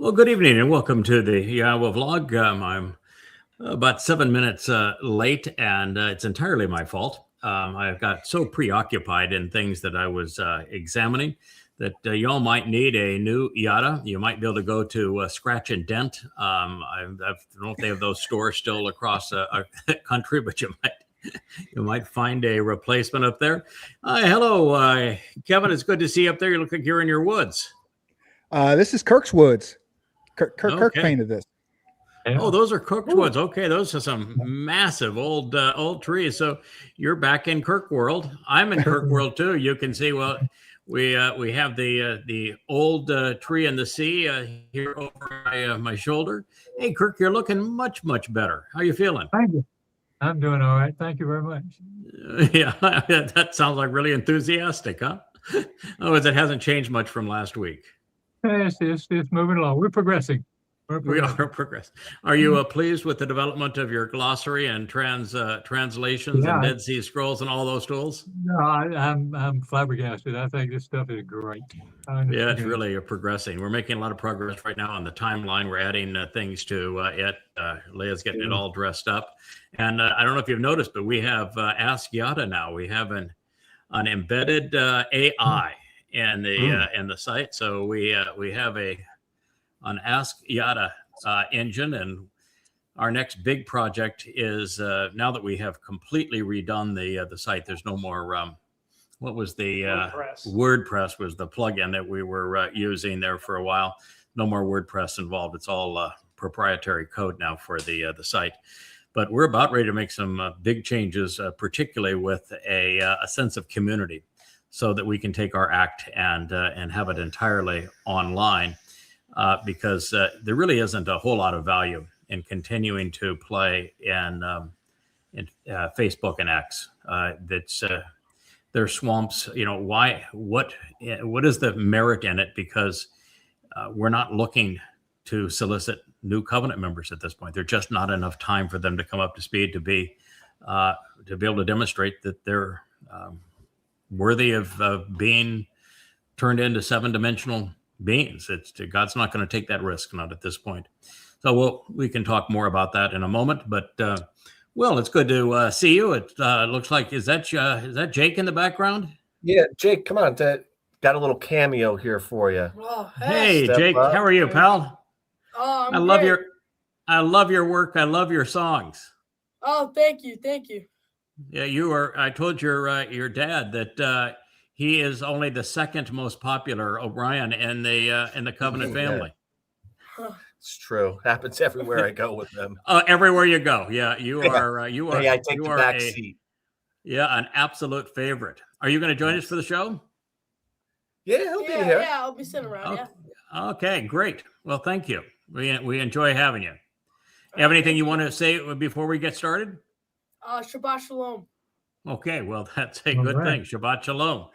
Well, good evening and welcome to the Yahowah vlog. I'm about 7 minutes late, and it's entirely my fault. I've got so preoccupied in things that I was examining that y'all might need a new Yada. You might be able to go to Scratch and Dent. I don't know if they have those stores still across a country, but you might find a replacement up there. Hello, Kevin. It's good to see you up there. You look like you're in your woods. This is Kirk's woods. Kirk painted this. Yeah. Oh, those are Kirk's woods. Okay, those are some massive old trees. So you're back in Kirk world. I'm in Kirk world too. You can see. Well, we have the old tree in the sea here over my shoulder. Hey, Kirk, you're looking much better. How you feeling? Thank you. I'm doing all right. Thank you very much. Yeah, that sounds like really enthusiastic, huh? Otherwise, it hasn't changed much from last week. It's moving along. We're progressing. We are progressing. Are you pleased with the development of your glossary and translations and Dead Sea Scrolls and all those tools? No, I'm flabbergasted. I think this stuff is great. Yeah, it's really progressing. We're making a lot of progress right now on the timeline. We're adding things to it. Leah's getting it all dressed up. And I don't know if you've noticed, but we have Ask Yada now. We have an embedded AI in the site. So we have an Ask Yada engine, and our next big project is now that we have completely redone the site. There's no more what was the WordPress was the plugin that we were using there for a while. No more WordPress involved. It's all proprietary code now for the site. But we're about ready to make some big changes, particularly with a sense of community, so that we can take our act and have it entirely online, because there really isn't a whole lot of value in continuing to play in Facebook and X. They're swamps. You know why? What is the merit in it? Because we're not looking to solicit new covenant members at this point. There's just not enough time for them to come up to speed to be able to demonstrate that they're worthy of being turned into 7-dimensional beings. God's not going to take that risk, not at this point. So we can talk more about that in a moment. But Will, it's good to see you. It looks like is that Jake in the background? Yeah, Jake, come on. Got a little cameo here for you. Oh, hey, Jake, how are you, pal? Oh, I love your work. I love your songs. Oh, thank you. Yeah, you are. I told your dad that he is only the second most popular O'Brien in the Covenant family. It's true. Happens everywhere I go with them. Everywhere you go. Yeah, you are. You are. Hey, I take the back seat. Yeah, an absolute favorite. Are you going to join us for the show? Yeah, he'll be here. Yeah, I'll be sitting around. Okay. Okay, great. Well, thank you. We enjoy having you. Have anything you want to say before we get started? Shabbat Shalom. Okay, well, that's a good thing. Shabbat Shalom.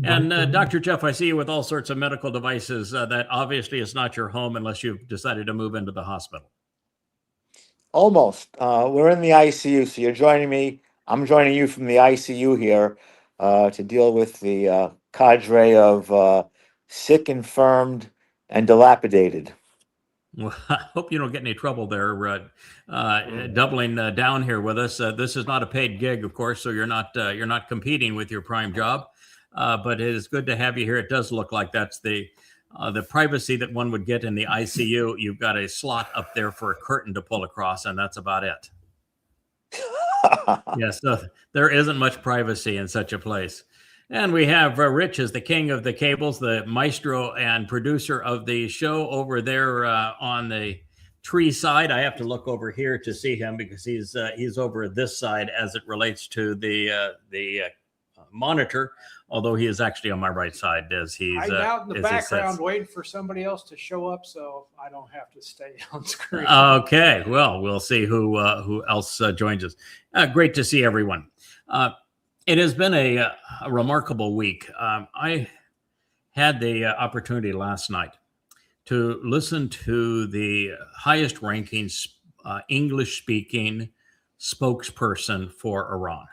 And Dr. Jeff, I see you with all sorts of medical devices. That obviously is not your home unless you've decided to move into the hospital. Almost. We're in the ICU, so you're joining me. I'm joining you from the ICU here to deal with the cadre of sick, infirmed, and dilapidated. Well, I hope you don't get any trouble there, doubling down here with us. This is not a paid gig, of course, so you're not competing with your prime job. But it is good to have you here. It does look like that's the privacy that one would get in the ICU. You've got a slot up there for a curtain to pull across, and that's about it. Yes, so there isn't much privacy in such a place. And we have Rich as the king of the cables, the maestro and producer of the show over there on the tree side. I have to look over here to see him because he's over this side as it relates to the monitor, although he is actually on my right side as he's I'm out in the background waiting for somebody else to show up so I don't have to stay on screen. Okay, well, we'll see who else joins us. Great to see everyone. It has been a remarkable week. I had the opportunity last night to listen to the highest ranking English-speaking spokesperson for Iran,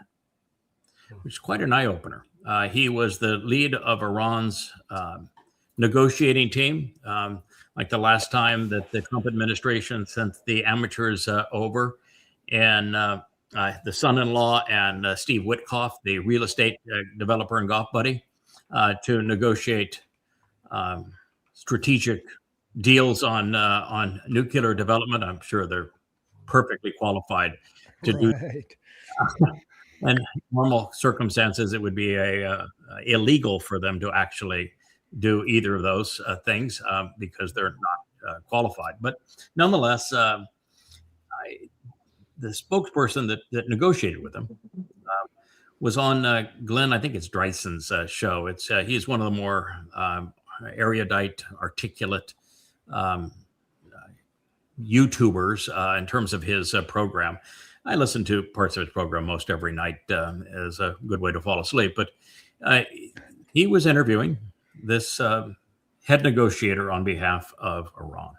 which is quite an eye-opener. He was the lead of Iran's negotiating team. like the last time that the Trump administration sent the amateurs over, and the son-in-law and Steve Witkoff, the real estate developer and golf buddy, to negotiate strategic deals on nuclear development. I'm sure they're perfectly qualified to do. Right. In normal circumstances, it would be illegal for them to actually do either of those things because they're not qualified. But nonetheless, the spokesperson that negotiated with them was on Glenn, I think it's Dryson's show. He's one of the more erudite, articulate YouTubers in terms of his program. I listen to parts of his program most every night as a good way to fall asleep. But he was interviewing this head negotiator on behalf of Iran.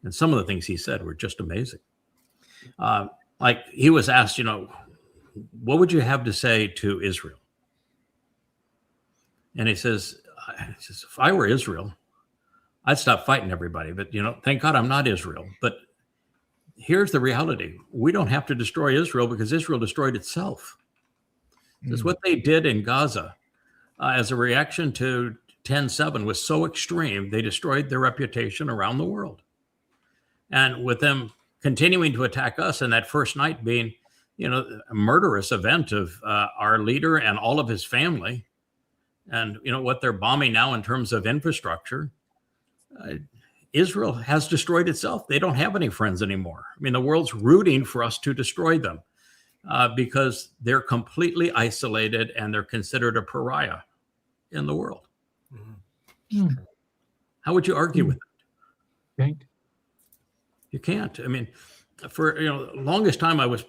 And some of the things he said were just amazing. Like he was asked, what would you have to say to Israel? And he says, if I were Israel, I'd stop fighting everybody. But, thank God I'm not Israel. But here's the reality. We don't have to destroy Israel because Israel destroyed itself. Because what they did in Gaza as a reaction to 10/7 was so extreme, they destroyed their reputation around the world. And with them continuing to attack us, and that first night being, a murderous event of our leader and all of his family, and what they're bombing now in terms of infrastructure, Israel has destroyed itself. They don't have any friends anymore. I mean, the world's rooting for us to destroy them because they're completely isolated and they're considered a pariah in the world. Hmm. How would you argue with that? Can't. You can't. I mean, for longest time, I was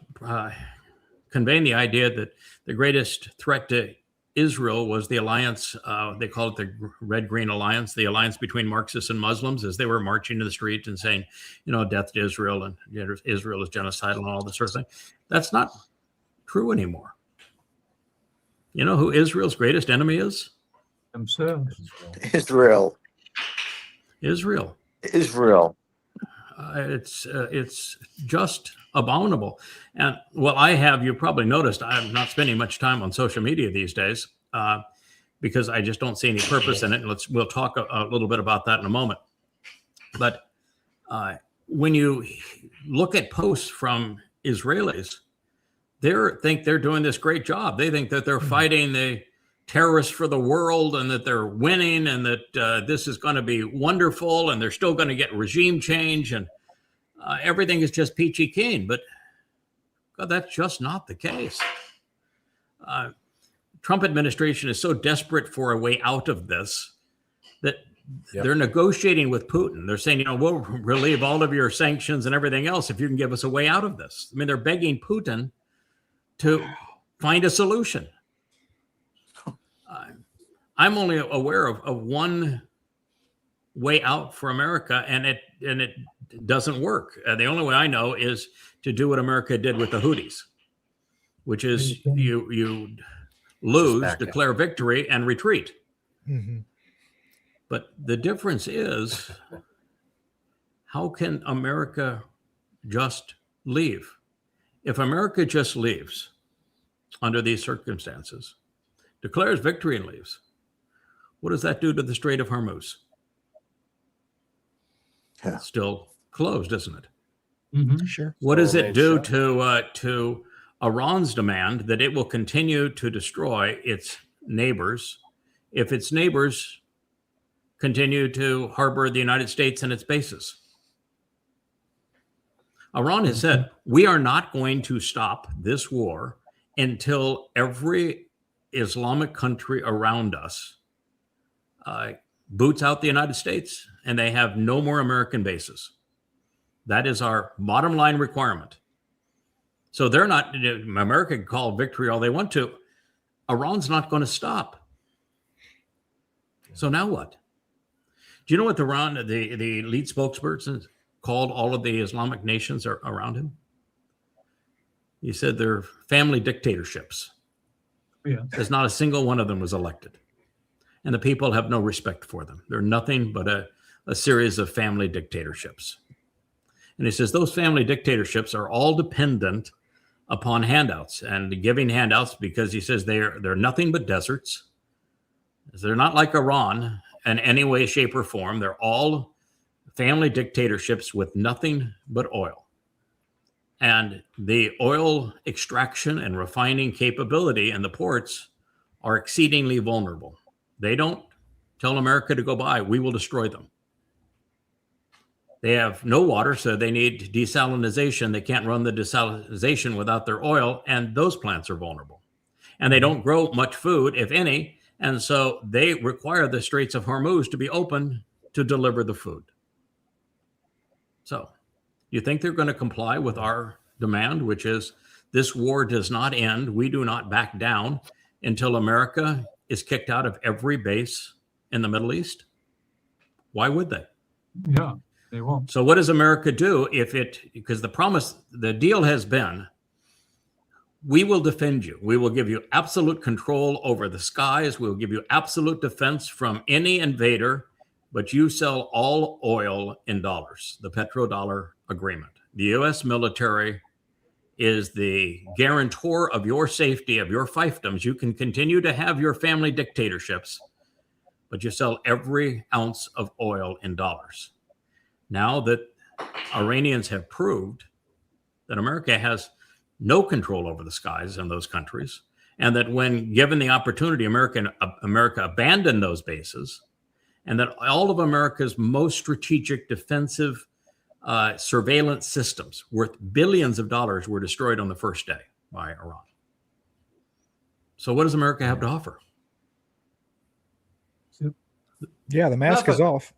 conveying the idea that the greatest threat to Israel was the alliance. They call it the Red-Green Alliance, the alliance between Marxists and Muslims, as they were marching to the street and saying, death to Israel and Israel is genocidal and all this sort of thing. That's not true anymore. You know who Israel's greatest enemy is? Themselves. Israel. Israel. It's just abominable. And you've probably noticed, I'm not spending much time on social media these days because I just don't see any purpose in it. And we'll talk a little bit about that in a moment. But when you look at posts from Israelis, they think they're doing this great job. They think that they're fighting the terrorists for the world and that they're winning and that this is going to be wonderful and they're still going to get regime change and everything is just peachy keen. But God, that's just not the case. Trump administration is so desperate for a way out of this that they're negotiating with Putin. They're saying, we'll relieve all of your sanctions and everything else if you can give us a way out of this. I mean, they're begging Putin to find a solution. I'm only aware of one way out for America, and it doesn't work. The only way I know is to do what America did with the Houthis, which is you lose, declare victory, and retreat. Mm-hmm. But the difference is, how can America just leave? If America just leaves under these circumstances, declares victory and leaves, what does that do to the Strait of Hormuz? Yeah. It's still closed, isn't it? Mm-hmm. Sure. What does it do to Iran's demand that it will continue to destroy its neighbors if its neighbors continue to harbor the United States and its bases? Iran has said, we are not going to stop this war until every Islamic country around us boots out the United States and they have no more American bases. That is our bottom line requirement. So they're not, America can call victory all they want to. Iran's not going to stop. So now what? Do you know what the elite spokesperson called all of the Islamic nations around him? He said they're family dictatorships. Yeah. There's not a single one of them was elected. And the people have no respect for them. They're nothing but a a series of family dictatorships. And he says those family dictatorships are all dependent upon handouts and giving handouts, because he says they're nothing but deserts. They're not like Iran in any way, shape, or form. They're all family dictatorships with nothing but oil. And the oil extraction and refining capability in the ports are exceedingly vulnerable. They don't tell America to go by. We will destroy them. They have no water, so they need desalinization. They can't run the desalinization without their oil, and those plants are vulnerable. And they don't grow much food, if any, and so they require the Straits of Hormuz to be open to deliver the food. So, you think they're going to comply with our demand, which is this war does not end, we do not back down until America is kicked out of every base in the Middle East? Why would they? Yeah, they won't. So what does America do because the deal has been, we will defend you. We will give you absolute control over the skies. We will give you absolute defense from any invader, but you sell all oil in dollars, the petrodollar agreement. The U.S. military is the guarantor of your safety, of your fiefdoms. You can continue to have your family dictatorships, but you sell every ounce of oil in dollars. Now that Iranians have proved that America has no control over the skies in those countries, and that when given the opportunity, America abandoned those bases, and that all of America's most strategic defensive surveillance systems worth billions of dollars were destroyed on the first day by Iran. So what does America have to offer? Yeah, the mask is off.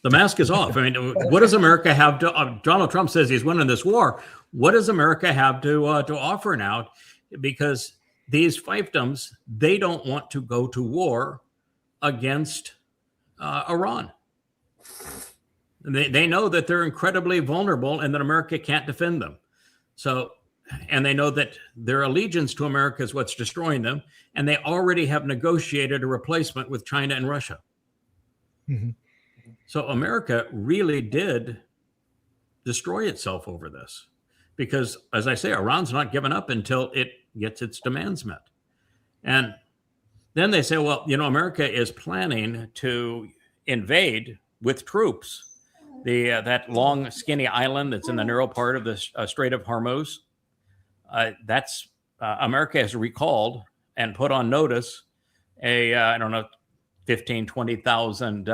The mask is off. I mean, what does America have to? Donald Trump says he's winning this war. What does America have to offer now? Because these fiefdoms, they don't want to go to war against Iran. They know that they're incredibly vulnerable and that America can't defend them. So, and they know that their allegiance to America is what's destroying them. And they already have negotiated a replacement with China and Russia. Mm-hmm. So America really did destroy itself over this, because, as I say, Iran's not giving up until it gets its demands met. And then they say, well, America is planning to invade with troops that long, skinny island that's in the narrow part of the Strait of Hormuz. America has recalled and put on notice I don't know, 15, 20,000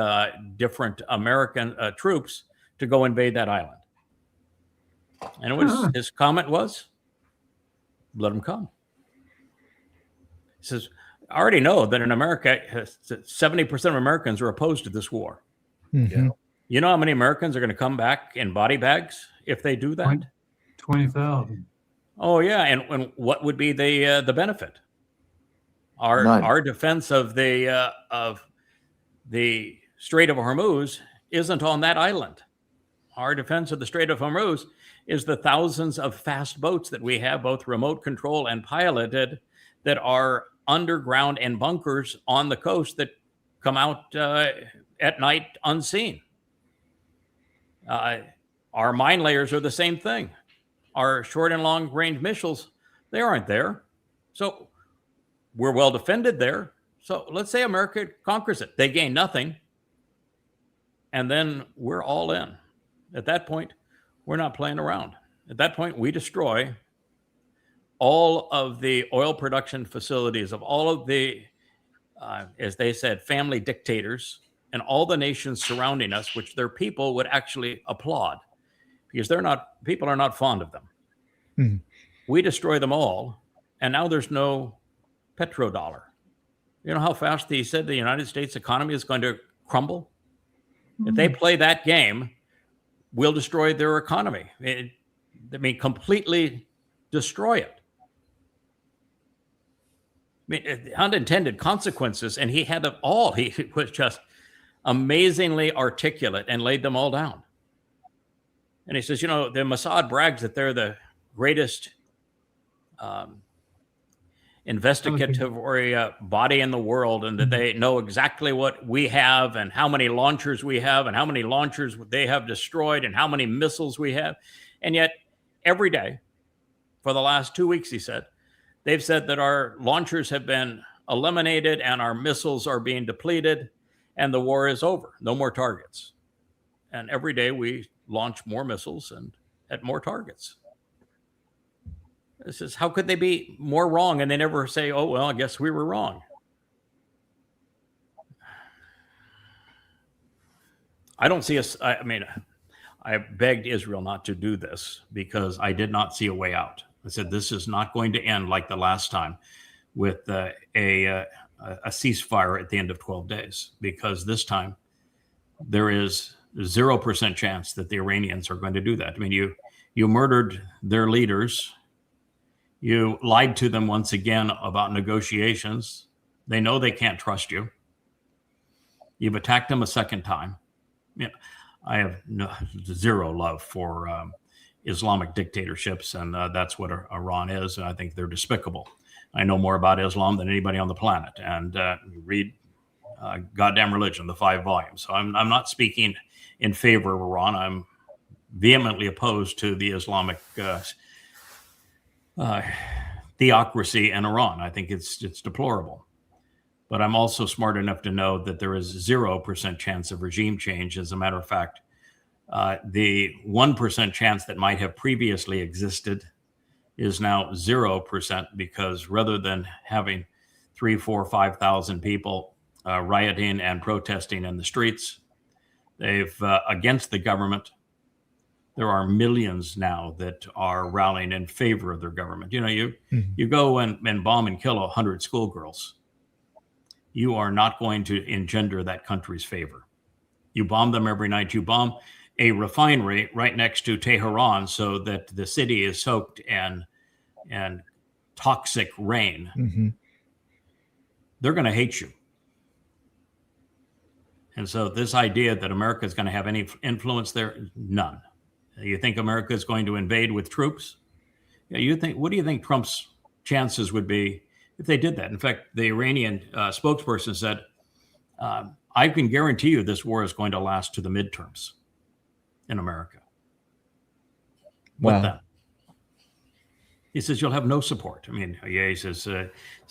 different American troops to go invade that island. And what his comment was, let them come. He says, I already know that in America, 70% of Americans are opposed to this war. Mm-hmm. Yeah. You know how many Americans are going to come back in body bags if they do that? 20,000. Oh, yeah. And what would be the benefit? None. Our defense of the Strait of Hormuz isn't on that island. Our defense of the Strait of Hormuz is the thousands of fast boats that we have, both remote control and piloted, that are underground and bunkers on the coast that come out at night unseen. Our mine layers are the same thing. Our short and long range missiles, they aren't there. So we're well defended there. So let's say America conquers it. They gain nothing. And then we're all in. At that point, we're not playing around. At that point, we destroy all of the oil production facilities of all of the, as they said, family dictators and all the nations surrounding us, which their people would actually applaud, because people are not fond of them. Hmm. We destroy them all, and now there's no petrodollar. You know how fast he said the United States economy is going to crumble? If they play that game, we'll destroy their economy. Completely destroy it. Unintended consequences, and he had them all. He was just amazingly articulate and laid them all down. And he says, the Mossad brags that they're the greatest investigatory body in the world, and that they know exactly what we have and how many launchers we have and how many launchers they have destroyed and how many missiles we have. And yet every day for the last 2 weeks, he said, they've said that our launchers have been eliminated and our missiles are being depleted and the war is over. No more targets. And every day we launch more missiles and at more targets. This is, how could they be more wrong? And they never say, oh, well, I guess we were wrong. I don't see us. I mean, I begged Israel not to do this because I did not see a way out. I said, this is not going to end like the last time with a ceasefire at the end of 12 days, because this time there is 0% chance that the Iranians are going to do that. I mean, you murdered their leaders. You lied to them once again about negotiations. They know they can't trust you. You've attacked them a second time. Yeah, I have zero love for Islamic dictatorships, and that's what Iran is. And I think they're despicable. I know more about Islam than anybody on the planet, and read Goddamn Religion, the 5 volumes. So I'm not speaking in favor of Iran. I'm vehemently opposed to the Islamic theocracy in Iran. I think it's deplorable. But I'm also smart enough to know that there is 0% chance of regime change. As a matter of fact, the 1% chance that might have previously existed is now 0%, because rather than having 3, 4, 5,000 people rioting and protesting in the streets, they've against the government, there are millions now that are rallying in favor of their government. You know, you go and bomb and kill 100 schoolgirls. You are not going to engender that country's favor. You bomb them every night. You bomb a refinery right next to Tehran so that the city is soaked in toxic rain. Mm-hmm. They're going to hate you. And so this idea that America is going to have any influence there, none. You think America is going to invade with troops? Yeah, what do you think Trump's chances would be if they did that? In fact, the Iranian spokesperson said, I can guarantee you this war is going to last to the midterms in America. What Wow. then? He says, you'll have no support. I mean, yeah, he says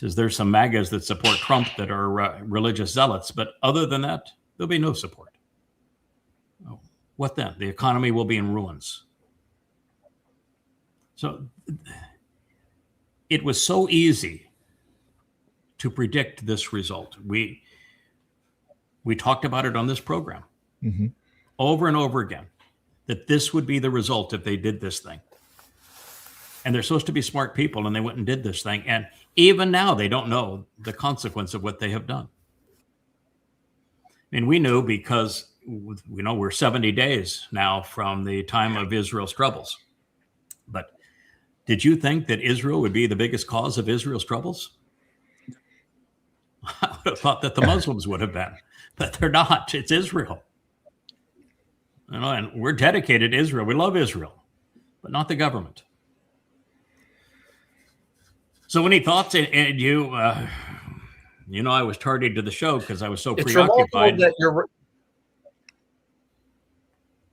there's some MAGAs that support Trump that are religious zealots, but other than that, there'll be no support. Oh, what then? The economy will be in ruins. So it was so easy to predict this result. We talked about it on this program over and over again, that this would be the result if they did this thing. And they're supposed to be smart people, and they went and did this thing. And even now, they don't know the consequence of what they have done. I mean, we knew because, we know, we're 70 days now from the time of Israel's troubles. But did you think that Israel would be the biggest cause of Israel's troubles? I would have thought that the Muslims would have been, but they're not. It's Israel. You know, and we're dedicated to Israel. We love Israel, but not the government. So any thoughts? And you, I was tardy to the show because I was so preoccupied. That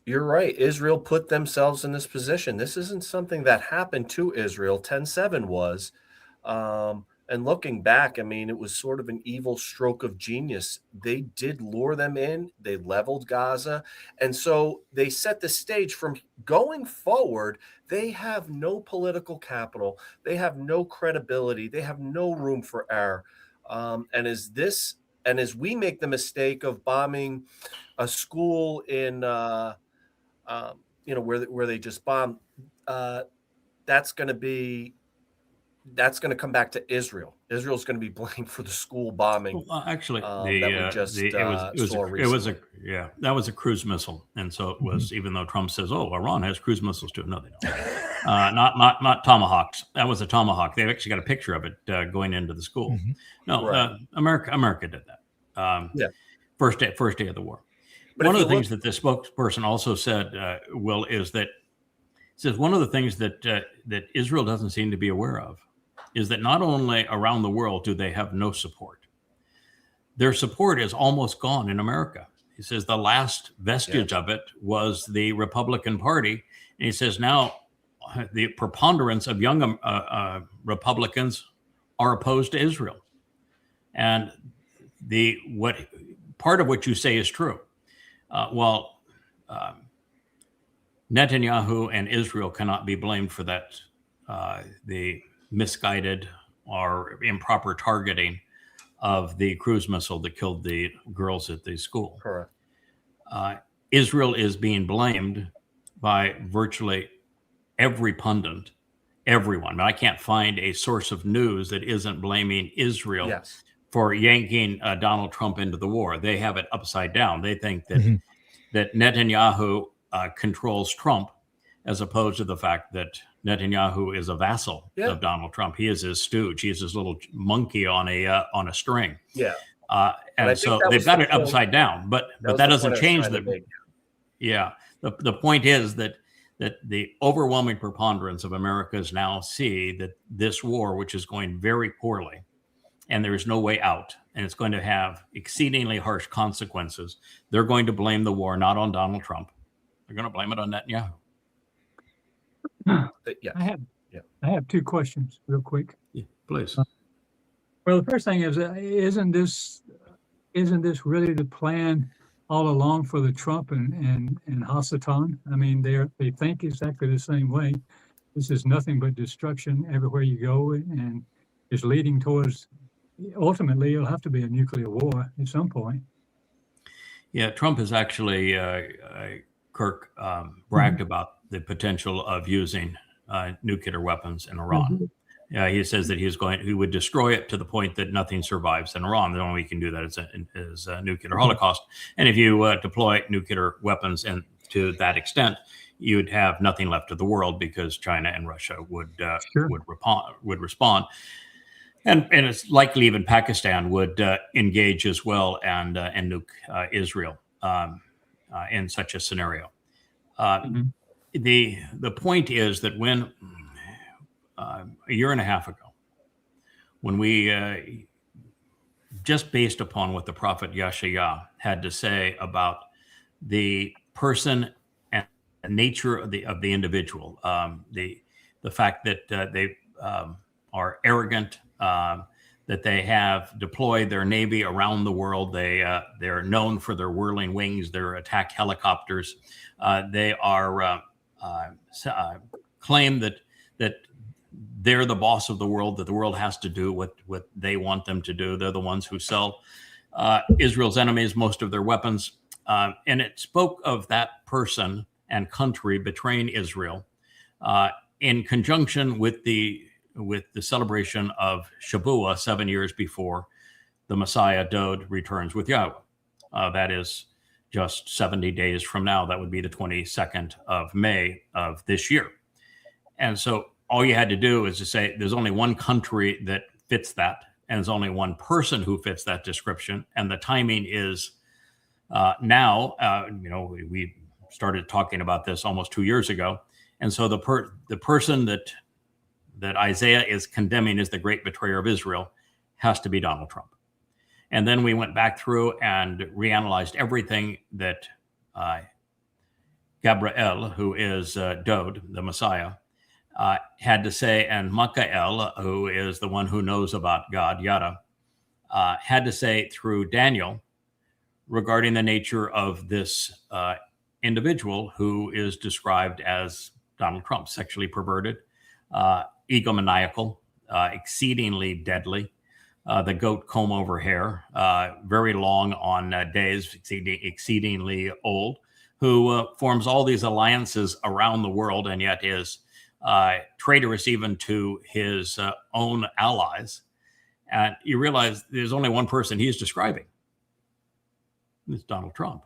you're right. Israel put themselves in this position. This isn't something that happened to Israel. 10/7 was. And looking back, I mean, it was sort of an evil stroke of genius. They did lure them in. They leveled Gaza. And so they set the stage from going forward. They have no political capital. They have no credibility. They have no room for error. And as we make the mistake of bombing a school in, where they just bombed, that's going to come back to Israel. Israel's going to be blamed for the school bombing. Well, actually, that was a cruise missile, and so it was. Even though Trump says, "Oh, Iran has cruise missiles too," no, they don't. Not Tomahawks. That was a Tomahawk. They've actually got a picture of it going into the school. No, right. America did that. First day of the war. But one of the things that the spokesperson also said, Will, is that says one of the things that Israel doesn't seem to be aware of is that not only around the world do they have no support, their support is almost gone in America. He says the last vestige of it was the Republican Party. And he says now the preponderance of young Republicans are opposed to Israel. And part of what you say is true. Netanyahu and Israel cannot be blamed for that, the misguided or improper targeting of the cruise missile that killed the girls at the school. Correct. Israel is being blamed by virtually every pundit, everyone. I can't find a source of news that isn't blaming Israel for yanking Donald Trump into the war. They have it upside down. They think that that Netanyahu controls Trump, as opposed to the fact that Netanyahu is a vassal of Donald Trump. He is his stooge. He's his little monkey on a string. Yeah. And so they've got it upside down, but that doesn't change the. Yeah. The point is that the overwhelming preponderance of Americans now see that this war, which is going very poorly, and there is no way out, and it's going to have exceedingly harsh consequences. They're going to blame the war not on Donald Trump. They're going to blame it on Netanyahu. I have two questions real quick. Yeah, please. Well, the first thing is, isn't this really the plan all along for the Trump and Hasatan? I mean, they think exactly the same way. This is nothing but destruction everywhere you go, and is leading towards, ultimately, it'll have to be a nuclear war at some point. Yeah, Trump has actually, Kirk, bragged about the potential of using nuclear weapons in Iran. He says that he would destroy it to the point that nothing survives in Iran. The only way you can do that is a nuclear holocaust. And if you deploy nuclear weapons and to that extent, you'd have nothing left of the world, because China and Russia would respond. And it's likely even Pakistan would engage as well and nuke Israel in such a scenario. The point is that when a year and a half ago, when we just based upon what the prophet Yahowah had to say about the person and nature of the individual, the fact that they are arrogant, that they have deployed their navy around the world. They're known for their whirling wings, their attack helicopters. They are claim that they're the boss of the world, that the world has to do what they want them to do. They're the ones who sell Israel's enemies most of their weapons. And it spoke of that person and country betraying Israel in conjunction with the celebration of Shabbat 7 years before the Messiah Dowd returns with Yahowah. That is just 70 days from now. That would be the 22nd of May of this year. And so all you had to do is to say there's only one country that fits that, and there's only one person who fits that description. And the timing is now. We started talking about this almost 2 years ago. And so the person that Isaiah is condemning as the great betrayer of Israel has to be Donald Trump. And then we went back through and reanalyzed everything that Gabriel, who is Dowd, the Messiah, had to say, and Michael, who is the one who knows about God, Yada, had to say through Daniel regarding the nature of this individual who is described as Donald Trump, sexually perverted, egomaniacal, exceedingly deadly, the goat comb over hair, very long on days, exceedingly old, who forms all these alliances around the world and yet is traitorous even to his own allies. And you realize there's only one person he's describing. It's Donald Trump.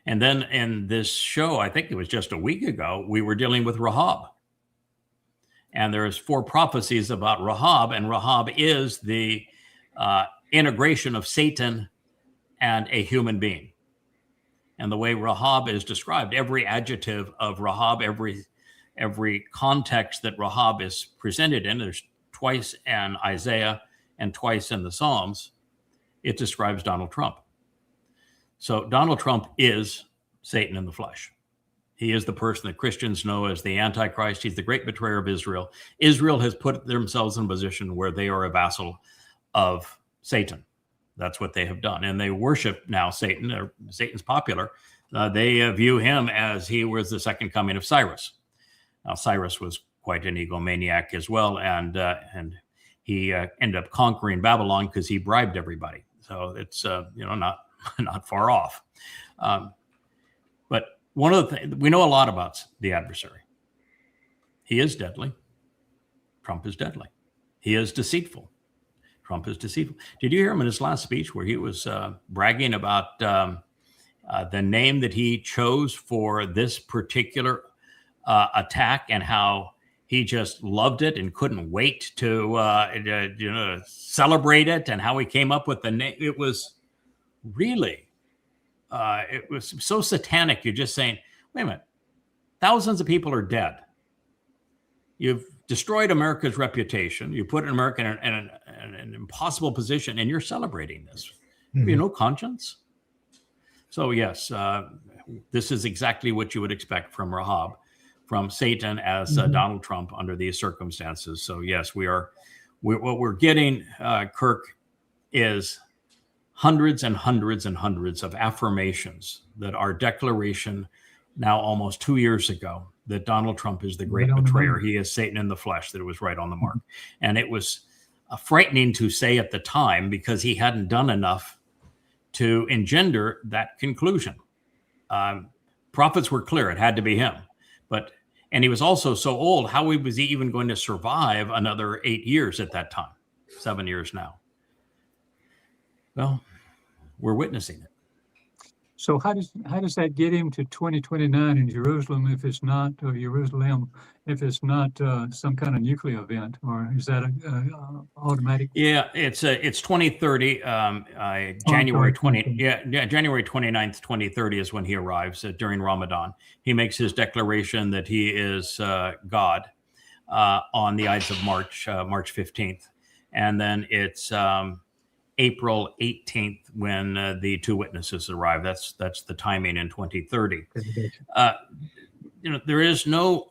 And then in this show, I think it was just a week ago, we were dealing with Rahab. And there's 4 prophecies about Rahab, and Rahab is the integration of Satan and a human being. And the way Rahab is described, every adjective of Rahab, every context that Rahab is presented in, there's twice in Isaiah and twice in the Psalms, it describes Donald Trump. So Donald Trump is Satan in the flesh. He is the person that Christians know as the Antichrist. He's the great betrayer of Israel. Israel has put themselves in a position where they are a vassal of Satan. That's what they have done. And they worship now Satan. Satan's popular. They view him as he was the second coming of Cyrus. Now, Cyrus was quite an egomaniac as well. And he ended up conquering Babylon because he bribed everybody. So it's, not far off. But one of the things, we know a lot about the adversary. He is deadly. Trump is deadly. He is deceitful. Trump is deceitful. Did you hear him in his last speech where he was bragging about the name that he chose for this particular attack and how he just loved it and couldn't wait to celebrate it, and how he came up with the name? It was really, it was so satanic. You're just saying, wait a minute, thousands of people are dead. You've destroyed America's reputation. You put America in an impossible position, and you're celebrating this. Have you no conscience? So yes, this is exactly what you would expect from Rahab, from Satan as Donald Trump under these circumstances. So yes, what we're getting, Kirk, is hundreds and hundreds and hundreds of affirmations that our declaration now almost 2 years ago that Donald Trump is the great betrayer. He is Satan in the flesh, that it was right on the mark. And it was frightening to say at the time because he hadn't done enough to engender that conclusion. Prophets were clear, it had to be him. And he was also so old, how was he even going to survive another 8 years at that time? 7 years now. Well, we're witnessing it. So how does that get him to 2029 in Jerusalem if it's not some kind of nuclear event, or is that a automatic? Yeah, it's 2030. January 20. Yeah, January 29th, 2030 is when he arrives during Ramadan. He makes his declaration that he is God on the Ides of March 15th, and then it's April 18th when the two witnesses arrive. That's the timing in 2030. There is no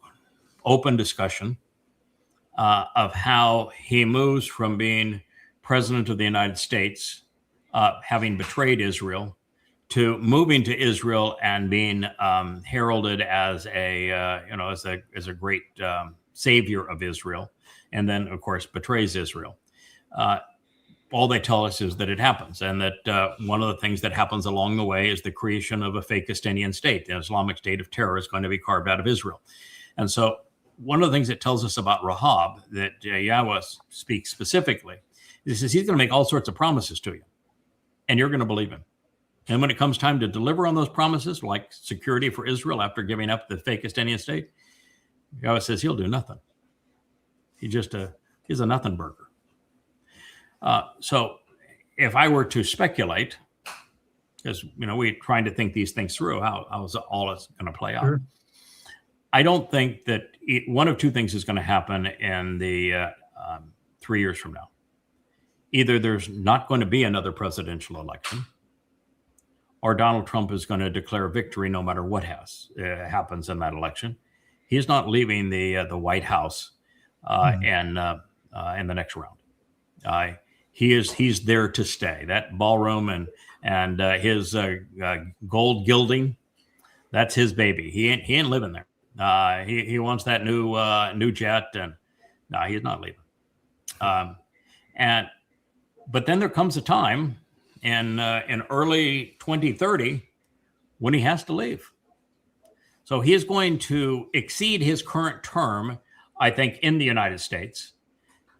open discussion of how he moves from being president of the United States, having betrayed Israel, to moving to Israel and being heralded as a great savior of Israel, and then of course betrays Israel. All they tell us is that it happens, and that one of the things that happens along the way is the creation of a fake Palestinian state. The Islamic State of Terror is going to be carved out of Israel. And so one of the things it tells us about Rahab that Yahowah speaks specifically is he's going to make all sorts of promises to you, and you're going to believe him. And when it comes time to deliver on those promises, like security for Israel after giving up the fake Palestinian state, Yahowah says he'll do nothing. He's a nothing burger. So if I were to speculate, because, we're trying to think these things through, how is all it's going to play out. Sure. I don't think that one of two things is going to happen in the 3 years from now. Either there's not going to be another presidential election, or Donald Trump is going to declare victory no matter what happens in that election. He's not leaving the White House in the next round. He's there to stay. That ballroom and his gold gilding, that's his baby. He ain't living there. He wants that new jet, and no, he's not leaving. But then there comes a time in early 2030 when he has to leave. So he is going to exceed his current term, I think, in the United States.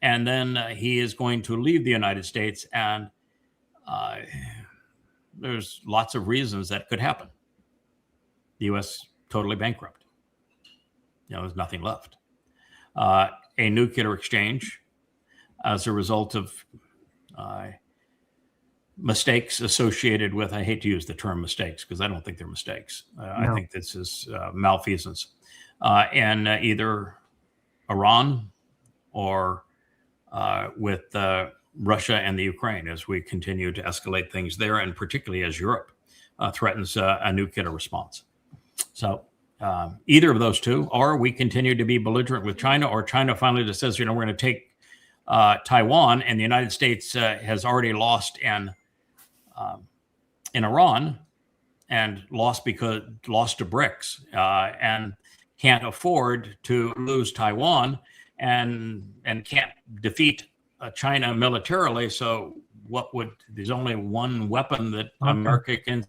And then he is going to leave the United States, and there's lots of reasons that could happen. The U.S. totally bankrupt. There's nothing left. A nuclear exchange as a result of mistakes associated with, I hate to use the term mistakes because I don't think they're mistakes. No. I think this is malfeasance. And either Iran or with Russia and the Ukraine as we continue to escalate things there, and particularly as Europe threatens a nuclear response. So either of those two, or we continue to be belligerent with China, or China finally just says, we're going to take Taiwan, and the United States has already lost in Iran, and lost to BRICS, and can't afford to lose Taiwan, and can't defeat China militarily. So there's only one weapon that America can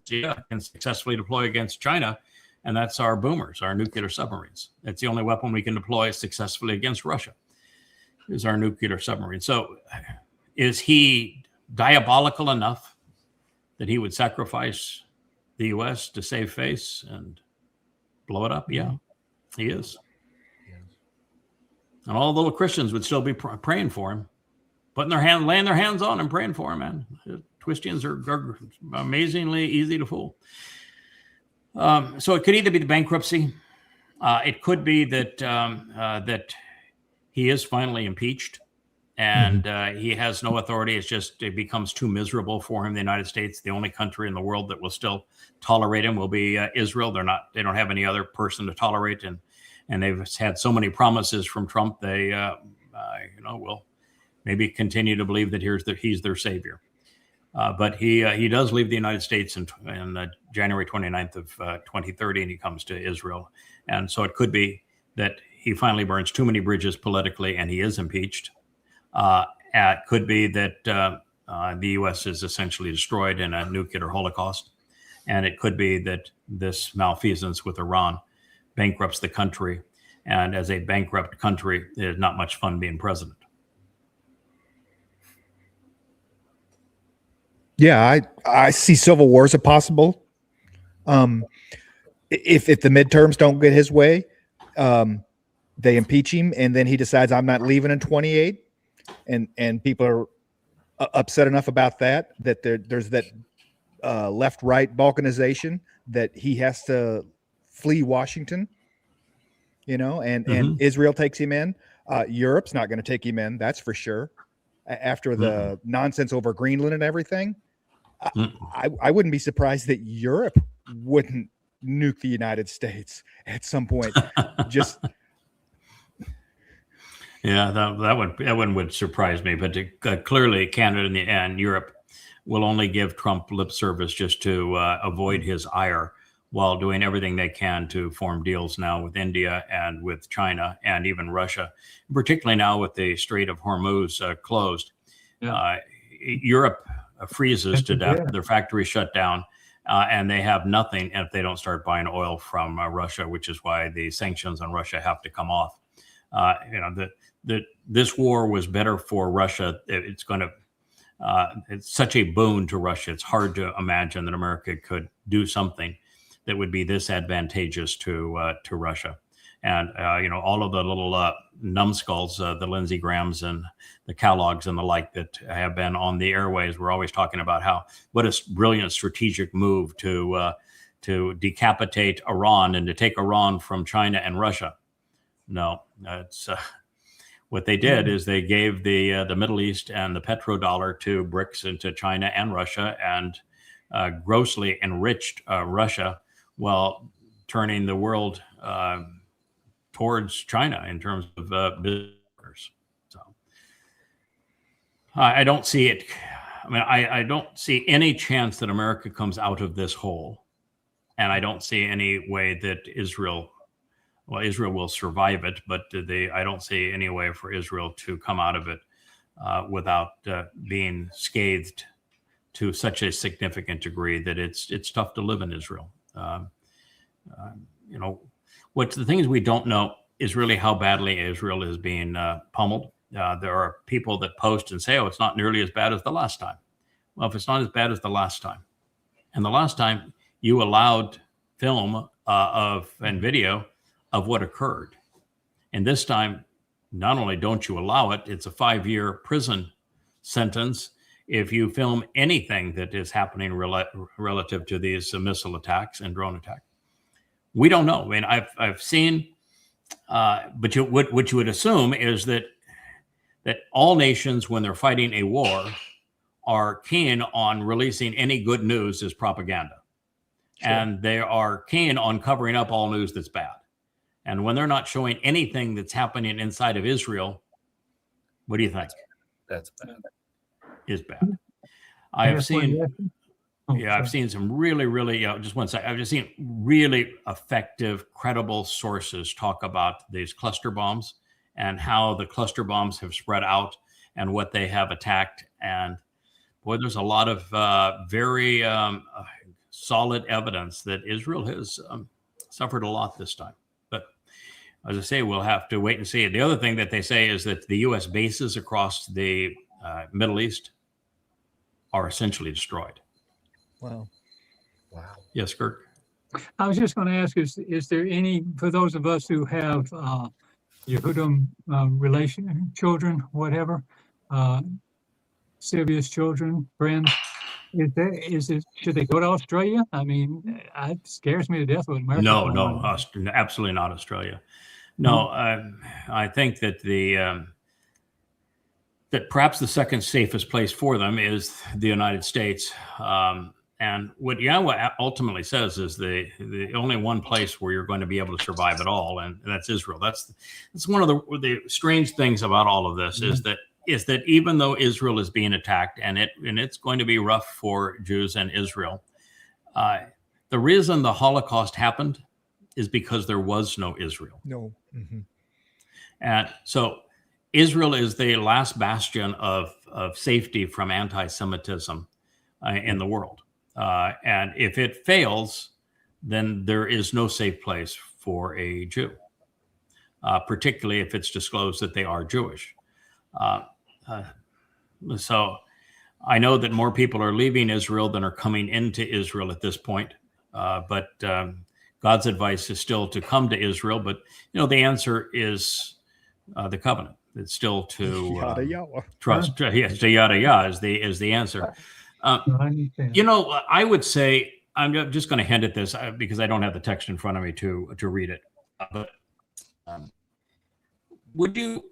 successfully deploy against China, and that's our boomers, our nuclear submarines. That's the only weapon we can deploy successfully against Russia, is our nuclear submarine. So is he diabolical enough that he would sacrifice the U.S. to save face and blow it up? Yeah, he is. And all the little Christians would still be praying for him, laying their hands on him, praying for him, man. Christians are amazingly easy to fool. So it could either be the bankruptcy. It could be that that he is finally impeached, and he has no authority. It becomes too miserable for him. The United States, the only country in the world that will still tolerate him, will be Israel. They don't have any other person to tolerate, and they've had so many promises from Trump. They will maybe continue to believe that he's their savior. But he does leave the United States in January 29th of 2030, and he comes to Israel. And so it could be that he finally burns too many bridges politically, and he is impeached. It could be that the U.S. is essentially destroyed in a nuclear holocaust. And it could be that this malfeasance with Iran bankrupts the country. And as a bankrupt country, there's not much fun being president. Yeah, I see civil war as a possible. If the midterms don't get his way, they impeach him, and then he decides, I'm not leaving in 28, and people are upset enough about that there's that left-right balkanization that he has to flee Washington, and Israel takes him in. Europe's not going to take him in, that's for sure. After the nonsense over Greenland and everything, I wouldn't be surprised that Europe wouldn't nuke the United States at some point. Just yeah, that one would surprise me. But clearly, Canada and Europe will only give Trump lip service just to avoid his ire, while doing everything they can to form deals now with India and with China and even Russia, particularly now with the Strait of Hormuz closed. Yeah. Europe freezes to death, their factories shut down, and they have nothing if they don't start buying oil from Russia, which is why the sanctions on Russia have to come off. This war was better for Russia. It's such a boon to Russia. It's hard to imagine that America could do something that would be this advantageous to Russia. And, all of the little numbskulls, the Lindsey Grahams and the Kellogg's and the like that have been on the airways, we're always talking about what a brilliant strategic move to decapitate Iran and to take Iran from China and Russia. No, it's what they did is they gave the Middle East and the petrodollar to BRICS and to China and Russia, and grossly enriched Russia, while turning the world towards China in terms of business. So I don't see it. I mean, I don't see any chance that America comes out of this hole, and I don't see any way that Israel will survive it, but I don't see any way for Israel to come out of it without being scathed to such a significant degree that it's tough to live in Israel. What the things we don't know is really how badly Israel is being pummeled. There are people that post and say, "Oh, it's not nearly as bad as the last time." Well, if it's not as bad as the last time, and the last time you allowed film and video of what occurred, and this time, not only don't you allow it, it's a 5-year prison sentence if you film anything that is happening relative to these missile attacks and drone attacks. We don't know. I mean, I've seen, but what you would assume is that that all nations, when they're fighting a war, are keen on releasing any good news as propaganda. Sure. And they are keen on covering up all news that's bad. And when they're not showing anything that's happening inside of Israel, what do you think? That's bad. Is bad. I've seen, sorry. I've seen some really, just one second. I've just seen really effective, credible sources talk about these cluster bombs and how the cluster bombs have spread out and what they have attacked. And boy, there's a lot of very solid evidence that Israel has suffered a lot this time. But as I say, we'll have to wait and see. The other thing that they say is that the U.S. bases across the Middle East are essentially destroyed. Wow. Yes, Kirk? I was just going to ask, is there any, for those of us who have Yehudim children, whatever, Sylvia's children, friends, should they go to Australia? I mean, it scares me to death with America. No, absolutely not Australia. No, I think that that perhaps the second safest place for them is the United States. And what Yahowah ultimately says is the only one place where you're going to be able to survive at all, and that's Israel. That's one of the strange things about all of this is that even though Israel is being attacked and it's going to be rough for Jews and Israel, the reason the Holocaust happened is because there was no Israel. No. Mm-hmm. And so Israel is the last bastion of safety from anti-Semitism in the world. And if it fails, then there is no safe place for a Jew, particularly if it's disclosed that they are Jewish. So I know that more people are leaving Israel than are coming into Israel at this point. But God's advice is still to come to Israel. But, the answer is the covenant. It's still to trust. Yes, yada yada is the answer. I would say, I'm just going to hint at this because I don't have the text in front of me to read it. But would you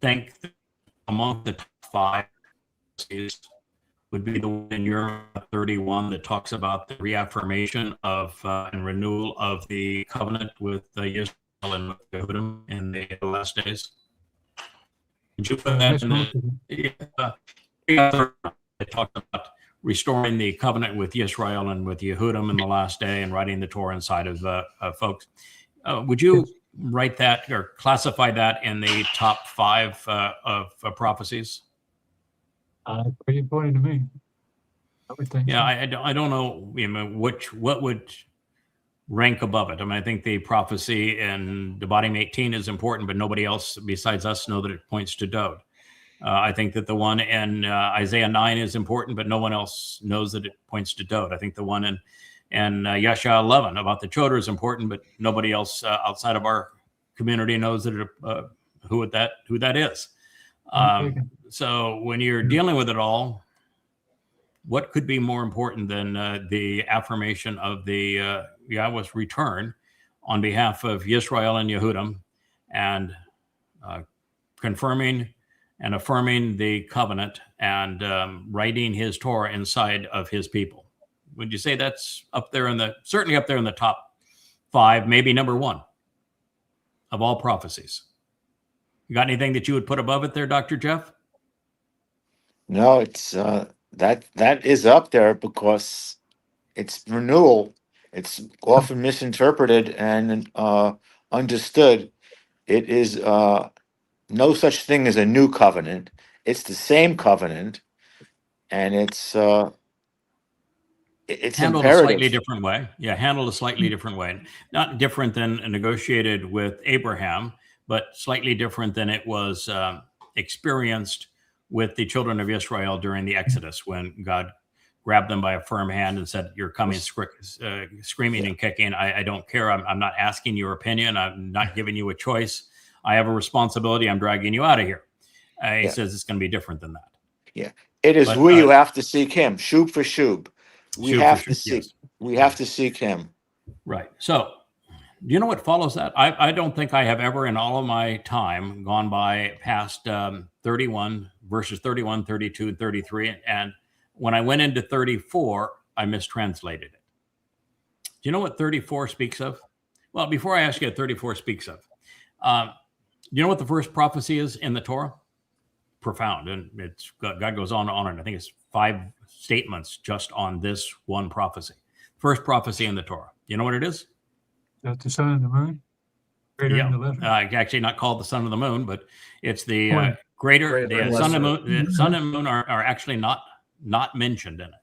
think that among the top 5 would be the one in Yirmeyah 31 that talks about the reaffirmation of and renewal of the covenant with Yisra'el and with Yehudim in the last days? Would you put that in it talked about restoring the covenant with Yisra'el and with Yehudim in the last day and writing the Torah inside of folks? Would you write that or classify that in the top 5 of prophecies? Pretty important to me. I would think. Yeah, I don't know, what would rank above it. I mean, I think the prophecy in Devarim 18 is important, but nobody else besides us know that it points to Dowd. I think that the one in Isaiah 9 is important, but no one else knows that it points to Dowd. I think the one in Yesha 11 about the Towrah is important, but nobody else outside of our community knows that who that is. So when you're dealing with it all, what could be more important than the affirmation of the Yahweh's return on behalf of Yisra'el and Yehudim, and confirming and affirming the covenant and writing his Torah inside of his people? Would you say that's certainly up there in the top 5, maybe number 1 of all prophecies? You got anything that you would put above it there, Dr. Jeff? No, it's that is up there because it's renewal. It's often misinterpreted and understood. It is no such thing as a new covenant. It's the same covenant, and it's handled imperative. a slightly different way. Yeah, handled a slightly different way. Not different than negotiated with Abraham, but slightly different than it was experienced with the children of Israel during the Exodus, when God grabbed them by a firm hand and said, "You're coming screaming and kicking. I don't care. I'm not asking your opinion. I'm not giving you a choice. I have a responsibility. I'm dragging you out of here." He says it's going to be different than that. Yeah, it is we who have to seek him, shub for shub. We have to seek him. Right. So Do you know what follows that? I don't think I have ever in all of my time gone by past 31 verses 31, 32, and 33. And when I went into 34, I mistranslated it. Do you know what 34 speaks of? Well, before I ask you what 34 speaks of, you know what the first prophecy is in the Torah? Profound. And it's God goes on, and I think it's 5 statements just on this one prophecy. First prophecy in the Torah. You know what it is? That the sun and the moon? Greater and the lesser? Actually not called the sun and the moon, but it's the Point. greater. Greater and The sun and lesser. moon. The sun and moon are actually not mentioned in it.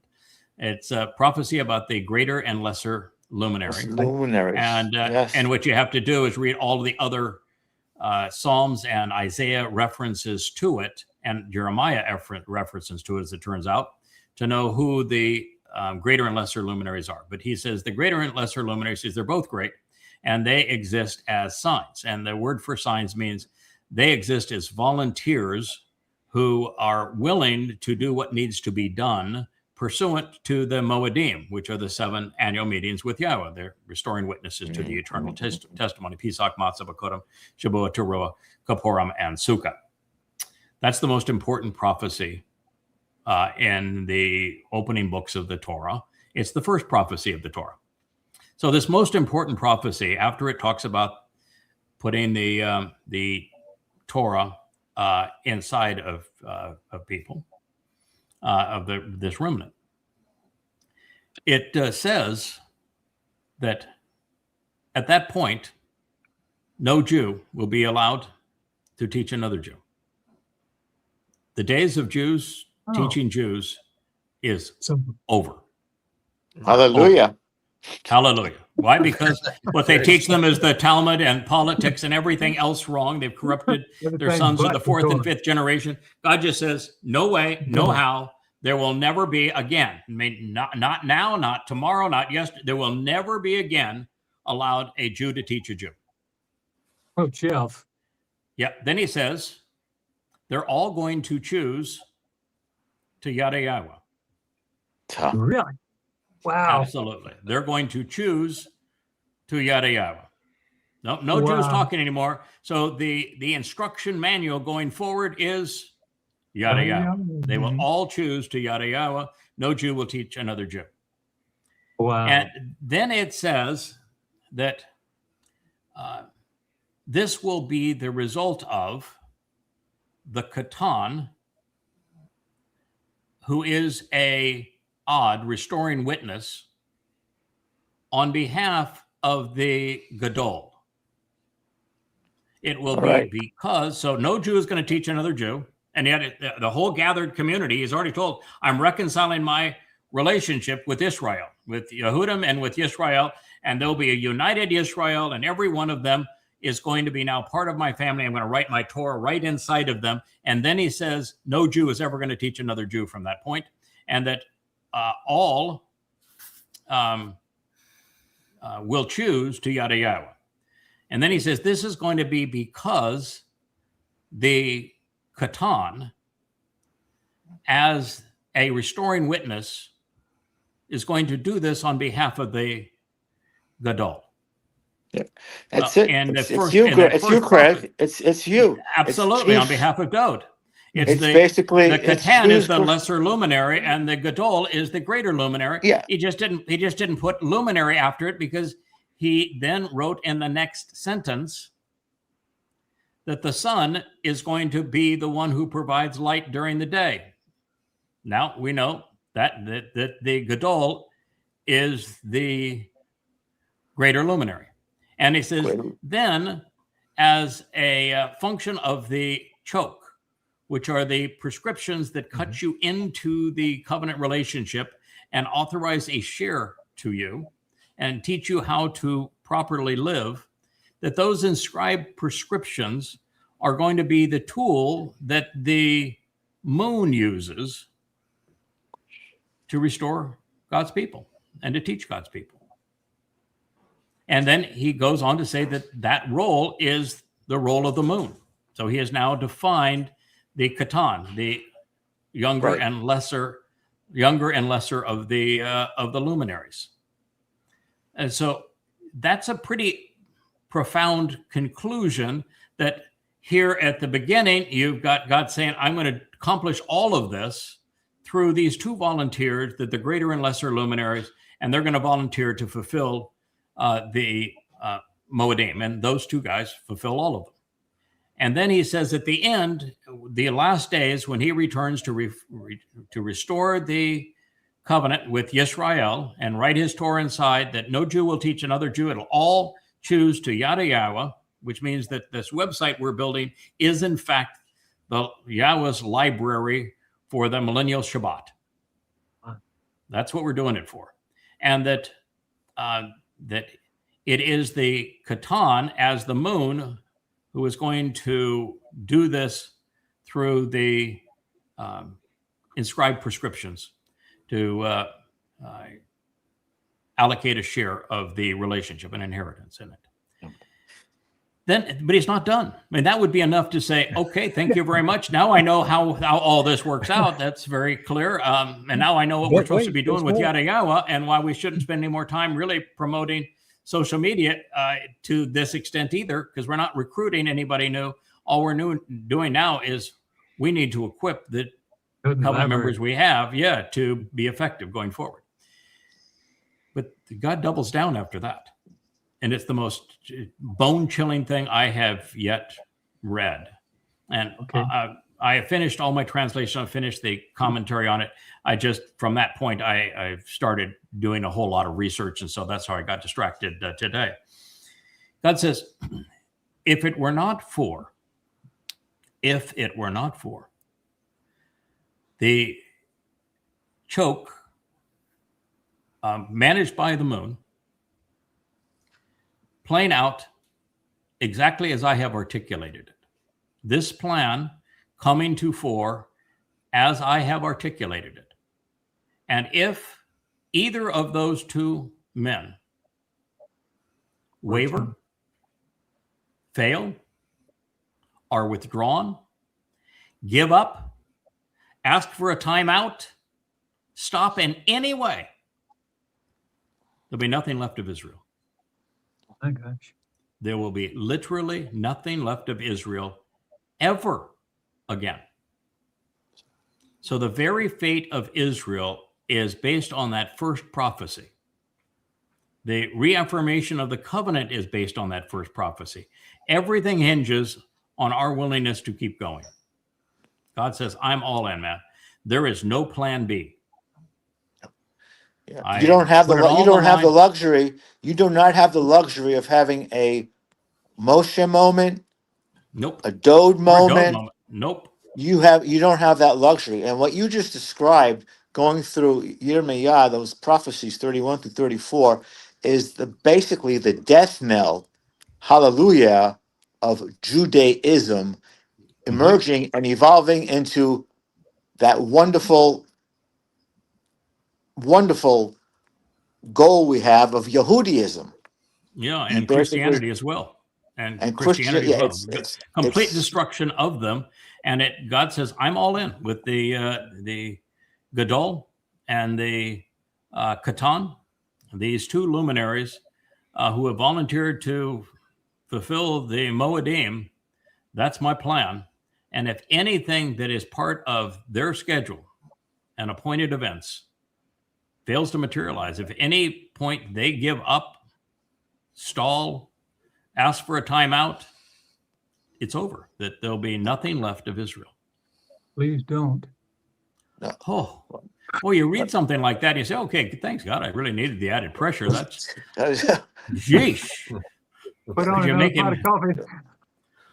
It's a prophecy about the greater and lesser luminary. Luminaries. And yes. and what you have to do is read all of the other Psalms and Isaiah references to it, and Yirmeyah references to it, as it turns out, to know who the greater and lesser luminaries are. But he says the greater and lesser luminaries, they're both great, and they exist as signs. And the word for signs means they exist as volunteers who are willing to do what needs to be done pursuant to the Moedim, which are the 7 annual meetings with Yahweh. They're restoring witnesses to the eternal testimony, Pesach, Matzah, Bakodim, Shavuot, Towrah, Kappurim, and Sukkah. That's the most important prophecy in the opening books of the Torah. It's the first prophecy of the Torah. So this most important prophecy, after it talks about putting the Torah inside of people, of this remnant, it says that at that point, no Jew will be allowed to teach another Jew. The days of Jews teaching Jews is over. Hallelujah. Hallelujah. Why? Because what they teach them is the Talmud and politics and everything else wrong. They've corrupted their sons of the 4th and 5th generation. God just says, no way, no how. There will never be again. I mean, not now, not tomorrow, not yesterday. There will never be again allowed a Jew to teach a Jew. Oh, Jeff. Yeah. Then he says, they're all going to choose to Yahowah. Really? Wow. Absolutely. They're going to choose to Yahowah. No Wow. Jews talking anymore. So the instruction manual going forward is Yahowah. They will all choose to Yahowah. No Jew will teach another Jew. Wow. And then it says that this will be the result of the Katan, who is a odd restoring witness on behalf of the Gadol. It will be because, so no Jew is going to teach another Jew. And yet the whole gathered community is already told, I'm reconciling my relationship with Israel, with Yehudim and with Yisra'el, and there'll be a united Yisrael, and every one of them is going to be now part of my family. I'm going to write my Torah right inside of them. And then he says, no Jew is ever going to teach another Jew from that point, and that all will choose to Yahowah. And then he says, this is going to be because the Katan, as a restoring witness, is going to do this on behalf of the Gadol. Yeah. That's it. And It's first- you, and that it's you, first Craig. It's you. Absolutely, It's on behalf of Dowd. It's basically the it's Katan is Jews the push- lesser luminary, and the Gadol is the greater luminary. Yeah. He just didn't put luminary after it, because he then wrote in the next sentence that the sun is going to be the one who provides light during the day. Now we know that the Gadol is the greater luminary. And he says, then as a function of the choke, which are the prescriptions that cut you into the covenant relationship and authorize a share to you and teach you how to properly live, that those inscribed prescriptions are going to be the tool that the moon uses to restore God's people and to teach God's people. And then he goes on to say that that role is the role of the moon. So he has now defined the Katan, the younger and lesser of the luminaries. And so that's a pretty profound conclusion that here at the beginning, you've got God saying, I'm going to accomplish all of this through these two volunteers, that the greater and lesser luminaries, and they're going to volunteer to fulfill the Moedim, and those two guys fulfill all of them. And then he says at the end, the last days, when he returns to restore the covenant with Yisra'el and write his Torah inside, that no Jew will teach another Jew. It'll all choose to Yahowah, which means that this website we're building is in fact the Yahweh's library for the millennial Shabbat. That's what we're doing it for. And that that it is the Katan as the moon who is going to do this through the inscribed prescriptions to allocate a share of the relationship and inheritance in it. Then, but he's not done. I mean, that would be enough to say, okay, thank you very much. Now I know how all this works out. That's very clear. And now I know what we're supposed to be doing with Yahowah, and why we shouldn't spend any more time really promoting social media to this extent either, because we're not recruiting anybody new. All we're doing now is we need to equip the covenant members we have, to be effective going forward. But God doubles down after that. And it's the most bone-chilling thing I have yet read. And I finished all my translation. I finished the commentary on it. I just, from that point, I started doing a whole lot of research. And so that's how I got distracted today. God says, if it were not for the choke managed by the moon, playing out exactly as I have articulated it. This plan coming to fore as I have articulated it. And if either of those two men waver, fail, are withdrawn, give up, ask for a timeout, stop in any way, there'll be nothing left of Israel. My gosh. There will be literally nothing left of Israel ever again. So the very fate of Israel is based on that first prophecy. The reaffirmation of the covenant is based on that first prophecy. Everything hinges on our willingness to keep going. God says, I'm all in, man. There is no plan B. Yeah. You don't have the luxury. You do not have the luxury of having a Moshe moment. Nope. A Dowd moment. Nope. You don't have that luxury. And what you just described, going through Yirmeyah, those prophecies 31 through 34, is basically the death knell, hallelujah, of Judaism emerging and evolving into that wonderful goal we have of Yahudaism. Yeah, and Christianity as well. And Christianity as well. Complete destruction of them. And God says, I'm all in with the Gadol and the Katan, these two luminaries who have volunteered to fulfill the Moedim. That's my plan. And if anything that is part of their schedule and appointed events fails to materialize, if at any point they give up, stall, ask for a timeout, it's over. That there'll be nothing left of Israel. Please don't. Oh, well, you read something like that and you say, okay, thanks God, I really needed the added pressure. That's, jeesh. Put on another pot of coffee.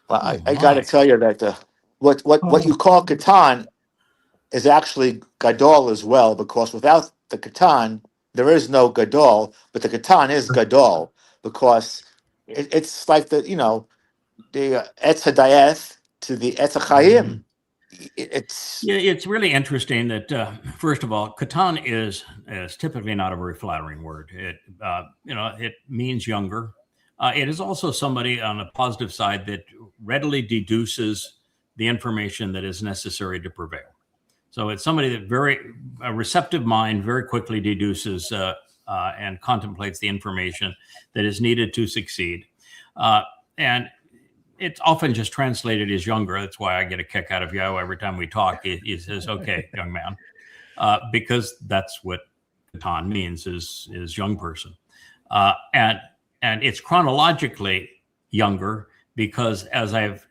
Well, I got to tell you that what you call Katan is actually Gadol as well, because without the Katan, there is no Gadol, but the Katan is Gadol, because it's like the Etz HaDayeth to the Etz HaChaim. It's really interesting that first of all, Katan is typically not a very flattering word. It means younger. It is also somebody on a positive side that readily deduces the information that is necessary to prevail. So it's somebody that a receptive mind very quickly deduces and contemplates the information that is needed to succeed. And it's often just translated as younger. That's why I get a kick out of Yahowah every time we talk. He says, okay, young man, because that's what Katan means is young person. And it's chronologically younger because as I've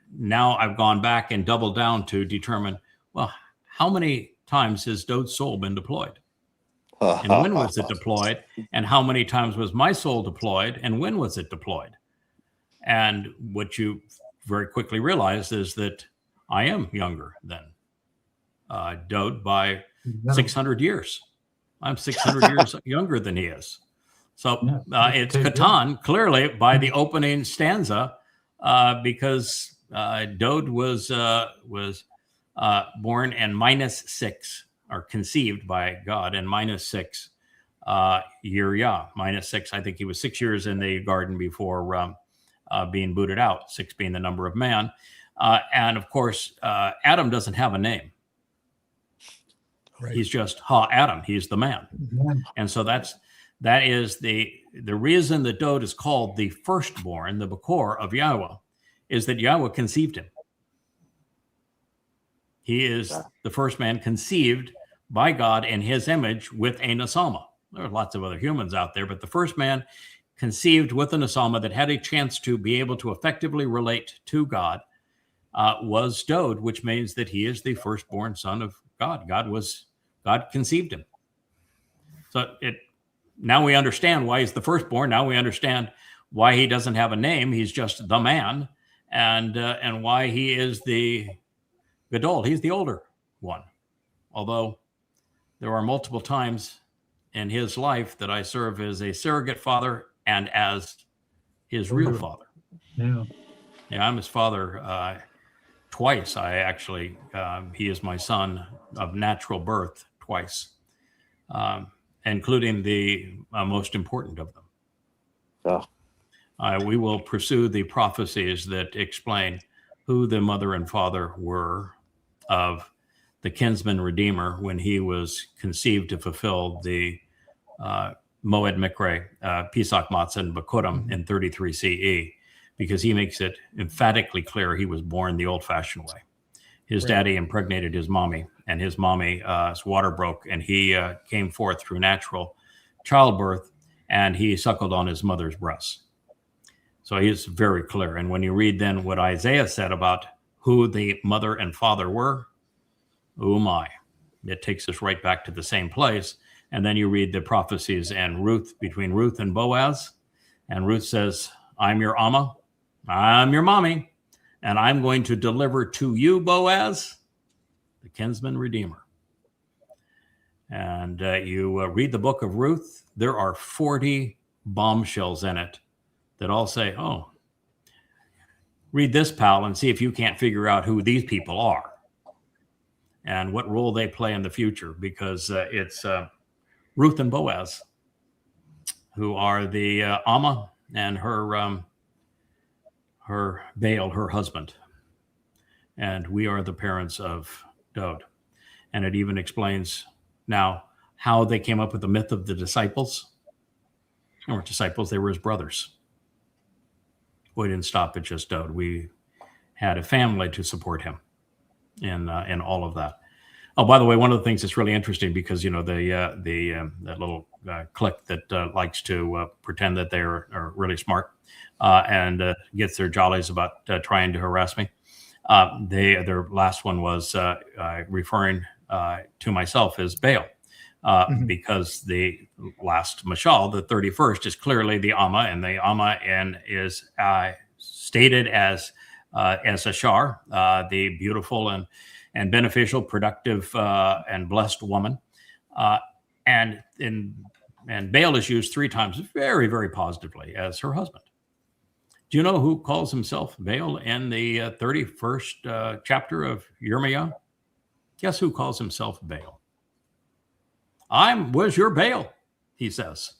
gone back and doubled down to determine, well, how many times has Dowd's soul been deployed? And when was it deployed? And how many times was my soul deployed? And when was it deployed? And what you very quickly realize is that I am younger than Dowd by 600 years. I'm 600 years younger than he is. So it's Katan, clearly, by the opening stanza, because Dowd was born in -6, or conceived by God in -6, Yirmeyah, -6. I think he was 6 years in the garden before being booted out, 6 being the number of man. And of course, Adam doesn't have a name. Right. He's just Adam. He's the man. And so that is the reason that Dowd is called the firstborn, the Bakor of Yahowah, is that Yahowah conceived him. He is the first man conceived by God in his image with a Nesama. There are lots of other humans out there, but the first man conceived with a Nesama that had a chance to be able to effectively relate to God was Dowd, which means that he is the firstborn son of God. God conceived him. So now we understand why he's the firstborn. Now we understand why he doesn't have a name. He's just the man, and why he is the Gadol. He's the older one. Although there are multiple times in his life that I serve as a surrogate father and as his real father. Yeah. Yeah, I'm his father twice. He is my son of natural birth twice, including the most important of them. We will pursue the prophecies that explain who the mother and father were of the kinsman redeemer when he was conceived to fulfill the Moed Mikre, Pesach Matzah and Bakurim in 33 CE, because he makes it emphatically clear he was born the old-fashioned way. His daddy impregnated his mommy, and his mommy's water broke, and he came forth through natural childbirth, and he suckled on his mother's breast. So he is very clear. And when you read then what Isaiah said about who the mother and father were, oh my, it takes us right back to the same place. And then you read the prophecies and between Ruth and Boaz, and Ruth says, I'm your Amma, I'm your mommy, and I'm going to deliver to you, Boaz, the kinsman redeemer. And you read the book of Ruth, there are 40 bombshells in it that all say, oh, read this, pal, and see if you can't figure out who these people are and what role they play in the future, because it's Ruth and Boaz who are the Amma and her Baal, her husband. And we are the parents of Dowd. And it even explains now how they came up with the myth of the disciples. They weren't disciples, they were his brothers. We didn't stop at just Dowd. We had a family to support him in all of that. Oh, by the way, one of the things that's really interesting, because that little clique that likes to pretend that they are really smart and gets their jollies about trying to harass me. Their last one was referring to myself as Baal, because the last mashal, the 31st, is clearly the Amma, and the Amma is stated as Ashar, the beautiful and beneficial, productive, and blessed woman. And Baal is used 3 times very, very positively as her husband. Do you know who calls himself Baal in the 31st chapter of Yirmeyah? Guess who calls himself Baal? Was your Baal, he says.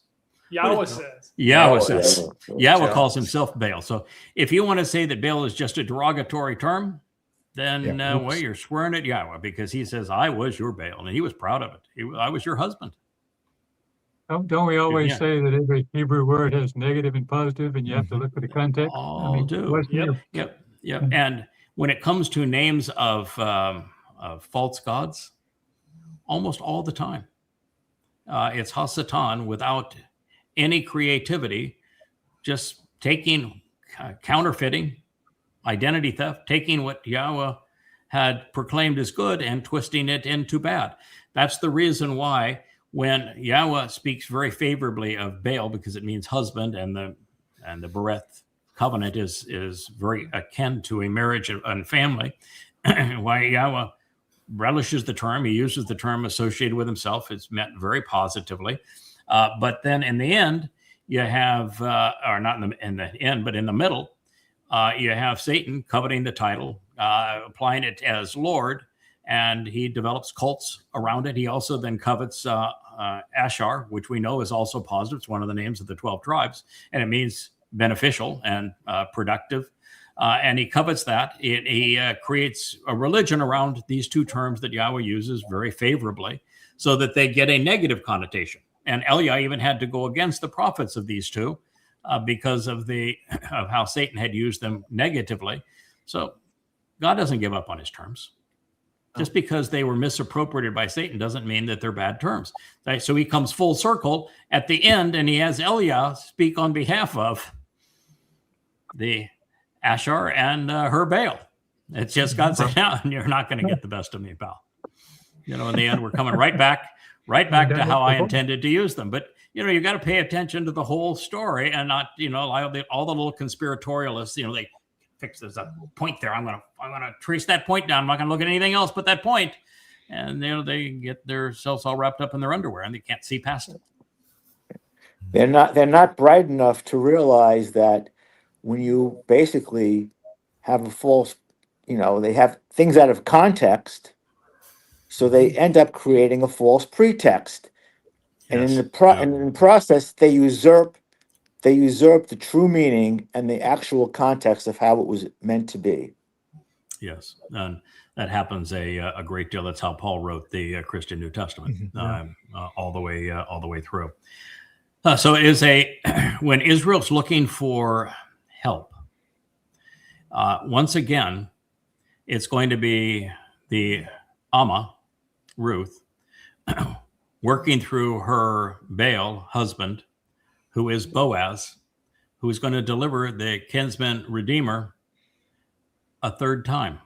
Yahowah says. Yahowah says. Yahowah calls himself Baal. So if you want to say that Baal is just a derogatory term, then well, you're swearing at Yahowah, because he says, I was your Baal, and he was proud of it. I was your husband. Don't we always Yeah. say that every Hebrew word has negative and positive, and you have to look at the context? All do. wasn't there- Yep. Yeah. And when it comes to names of false gods, almost all the time, it's Hasatan without any creativity, just taking, counterfeiting, identity theft, taking what Yahweh had proclaimed as good and twisting it into bad. That's the reason why when Yahweh speaks very favorably of Baal, because it means husband, and the Bereth covenant is very akin to a marriage and family, why Yahweh relishes the term, he uses the term associated with himself, it's meant very positively. But then in the end, you have, or not in the end, but in the middle, you have Satan coveting the title, applying it as Lord, and he develops cults around it. He also then covets Ashar, which we know is also positive. It's one of the names of the 12 tribes, and it means beneficial and productive. And he covets that. He creates a religion around these two terms that Yahweh uses very favorably so that they get a negative connotation. And ElYah even had to go against the prophets of these two because of how Satan had used them negatively. So God doesn't give up on his terms. Just because they were misappropriated by Satan doesn't mean that they're bad terms. Right? So he comes full circle at the end, and he has ElYah speak on behalf of the Ashar and her Baal. It's just God saying, no, you're not going to get the best of me, pal. In the end, we're coming right back to how I intended to use them. But, you got to pay attention to the whole story and not, all the little conspiratorialists, they fix there's a point there. I'm gonna trace that point down. I'm not gonna look at anything else but that point. And they get themselves all wrapped up in their underwear and they can't see past it. They're not bright enough to realize that when you basically have a false, they have things out of context, so they end up creating a false pretext. And in the process, they usurp the true meaning and the actual context of how it was meant to be. Yes, and that happens a great deal. That's how Paul wrote the Christian New Testament, all the way through. So it is when Israel's looking for help, once again, it's going to be the Amma, Ruth, working through her Baal husband, who is Boaz, who is going to deliver the kinsman redeemer a third time.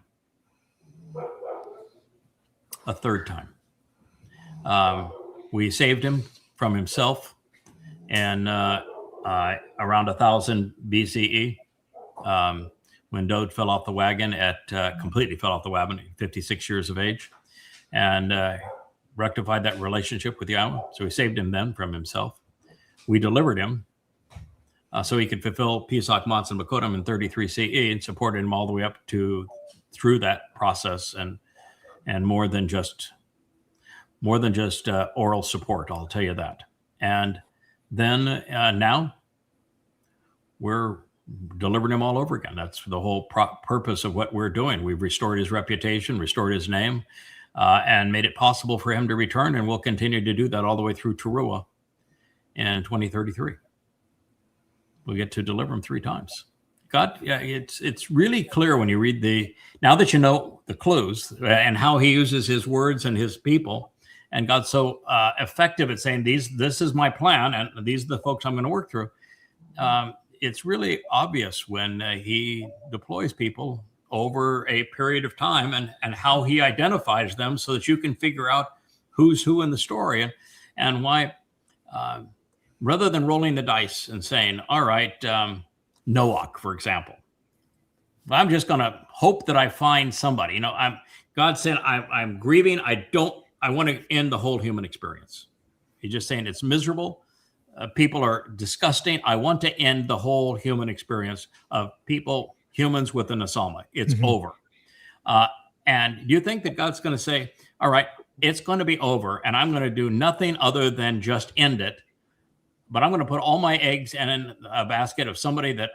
We saved him from himself and around 1000 BCE, when Dowd fell off the wagon completely fell off the wagon at 56 years of age, and rectified that relationship with Yahweh. So we saved him then from himself. We delivered him so he could fulfill Pesach, Matzah, and Makodim in 33 CE, and supported him all the way up through that process, and more than just oral support. I'll tell you that. And then now we're delivering him all over again. That's the whole purpose of what we're doing. We've restored his reputation, restored his name, and made it possible for him to return, and we'll continue to do that all the way through Towrah in 2033. We'll get to deliver him 3 times. God, it's really clear when you read now that you know the clues and how he uses his words and his people, and God's so effective at saying this is my plan, and these are the folks I'm going to work through. It's really obvious when he deploys people over a period of time and how he identifies them so that you can figure out who's who in the story and why, rather than rolling the dice and saying, all right, Noah, for example, I'm just going to hope that I find somebody. God said, I'm grieving. I want to end the whole human experience. He's just saying it's miserable. People are disgusting. I want to end the whole human experience of humans with an Asalma. It's over. And do you think that God's going to say, all right, it's going to be over, and I'm going to do nothing other than just end it, but I'm going to put all my eggs in a basket of somebody that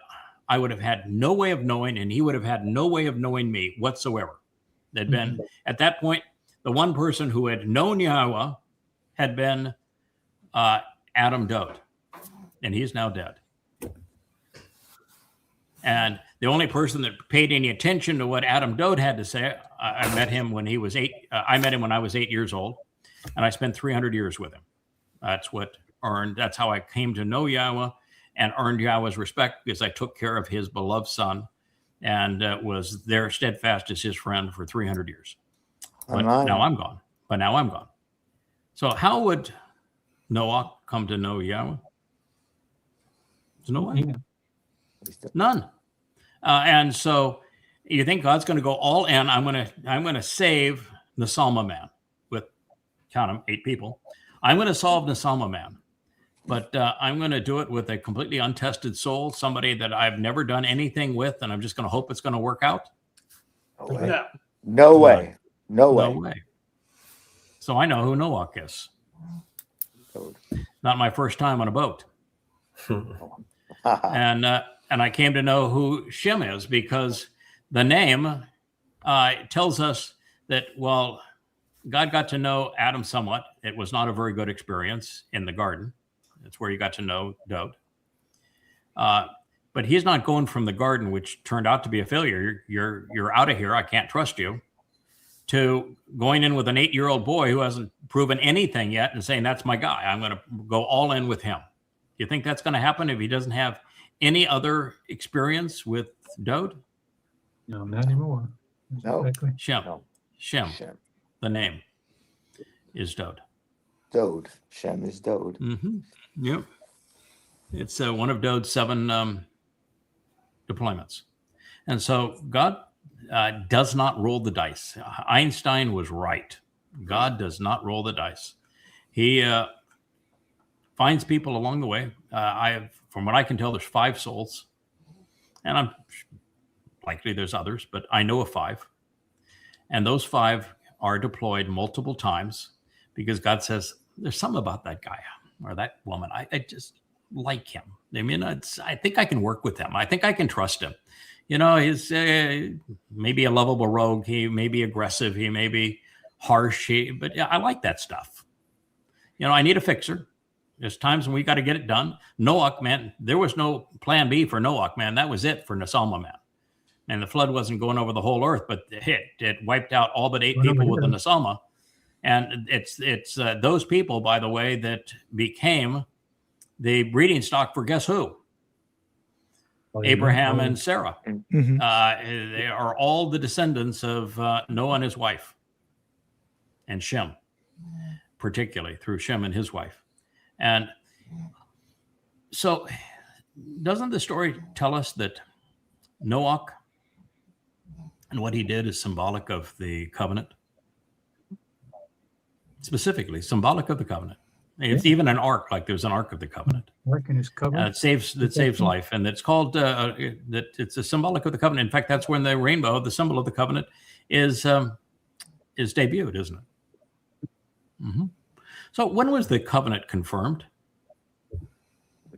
I would have had no way of knowing, and he would have had no way of knowing me whatsoever. There'd been, at that point, the one person who had known Yahowah had been Adam Dowd, and he's now dead. And the only person that paid any attention to what Adam Dowd had to say, I met him when he was 8. I met him when I was 8 years old, and I spent 300 years with him. That's how I came to know Yahowah and earned Yahowah's respect, because I took care of his beloved son and was there steadfast as his friend for 300 years. But now I'm gone. So how would Noah come to know Yahowah? There's no way. None. And so you think God's going to go all in? I'm going to save the Salma man with, count them, 8 people. I'm going to solve the Salma man, but I'm going to do it with a completely untested soul, somebody that I've never done anything with, and I'm just going to hope it's going to work out. No way. So I know who Noah is. Not my first time on a boat. And I came to know who Shem is because the name tells us that, well, God got to know Adam somewhat. It was not a very good experience in the garden. That's where you got to know Dowd. But he's not going from the garden, which turned out to be a failure. You're out of here. I can't trust you. To going in with an 8-year-old boy who hasn't proven anything yet and saying, that's my guy. I'm going to go all in with him. You think that's going to happen if he doesn't have any other experience with Dowd? No, not anymore. No. Exactly. Shem. The name is Dowd. Dowd. Shem is Dowd. Mm-hmm. Yep. It's one of Dowd's 7 deployments. And so God does not roll the dice. Einstein was right. God does not roll the dice. He finds people along the way. From what I can tell, there's 5 souls. And I'm likely there's others, but I know of 5. And those 5 are deployed multiple times because God says, there's something about that guy or that woman. I just like him. I mean, I think I can work with him. I think I can trust him. You know, he's maybe a lovable rogue. He may be aggressive. He may be harsh. But yeah, I like that stuff. You know, I need a fixer. There's times when we got to get it done. Noah, man, there was no plan B for Noah, man. That was it for Nasalma, man. And the flood wasn't going over the whole earth, but it wiped out all but 8 people with the Nasalma. And it's those people, by the way, that became the breeding stock for guess who? Abraham and Sarah. Mhm. They are all the descendants of Noah and his wife, and Shem, particularly through Shem and his wife. And so doesn't the story tell us that Noah and what he did is symbolic of the covenant? Specifically, symbolic of the covenant. It's even an ark, like there's an ark of the covenant. Ark in his covenant. That saves life, and it's called that it's a symbolic of the covenant. In fact, that's when the rainbow, the symbol of the covenant, is debuted, isn't it? Mm-hmm. So when was the covenant confirmed?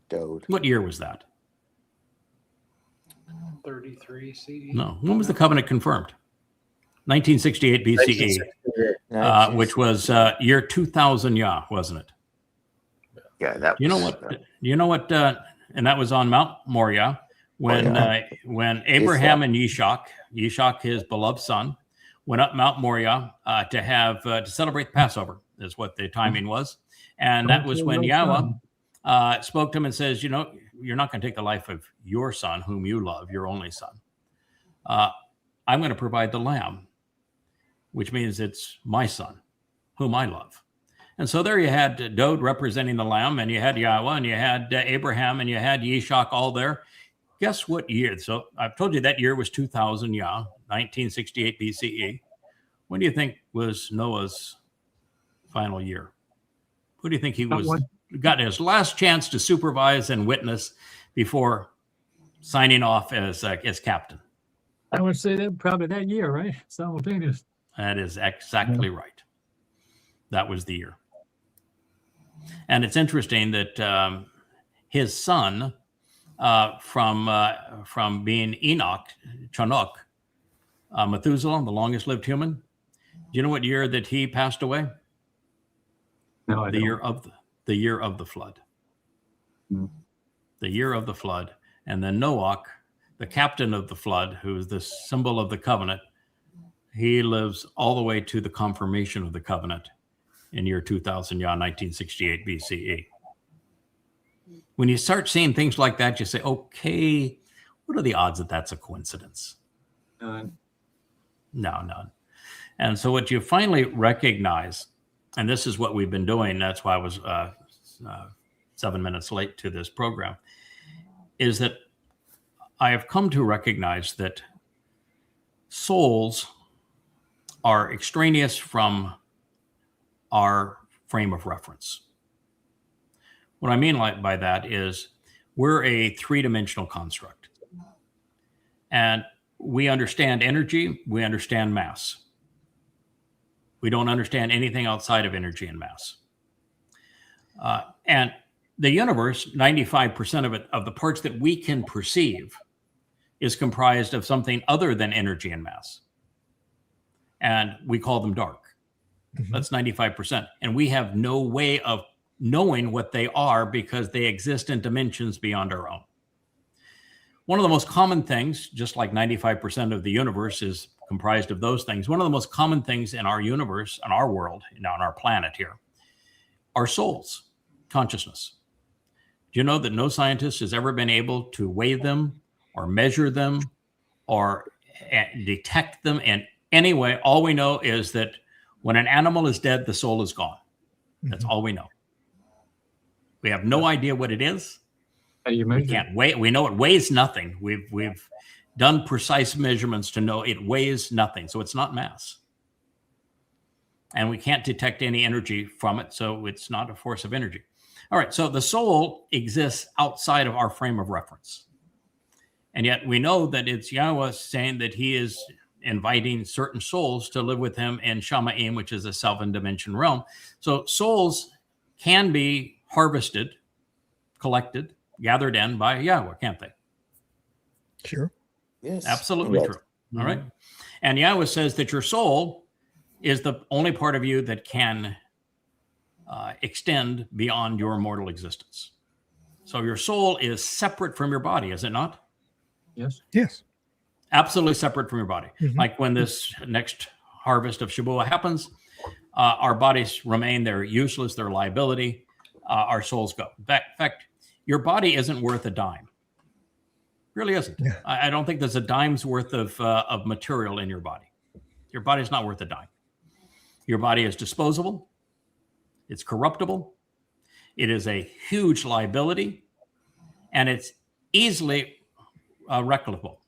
Dowd. What year was that? 33 CE. No. When was the covenant confirmed? 1968 BCE, which was year 2000 Yah, wasn't it? Yeah, that. You know what? And that was on Mount Moriah when Abraham and Yishak, his beloved son, went up Mount Moriah to celebrate the Passover. Is what the timing was, and that was when Yahowah spoke to him and says, "You know, you're not going to take the life of your son, whom you love, your only son. I'm going to provide the lamb, which means it's my son, whom I love." And so there you had Dowd representing the lamb, and you had Yahowah, and you had Abraham, and you had Yishak all there. Guess what year? So I've told you that year was 2000 Yah, 1968 BCE. When do you think was Noah's final year? Who do you think he got his last chance to supervise and witness before signing off as captain? I would say that probably that year, right? Simultaneous. That is exactly right. That was the year. And it's interesting that his son, from being Enoch, Chanok, Methuselah, the longest lived human. Do you know what year that he passed away? No, I The don't. year of the flood. the year of the flood. And then Noach, the captain of the flood, who is the symbol of the covenant, he lives all the way to the confirmation of the covenant in year 2000, 1968 BCE. When you start seeing things like that, you say, okay, what are the odds that that's a coincidence? None. No, none. And so what you finally recognize, and this is what we've been doing, that's why I was 7 minutes late to this program, is that I have come to recognize that souls are extraneous from our frame of reference. What I mean by that is we're a three-dimensional construct. And we understand energy, we understand mass. We don't understand anything outside of energy and mass. And the universe, 95% of it, of the parts that we can perceive, is comprised of something other than energy and mass. And we call them dark. That's 95%. And we have no way of knowing what they are because they exist in dimensions beyond our own. One of the most common things, just like 95% of the universe is comprised of those things, one of the most common things in our universe, in our world, now on our planet here, are souls, consciousness. Do you know that no scientist has ever been able to weigh them or measure them or detect them in any way? All we know is that when an animal is dead, the soul is gone. That's all we know. We have no idea what it is. How do you We measure? can't weigh. We know it weighs nothing. We've done precise measurements to know it weighs nothing. So it's not mass. And we can't detect any energy from it. So it's not a force of energy. All right. So the soul exists outside of our frame of reference. And yet we know that it's Yahowah saying that he is inviting certain souls to live with him in Shamaim, which is a 7-dimension realm. So souls can be harvested, collected, gathered in by Yahowah, can't they? Sure. Yes. Absolutely Right. true. All right. And Yahowah says that your soul is the only part of you that can extend beyond your mortal existence. So your soul is separate from your body, is it not? Yes. Yes. Absolutely separate from your body. Like when this next harvest of Shabuah happens, our bodies remain, they're useless, they're a liability, our souls go. In fact, your body isn't worth a dime. Really isn't. Yeah. I don't think there's a dime's worth of material in your body. Your body's not worth a dime. Your body is disposable. It's corruptible. It is a huge liability, and it's easily reclamable.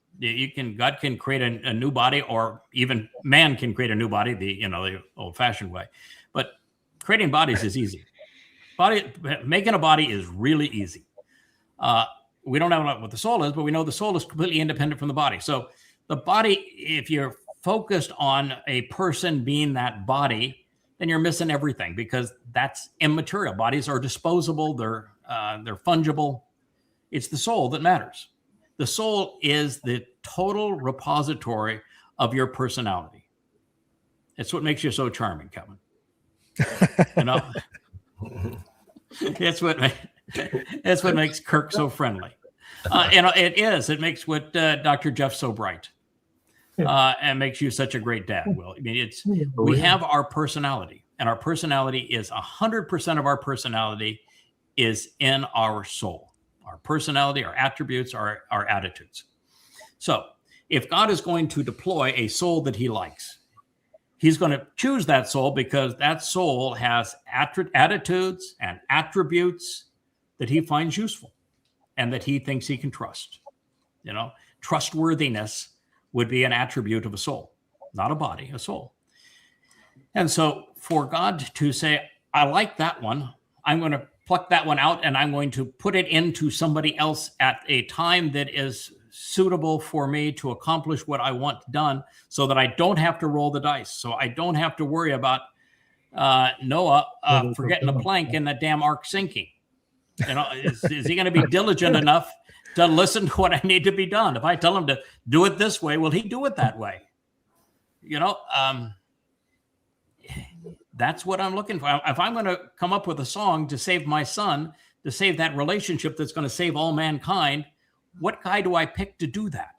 God can create a new body, or even man can create a new body, the old-fashioned way. But creating bodies is easy. Making a body is really easy. We don't know what the soul is, but we know the soul is completely independent from the body. So the body, if you're focused on a person being that body, then you're missing everything, because that's immaterial. Bodies are disposable. They're fungible. It's the soul that matters. The soul is the total repository of your personality. It's what makes you so charming, Kevin. It's what makes Kirk so friendly. It is. It makes what Dr. Jeff so bright, and makes you such a great dad. Will, I mean, we have our personality, and our personality is 100% of our personality is in our soul. Our personality, our attributes, our attitudes. So if God is going to deploy a soul that he likes, he's going to choose that soul because that soul has attitudes and attributes that he finds useful and that he thinks he can trust. Trustworthiness would be an attribute of a soul, not a body, a soul. And so for God to say, I like that one, I'm going to pluck that one out and I'm going to put it into somebody else at a time that is suitable for me to accomplish what I want done, so that I don't have to roll the dice. So I don't have to worry about Noah forgetting a plank in that damn ark sinking. Is he going to be diligent enough to listen to what I need to be done? If I tell him to do it this way, will he do it that way? That's what I'm looking for. If I'm going to come up with a song to save my son, to save that relationship that's going to save all mankind, what guy do I pick to do that?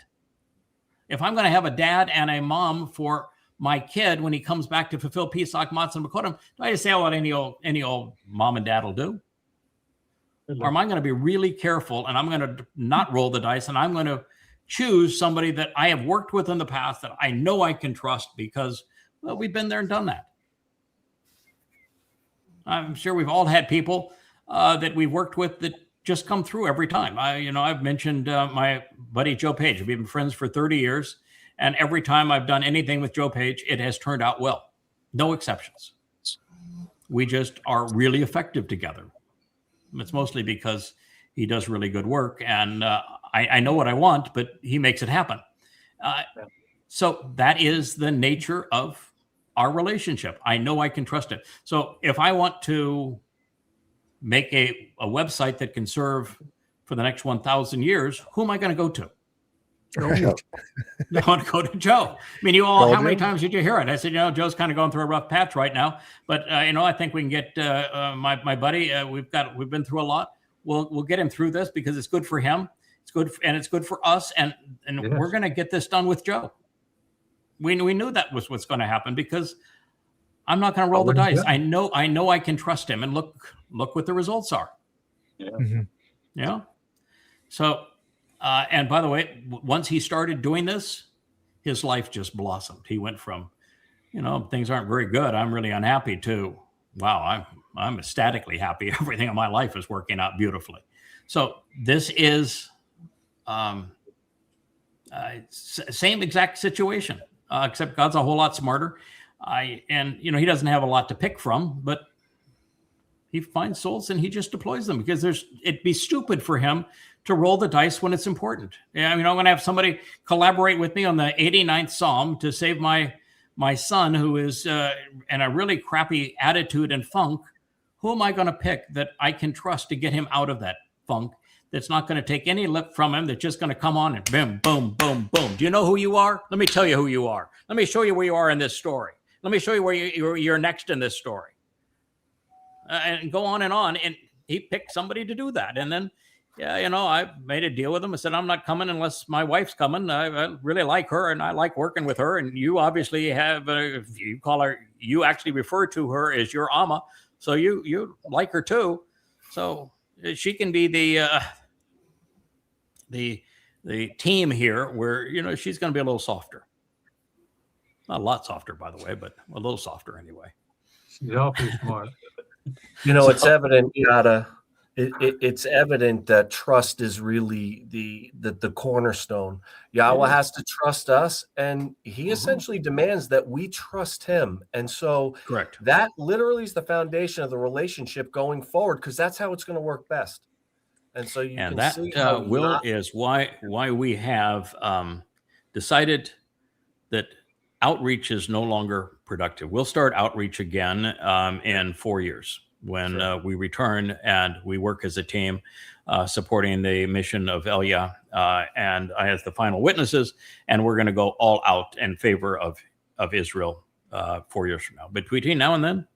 If I'm going to have a dad and a mom for my kid when he comes back to fulfill Pesach, Matzah, and Bakodim, do I just say what any old mom and dad will do? Or am I going to be really careful and I'm going to not roll the dice and I'm going to choose somebody that I have worked with in the past that I know I can trust because, well, we've been there and done that. I'm sure we've all had people that we've worked with that just come through every time. I've mentioned my buddy Joe Page. We've been friends for 30 years. And every time I've done anything with Joe Page, it has turned out well. No exceptions. We just are really effective together. It's mostly because he does really good work. And I know what I want, but he makes it happen. So that is the nature of our relationship. I know I can trust it. So if I want to make a website that can serve for the next 1,000 years, who am I going to go to? Joe. I want to go to Joe. I mean, how many times did you hear it? I said, Joe's kind of going through a rough patch right now, but I think we can get my buddy. We've been through a lot. We'll get him through this because it's good for him. It's good for us, and yes. We're going to get this done with Joe. We knew that was what's going to happen because I'm not going to roll the dice. I know I can trust him, and look what the results are. Yeah. Mm-hmm. Yeah. So. And by the way, once he started doing this, his life just blossomed. He went from, things aren't very good, I'm really unhappy, to, wow, I'm ecstatically happy. Everything in my life is working out beautifully. So this is same exact situation, except God's a whole lot smarter. He doesn't have a lot to pick from, but he finds souls and he just deploys them because it'd be stupid for him to roll the dice when it's important. I'm going to have somebody collaborate with me on the 89th Psalm to save my son who is in a really crappy attitude and funk. Who am I going to pick that I can trust to get him out of that funk? That's not going to take any lip from him. That's just going to come on and boom, boom, boom, boom. Do you know who you are? Let me tell you who you are. Let me show you where you are in this story. Let me show you where you're next in this story. And go on. And he picked somebody to do that. And then, I made a deal with him. I said, I'm not coming unless my wife's coming. I really like her and I like working with her. And you obviously have, if you call her, you actually refer to her as your Amma. So you like her too. So she can be the team here where, she's going to be a little softer. Not a lot softer, by the way, but a little softer anyway. She's awfully smart. It's evident, Yada. It's evident that trust is really the cornerstone. Yahowah has to trust us, and he essentially demands that we trust him. And so correct. That literally is the foundation of the relationship going forward, because that's how it's going to work best. And so is why we have decided that outreach is no longer productive. We'll start outreach again in 4 years. When we return and we work as a team supporting the mission of ElYah and I as the final witnesses, and we're going to go all out in favor of Israel 4 years from now. But between now and then,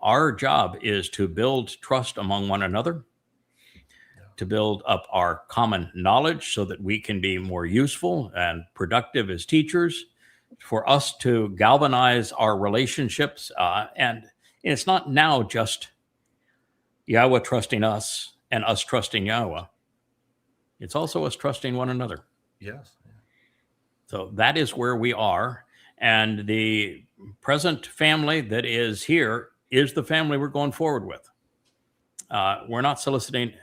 our job is to build trust among one another, to build up our common knowledge so that we can be more useful and productive as teachers, for us to galvanize our relationships and it's not now just Yahowah trusting us and us trusting Yahowah. It's also us trusting one another. Yes. So that is where we are. And the present family that is here is the family we're going forward with. We're not soliciting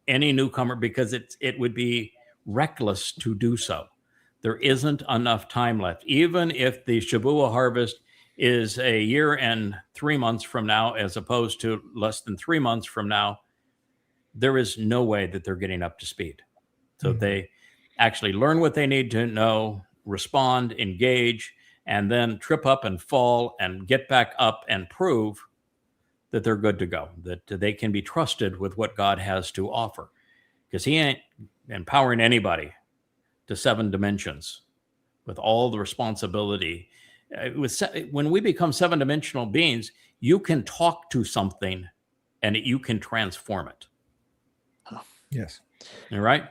any newcomer because it would be reckless to do so. There isn't enough time left. Even if the Shavua harvest is a year and 3 months from now, as opposed to less than 3 months from now, there is no way that they're getting up to speed. So they actually learn what they need to know, respond, engage, and then trip up and fall and get back up and prove that they're good to go, that they can be trusted with what God has to offer. Because he ain't empowering anybody to 7 dimensions with all the responsibility. When we become 7-dimensional beings, you can talk to something and you can transform it. Yes. All right.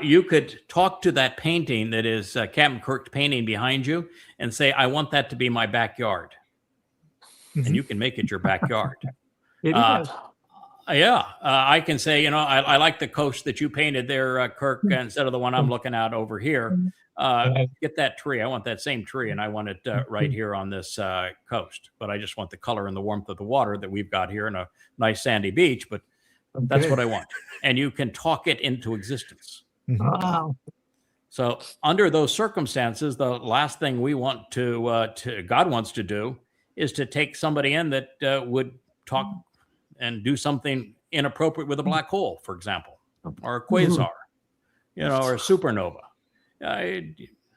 You could talk to that painting that is Captain Kirk's painting behind you and say, I want that to be my backyard. And you can make it your backyard. It is. I can say, I like the coast that you painted there, Kirk, instead of the one I'm looking at over here. Get that tree. I want that same tree, and I want it right here on this coast. But I just want the color and the warmth of the water that we've got here and a nice sandy beach. But that's what I want. And you can talk it into existence. Wow. So under those circumstances, the last thing we want God wants to do is to take somebody in that would talk and do something inappropriate with a black hole, for example, or a quasar, or a supernova.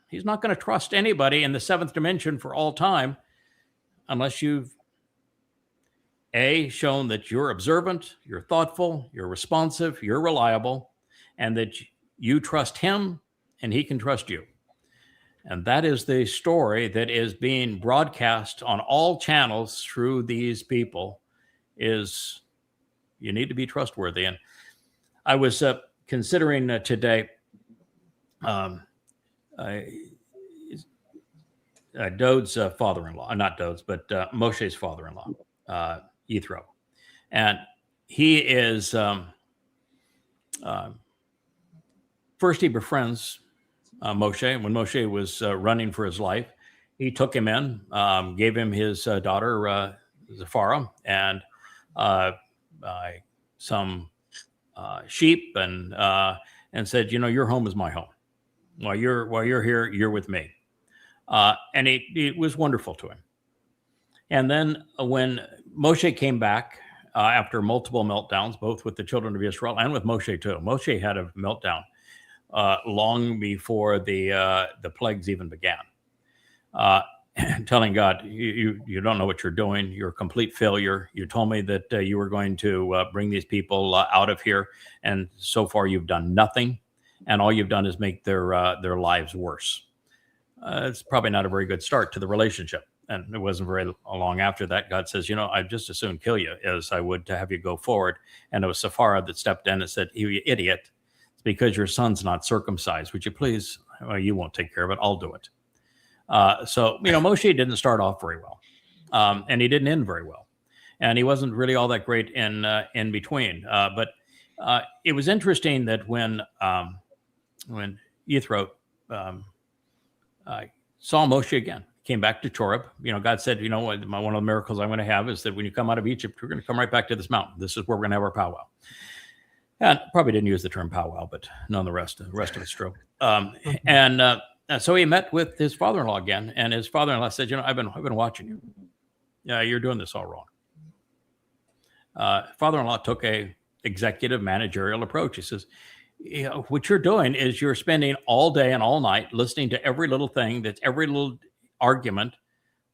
He's not going to trust anybody in the seventh dimension for all time unless you've shown that you're observant, you're thoughtful, you're responsive, you're reliable, and that you trust him and he can trust you. And that is the story that is being broadcast on all channels through these people, is you need to be trustworthy. And I was considering today Dowd's father-in-law, not Dowd's, but Moshe's father-in-law, Yisra'el. And he is, first he befriends Moshe. When Moshe was running for his life, he took him in, gave him his daughter, Zipporah, and some sheep, and said, your home is my home. While you're here, you're with me. And it was wonderful to him. And then when Moshe came back after multiple meltdowns, both with the children of Israel and with Moshe too, Moshe had a meltdown long before the plagues even began, telling God, you don't know what you're doing. You're a complete failure. You told me that you were going to bring these people out of here, and so far you've done nothing, and all you've done is make their lives worse. It's probably not a very good start to the relationship. And it wasn't very long after that, God says, I'd just as soon kill you as I would to have you go forward. And it was Sapphira that stepped in and said, you idiot, it's because your son's not circumcised. Would you please? Well, you won't take care of it. I'll do it. So Moshe didn't start off very well, and he didn't end very well. And he wasn't really all that great in between. But it was interesting that when Yisra'el saw Moshe again, came back to Towrah. God said, one of the miracles I'm going to have is that when you come out of Egypt, you're going to come right back to this mountain. This is where we're going to have our powwow. And probably didn't use the term powwow, but none of the rest of it's true. And so he met with his father-in-law again, and his father-in-law said, I've been watching you. Yeah, you're doing this all wrong. Father-in-law took a executive managerial approach. He says, what you're doing is you're spending all day and all night listening to every little thing, that's every little argument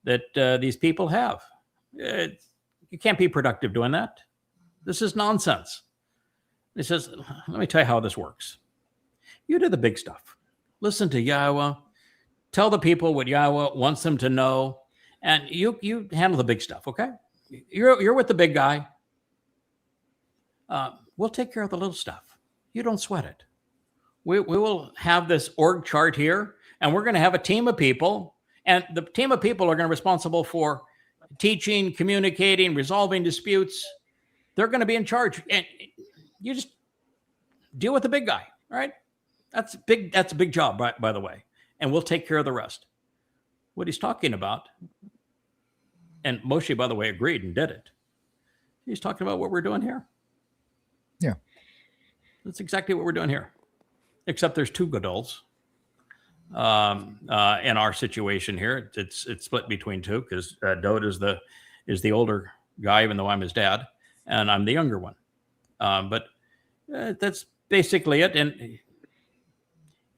that these people have. You can't be productive doing that. This is nonsense. He says, let me tell you how this works. You do the big stuff. Listen to Yahowah. Tell the people what Yahowah wants them to know. And you handle the big stuff, okay? You're with the big guy. We'll take care of the little stuff. You don't sweat it. We will have this org chart here, and we're going to have a team of people. And the team of people are going to be responsible for teaching, communicating, resolving disputes. They're going to be in charge. And you just deal with the big guy, all right? That's a big job, by the way. And we'll take care of the rest. What he's talking about, and Moshe, by the way, agreed and did it. He's talking about what we're doing here. Yeah. That's exactly what we're doing here. Except there's two Gadols. In our situation here, it's split between two, because Dowd is the older guy, even though I'm his dad, and I'm the younger one. But that's basically it. And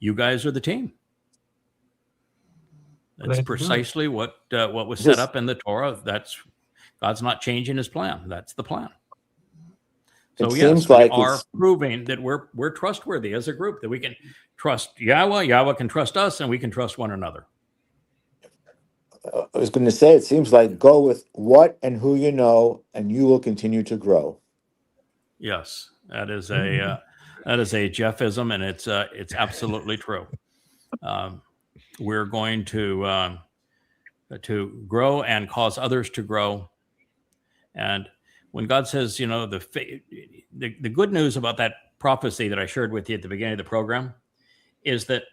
you guys are the team. That's precisely what was set up in the Torah. That's God's not changing his plan. That's the plan. So yes, we are proving that we're trustworthy as a group, that we can trust Yahowah, Yahowah can trust us, and we can trust one another. I was going to say, it seems like go with what and who you know, and you will continue to grow. Yes, that is a Jeffism, and it's absolutely true. We're going to grow and cause others to grow. And when God says, you know, the good news about that prophecy that I shared with you at the beginning of the program is that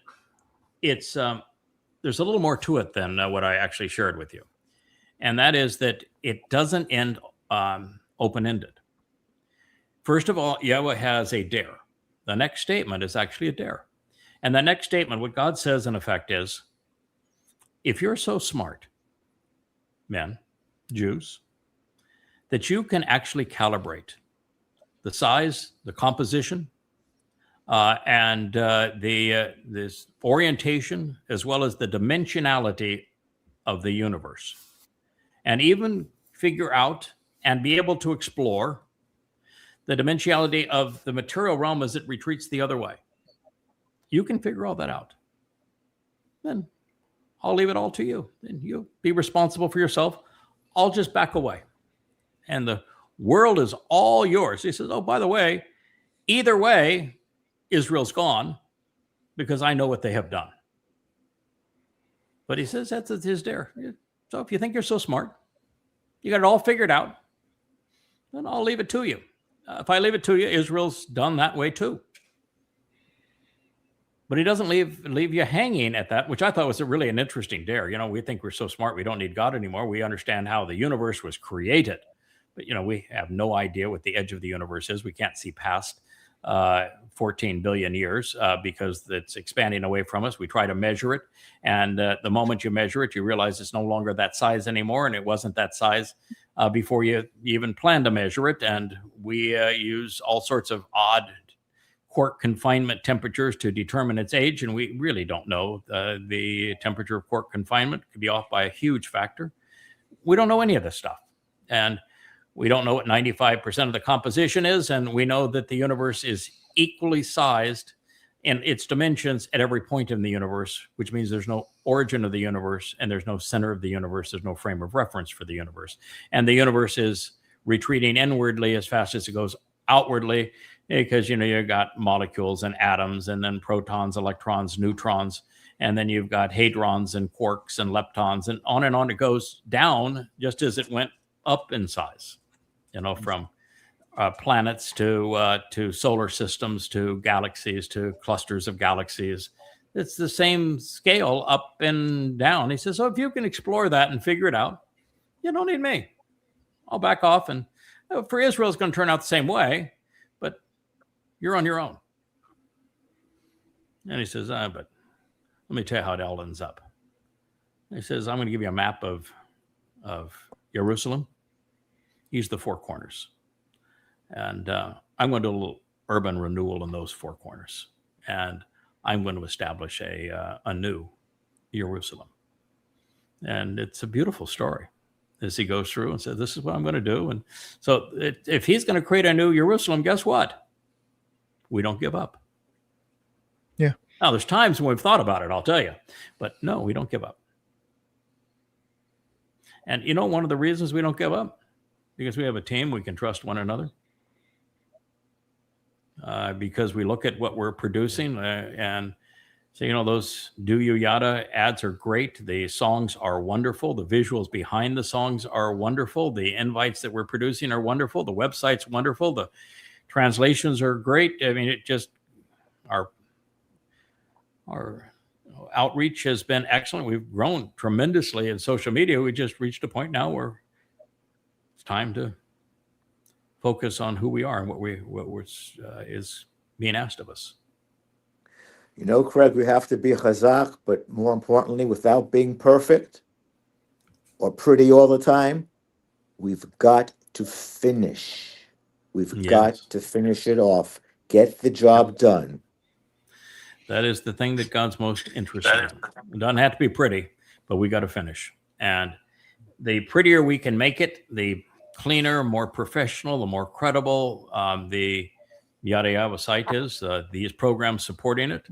it's there's a little more to it than what I actually shared with you, and that is that it doesn't end open-ended. First of all, Yahowah has a dare. The next statement is actually a dare. And the next statement, what God says in effect is, if you're so smart, men, Jews, that you can actually calibrate the size, the composition, and this orientation, as well as the dimensionality of the universe, and even figure out and be able to explore the dimensionality of the material realm as it retreats the other way. You can figure all that out. Then I'll leave it all to you. And you be responsible for yourself. I'll just back away. And the world is all yours. He says, oh, by the way, either way, Israel's gone because I know what they have done. But he says that's his dare. So if you think you're so smart, you got it all figured out, then I'll leave it to you. If I leave it to you, Israel's done that way too. But he doesn't leave you hanging at that, which I thought was really an interesting dare. You know, we think we're so smart, we don't need God anymore. We understand how the universe was created. But, you know, we have no idea what the edge of the universe is. We can't see past 14 billion years because it's expanding away from us. We try to measure it. And the moment you measure it, you realize it's no longer that size anymore. And it wasn't that size before you even planned to measure it. And we use all sorts of odd quark confinement temperatures to determine its age. And we really don't know the temperature of quark confinement. It could be off by a huge factor. We don't know any of this stuff. And we don't know what 95% of the composition is, and we know that the universe is equally sized in its dimensions at every point in the universe, which means there's no origin of the universe, and there's no center of the universe. There's no frame of reference for the universe. And the universe is retreating inwardly as fast as it goes outwardly because, you know, you've got molecules and atoms, and then protons, electrons, neutrons, and then you've got hadrons and quarks and leptons, and on it goes down just as it went up in size. You know, from planets to solar systems to galaxies to clusters of galaxies. It's the same scale up and down. He says, so if you can explore that and figure it out, you don't need me. I'll back off. And for Israel, it's going to turn out the same way, but you're on your own. And he says, but let me tell you how it all ends up. He says, I'm going to give you a map of Jerusalem. Use the four corners. And I'm going to do a little urban renewal in those four corners. And I'm going to establish a new Jerusalem. And it's a beautiful story as he goes through and says, this is what I'm going to do. And so if he's going to create a new Jerusalem, guess what? We don't give up. Yeah. Now, there's times when we've thought about it, I'll tell you. But no, we don't give up. And you know, one of the reasons we don't give up, because we have a team, we can trust one another. Because we look at what we're producing and say, you know, those Do You Yada ads are great. The songs are wonderful. The visuals behind the songs are wonderful. The invites that we're producing are wonderful. The website's wonderful. The translations are great. I mean, it just, our outreach has been excellent. We've grown tremendously in social media. We just reached a point now where it's time to focus on who we are and what is being asked of us. You know, Craig, we have to be chazak, but more importantly, without being perfect or pretty all the time, we've got to finish. We've got to finish it off. Get the job done. That is the thing that God's most interested in. It doesn't have to be pretty, but we got to finish. And the prettier we can make it, the cleaner, more professional, the more credible the Yahowah site is, these programs supporting it,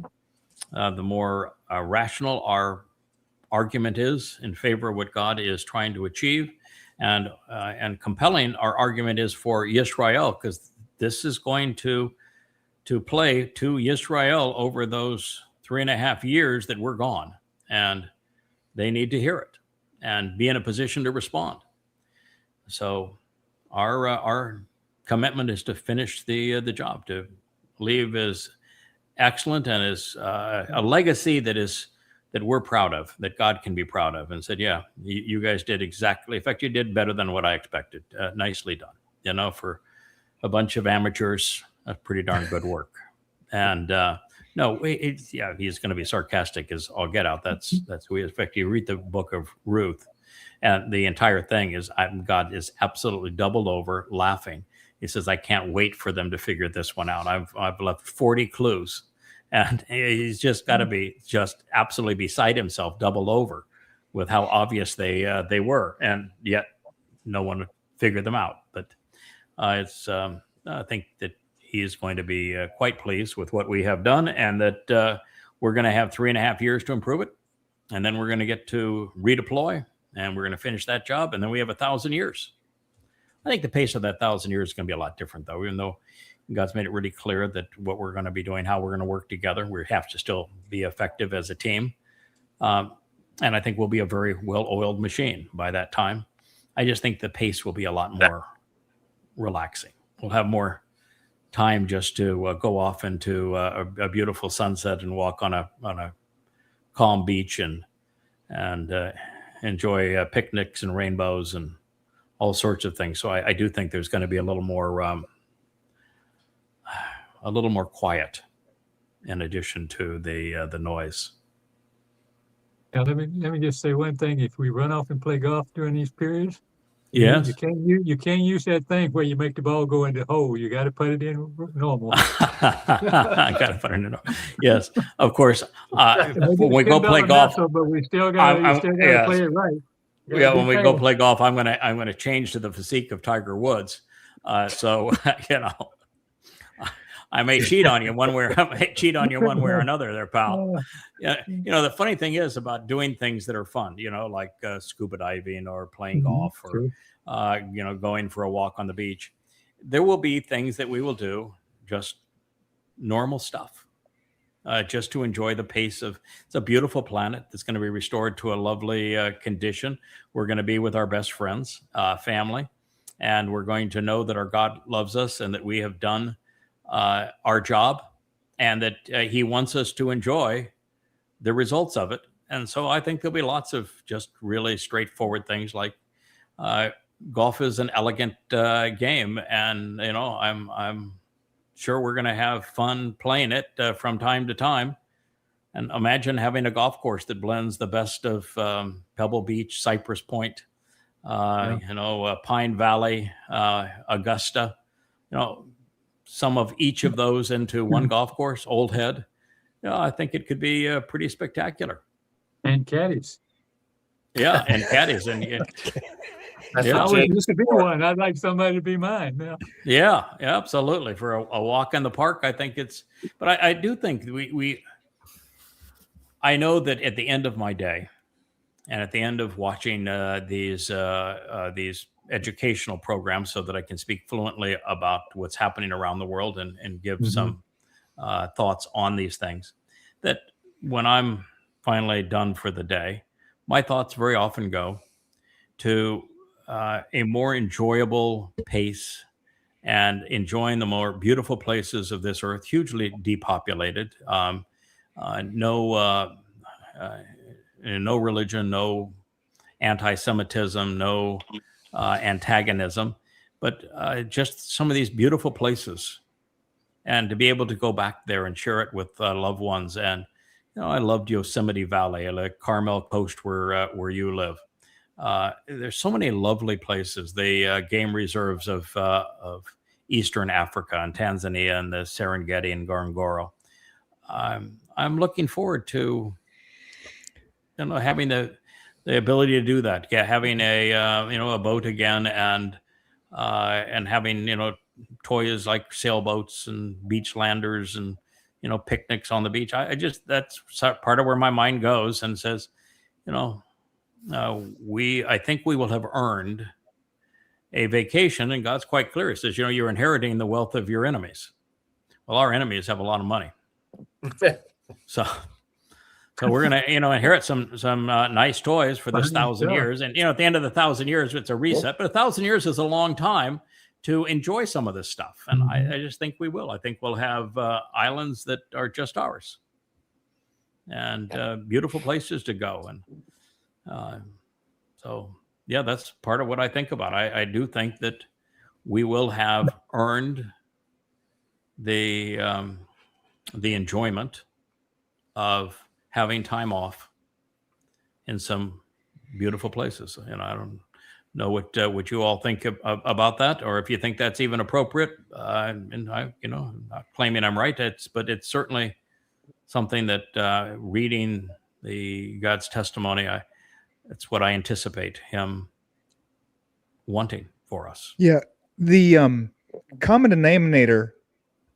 the more rational our argument is in favor of what God is trying to achieve, and compelling our argument is for Yisra'el, because this is going to play to Yisra'el over those 3.5 years that we're gone, and they need to hear it and be in a position to respond. So our commitment is to finish the job, to leave as excellent and as a legacy that we're proud of, that God can be proud of, and said, yeah, you guys did exactly. In fact, you did better than what I expected. Nicely done. For a bunch of amateurs, that's pretty darn good work. And he's going to be sarcastic as all get out. That's who he is. In fact, you read the book of Ruth, and the entire thing is God is absolutely doubled over laughing. He says, I can't wait for them to figure this one out. I've left 40 clues. And he's just got to be just absolutely beside himself, doubled over with how obvious they were. And yet no one figured them out. But I think that he is going to be quite pleased with what we have done, and that we're going to have 3.5 years to improve it. And then we're going to get to redeploy, and we're going to finish that job. And then we have 1,000 years. I think the pace of that 1,000 years is going to be a lot different, though, even though God's made it really clear that what we're going to be doing, how we're going to work together, we have to still be effective as a team. And I think we'll be a very well-oiled machine by that time. I just think the pace will be a lot more relaxing. We'll have more time just to go off into a beautiful sunset and walk on a calm beach and enjoy picnics and rainbows and all sorts of things. So I do think there's going to be a little more quiet in addition to the noise. Now, let me just say one thing. If we run off and play golf during these periods, Yes. you can't use that thing where you make the ball go in the hole. You got to put it in normal. I got to put it in normal. Yes, of course. When we go play golf, but we still got to play it right. Yeah, when we go play golf, I'm gonna change to the physique of Tiger Woods. So I may cheat on you one way or another, there, pal. Yeah, the funny thing is about doing things that are fun, like scuba diving or playing golf or going for a walk on the beach. There will be things that we will do, just normal stuff, just to enjoy the pace of. It's a beautiful planet that's going to be restored to a lovely condition. We're going to be with our best friends, family, and we're going to know that our God loves us and that we have done our job, and that he wants us to enjoy the results of it. And so I think there'll be lots of just really straightforward things like golf is an elegant game, and I'm sure we're going to have fun playing it from time to time. And imagine having a golf course that blends the best of Pebble Beach, Cypress Point, Pine Valley, Augusta, some of each of those into one golf course, Old Head. I think it could be pretty spectacular. And caddies. Yeah, and caddies. And I would used to be one. I'd like somebody to be mine now. Yeah, absolutely. For a walk in the park, I think it's. But I do think I know that at the end of my day, and at the end of watching these educational programs, so that I can speak fluently about what's happening around the world and give some thoughts on these things, that when I'm finally done for the day, my thoughts very often go to a more enjoyable pace and enjoying the more beautiful places of this earth, hugely depopulated, no religion, no anti-Semitism, no antagonism, but just some of these beautiful places, and to be able to go back there and share it with loved ones. And I loved Yosemite Valley, the Carmel Coast where you live. There's so many lovely places. The game reserves of Eastern Africa and Tanzania and the Serengeti and Ngorongoro. I'm looking forward to having the ability to do that. Yeah, having a boat again, and having toys like sailboats and beach landers and picnics on the beach. I just, that's part of where my mind goes and says, I think we will have earned a vacation, and God's quite clear. He says, you're inheriting the wealth of your enemies. Well, our enemies have a lot of money. So we're going to, inherit some nice toys for this 1,000 years. And, at the end of the 1,000 years, it's a reset. But 1,000 years is a long time to enjoy some of this stuff. And I just think we will. I think we'll have islands that are just ours and beautiful places to go. And so, yeah, that's part of what I think about. I do think that we will have earned the enjoyment of having time off in some beautiful places. I don't know what you all think about that, or if you think that's even appropriate. And I'm not claiming I'm right. But it's certainly something that reading God's testimony, it's what I anticipate Him wanting for us. Yeah, the common denominator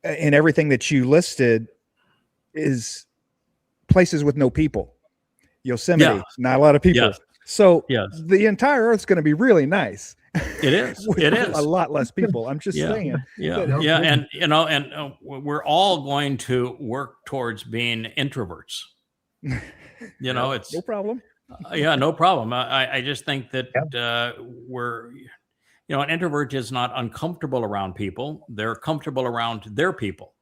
in everything that you listed is places with no people. Yosemite, not a lot of people. Yes. So Yes. the entire Earth's going to be really nice. It is. with It is a lot less people. I'm just saying. Yeah. And we're all going to work towards being introverts. It's no problem. no problem. I just think that we're, an introvert is not uncomfortable around people. They're comfortable around their people.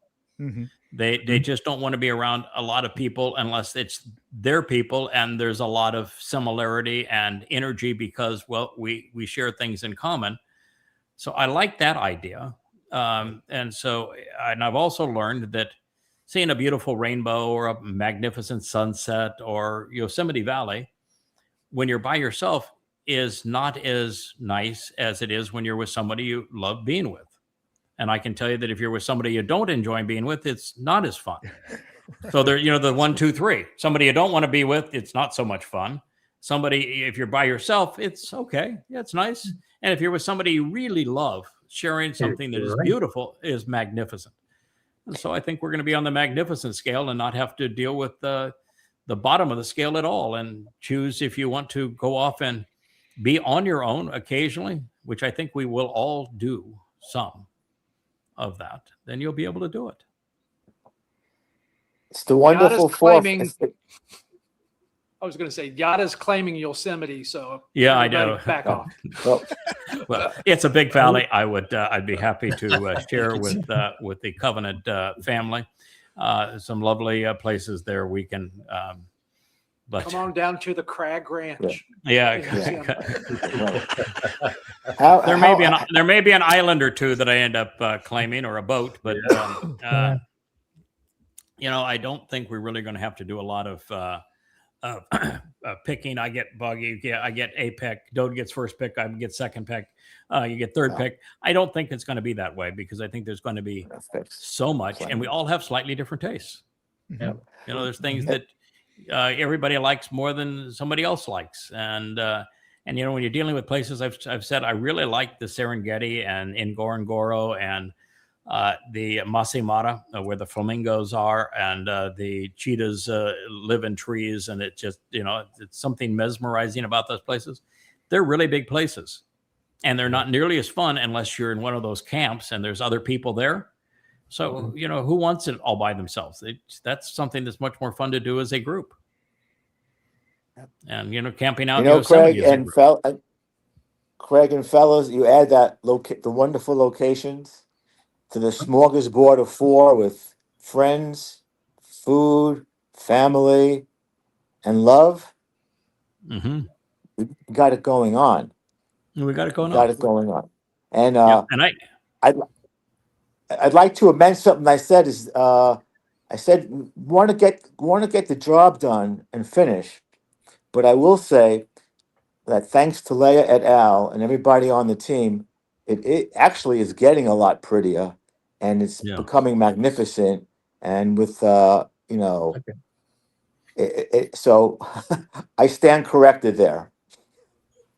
Mm-hmm. They just don't want to be around a lot of people unless it's their people and there's a lot of similarity and energy because, well, we share things in common. So I like that idea. And I've also learned that seeing a beautiful rainbow or a magnificent sunset or Yosemite Valley, when you're by yourself, is not as nice as it is when you're with somebody you love being with. And I can tell you that if you're with somebody you don't enjoy being with, it's not as fun. So there, the 1, 2, 3. Somebody you don't want to be with, it's not so much fun. Somebody, if you're by yourself, it's okay. Yeah, it's nice. And if you're with somebody you really love, sharing something that is beautiful is magnificent. And so I think we're going to be on the magnificent scale and not have to deal with the bottom of the scale at all, and choose if you want to go off and be on your own occasionally, which I think we will all do some of that, then you'll be able to do it. It's the wonderful fourth. I was going to say, Yada's claiming Yosemite, so yeah, I know. Back off. Well, it's a big valley. I'd be happy to share with the Covenant family some lovely places there. We can. But come on down to the Crag Ranch. Yeah. There may be an island or two that I end up claiming, or a boat, but I don't think we're really going to have to do a lot of picking. I get buggy. I get a pick. Dowd gets first pick. I get second pick. You get third pick. I don't think it's going to be that way because I think there's going to be so much, and we all have slightly different tastes. Yeah. There's things that everybody likes more than somebody else likes, and when you're dealing with places, I've said I really like the Serengeti and Ngorongoro and the Masai Mara, where the flamingos are, and the cheetahs live in trees, and it just it's something mesmerizing about those places. They're really big places, and they're not nearly as fun unless you're in one of those camps and there's other people there. So, who wants it all by themselves? That's something that's much more fun to do as a group. And, camping out. Craig and fellows, you add that the wonderful locations to the smorgasbord of 4 with friends, food, family, and love. Mm-hmm. We got it going on. We got it going on. And and I'd like to amend something I said. I said want to get the job done and finish, but I will say that thanks to ElYah et al. And everybody on the team, it actually is getting a lot prettier, and it's becoming magnificent. And with so I stand corrected there.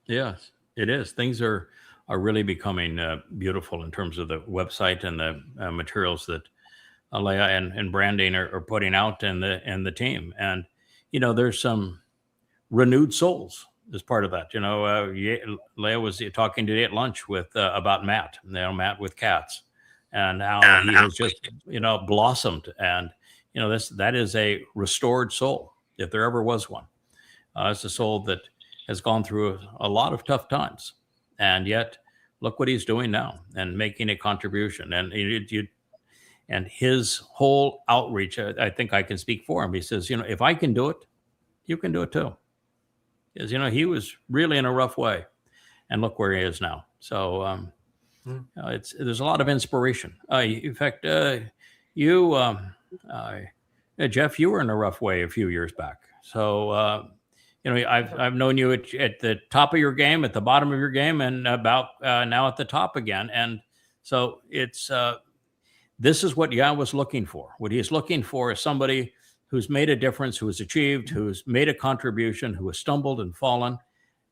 Yes, it is. Things are really becoming beautiful in terms of the website and the materials that ElYah and branding are putting out, and the team. And there's some renewed souls as part of that. Leah was talking today at lunch with about Matt, Matt with cats, and how he has just blossomed, and that is a restored soul, if there ever was one. It's a soul that has gone through a lot of tough times, and yet look what he's doing now and making a contribution. And his whole outreach, I think I can speak for him. He says, if I can do it, you can do it too. Because, he was really in a rough way, and look where he is now. So there's a lot of inspiration. In fact, Jeff, you were in a rough way a few years back. So, I've known you at the top of your game, at the bottom of your game, and about now at the top again. And so it's this is what Yah was looking for. What he's looking for is somebody who's made a difference, who has achieved, who's made a contribution, who has stumbled and fallen,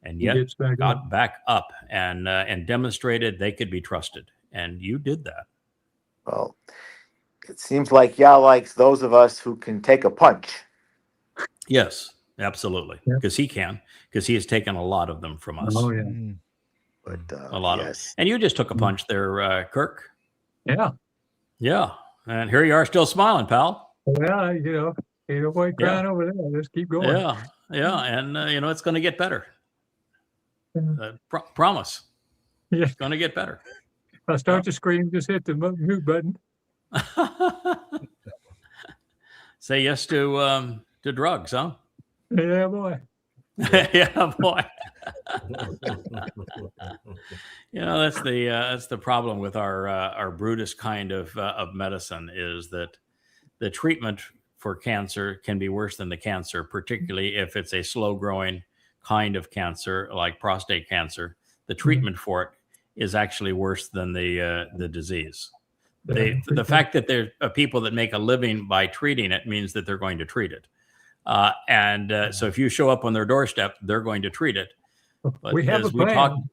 and yet got back up and demonstrated they could be trusted. And you did that. Well, it seems like Yah likes those of us who can take a punch. Yes, absolutely. Because he can, because he has taken a lot of them from us. Oh, yeah. But a lot of them. And you just took a punch there, Kirk. Yeah. Yeah. And here you are still smiling, pal. Well, ain't nobody crying over there. Just keep going. Yeah. Yeah. And, it's going to get better. Promise. Yeah. It's going to get better. If I start to scream, just hit the mute button. Say yes to drugs, huh? Yeah, boy. Yeah, boy. That's the problem with our Brutus kind of medicine, is that the treatment for cancer can be worse than the cancer, particularly if it's a slow growing kind of cancer like prostate cancer. The treatment for it is actually worse than the disease. The fact that there are people that make a living by treating it means that they're going to treat it. So if you show up on their doorstep, they're going to treat it. But we have a plan.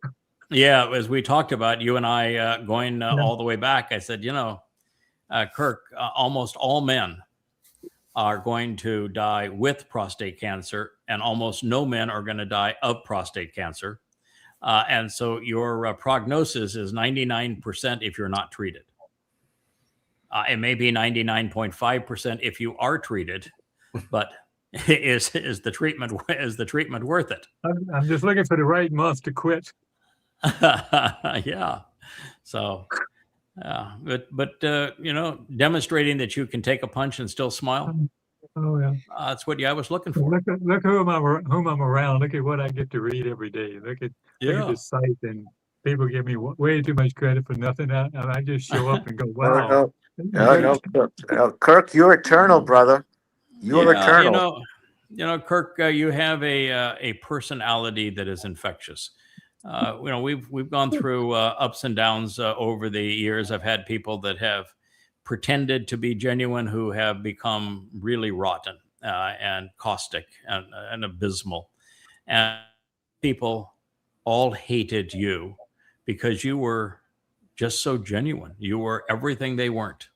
As we talked about, you and I going all the way back, I said, Kirk, almost all men are going to die with prostate cancer, and almost no men are going to die of prostate cancer. And so your prognosis is 99% if you're not treated. It may be 99.5% if you are treated, but is the treatment worth it? I'm just looking for the right month to quit. Yeah. So, but demonstrating that you can take a punch and still smile. Oh yeah. That's what I was looking for. Look whom I'm around. Look at what I get to read every day. Look at this site, and people give me way too much credit for nothing. I just show up and go, wow. No, Kirk, you're eternal, brother. You're eternal. Kirk, you have a personality that is infectious. We've gone through ups and downs over the years. I've had people that have pretended to be genuine who have become really rotten and caustic and abysmal. And people all hated you because you were just so genuine. You were everything they weren't.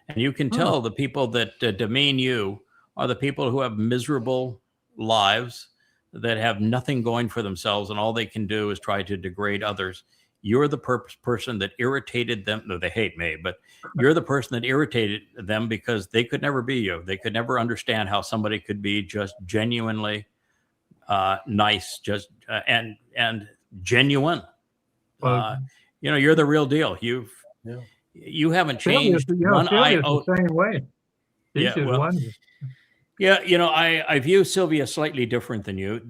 And you can tell the people that demean you are the people who have miserable lives, that have nothing going for themselves, and all they can do is try to degrade others. You're the person that irritated them. No, they hate me, but you're the person that irritated them because they could never be you. They could never understand how somebody could be just genuinely nice, just and genuine. You're the real deal. You haven't changed one iota. The same way. I view Sylvia slightly different than you.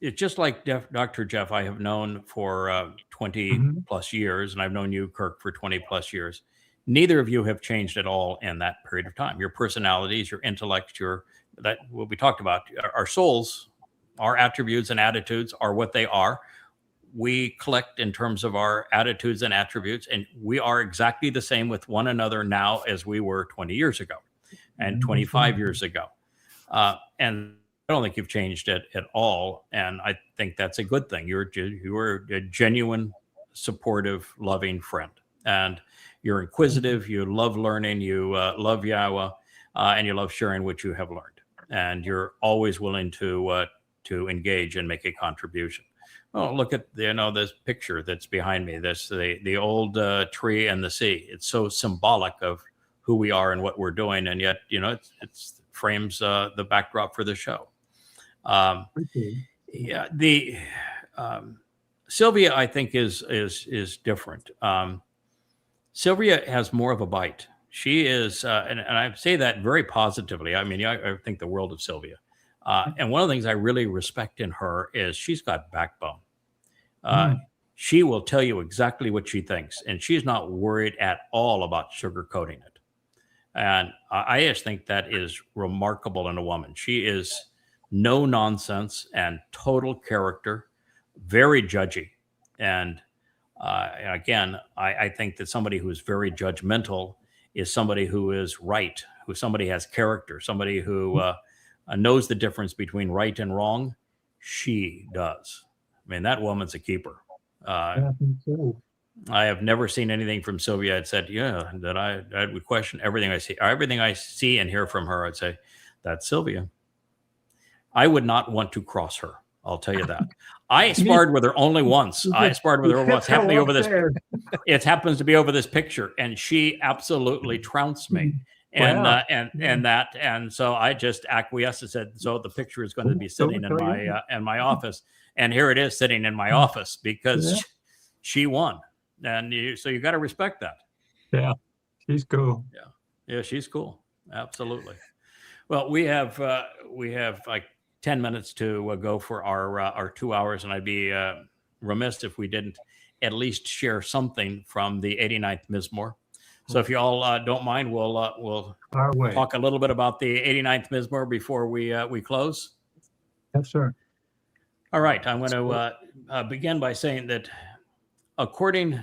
It's just like Dr. Jeff, I have known for 20 plus years, and I've known you, Kirk, for 20 plus years. Neither of you have changed at all in that period of time. Your personalities, your intellect, what we talked about, our souls, our attributes and attitudes are what they are. We collect in terms of our attitudes and attributes, and we are exactly the same with one another now as we were 20 years ago and 25 years ago. And I don't think you've changed it at all. And I think that's a good thing. You're a genuine, supportive, loving friend. And you're inquisitive. You love learning. You love Yahowah, and you love sharing what you have learned. and you're always willing to engage and make a contribution. Oh, look at this picture that's behind me. This the old tree and the sea. It's so symbolic of who we are and what we're doing, and yet it's frames the backdrop for the show. Yeah, the Sylvia, I think, is different. Sylvia has more of a bite. She is, and I say that very positively. I mean, I think the world of Sylvia. And one of the things I really respect in her is she's got backbone. She will tell you exactly what she thinks, and she's not worried at all about sugarcoating it. And I just think that is remarkable in a woman. She is no nonsense and total character, very judgy. And again, I think that somebody who is very judgmental is somebody who is right, who somebody has character, somebody who knows the difference between right and wrong. She does. I mean, that woman's a keeper. I think so. I have never seen anything from Sylvia. I'd said, that I would question everything I see and hear from her. I'd say, that's Sylvia. I would not want to cross her. I'll tell you that. I sparred with her only once. I sparred with her once. Happening over this. It happens to be over this picture, and she absolutely trounced me. And Wow. And so I just acquiesced and said, so the picture is going to be sitting in my office, and here it is sitting in my office because she won, and so you got to respect that. Yeah, she's cool. Yeah, she's cool. Absolutely. Well, we have like 10 minutes to go for our 2 hours, and I'd be remiss if we didn't at least share something from the 89th Mizmowr. So if you all don't mind, we'll talk a little bit about the 89th Mizmowr before we close. Yes, sir. All right, I'm going to begin by saying that according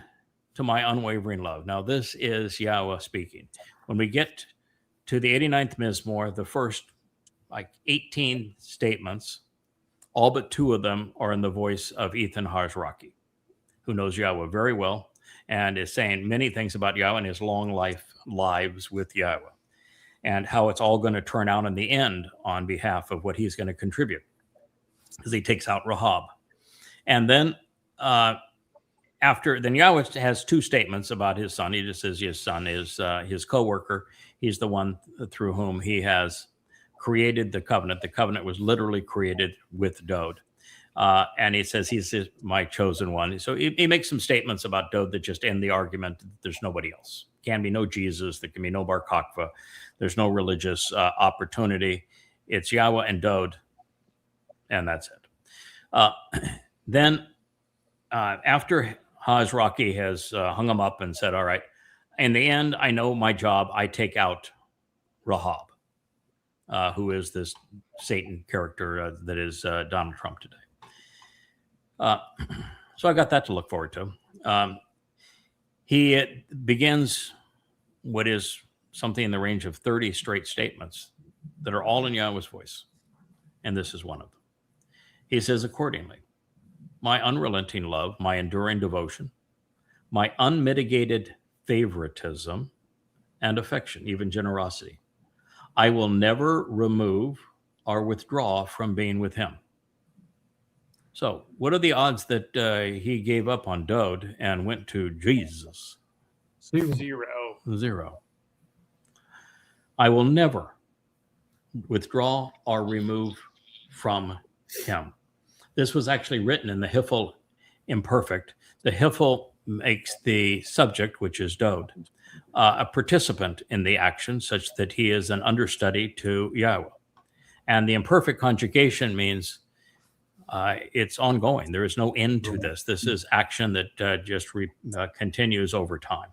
to my unwavering love, now this is Yahowah speaking. When we get to the 89th Mizmowr, the first 18 statements, all but 2 of them are in the voice of Ethan Hazraki, who knows Yahowah very well and is saying many things about Yahowah and his long lives with Yahowah, and how it's all going to turn out in the end on behalf of what he's going to contribute, as he takes out Rahab. And then then Yahowah has 2 statements about his son. He just says his son is his co-worker. He's the one through whom he has created the covenant. The covenant was literally created with Dowd. And he says he's my chosen one. So he makes some statements about Dowd that just end the argument that there's nobody else. Can be no Jesus. There can be no Bar Kokhba. There's no religious opportunity. It's Yahowah and Dowd, and that's it. Then after Hazraki has hung him up and said, all right, in the end, I know my job. I take out Rahab, who is this Satan character that is Donald Trump today. So I got that to look forward to. He begins what is something in the range of 30 straight statements that are all in Yahowah's voice. And this is one of them. He says, accordingly, my unrelenting love, my enduring devotion, my unmitigated favoritism and affection, even generosity, I will never remove or withdraw from being with him. So what are the odds that he gave up on Dowd and went to Jesus? 0. I will never withdraw or remove from him. This was actually written in the Hiphil imperfect. The Hiphil makes the subject, which is Dowd, a participant in the action such that he is an understudy to Yahowah. And the imperfect conjugation means it's ongoing. There is no end to this. This is action that just continues over time.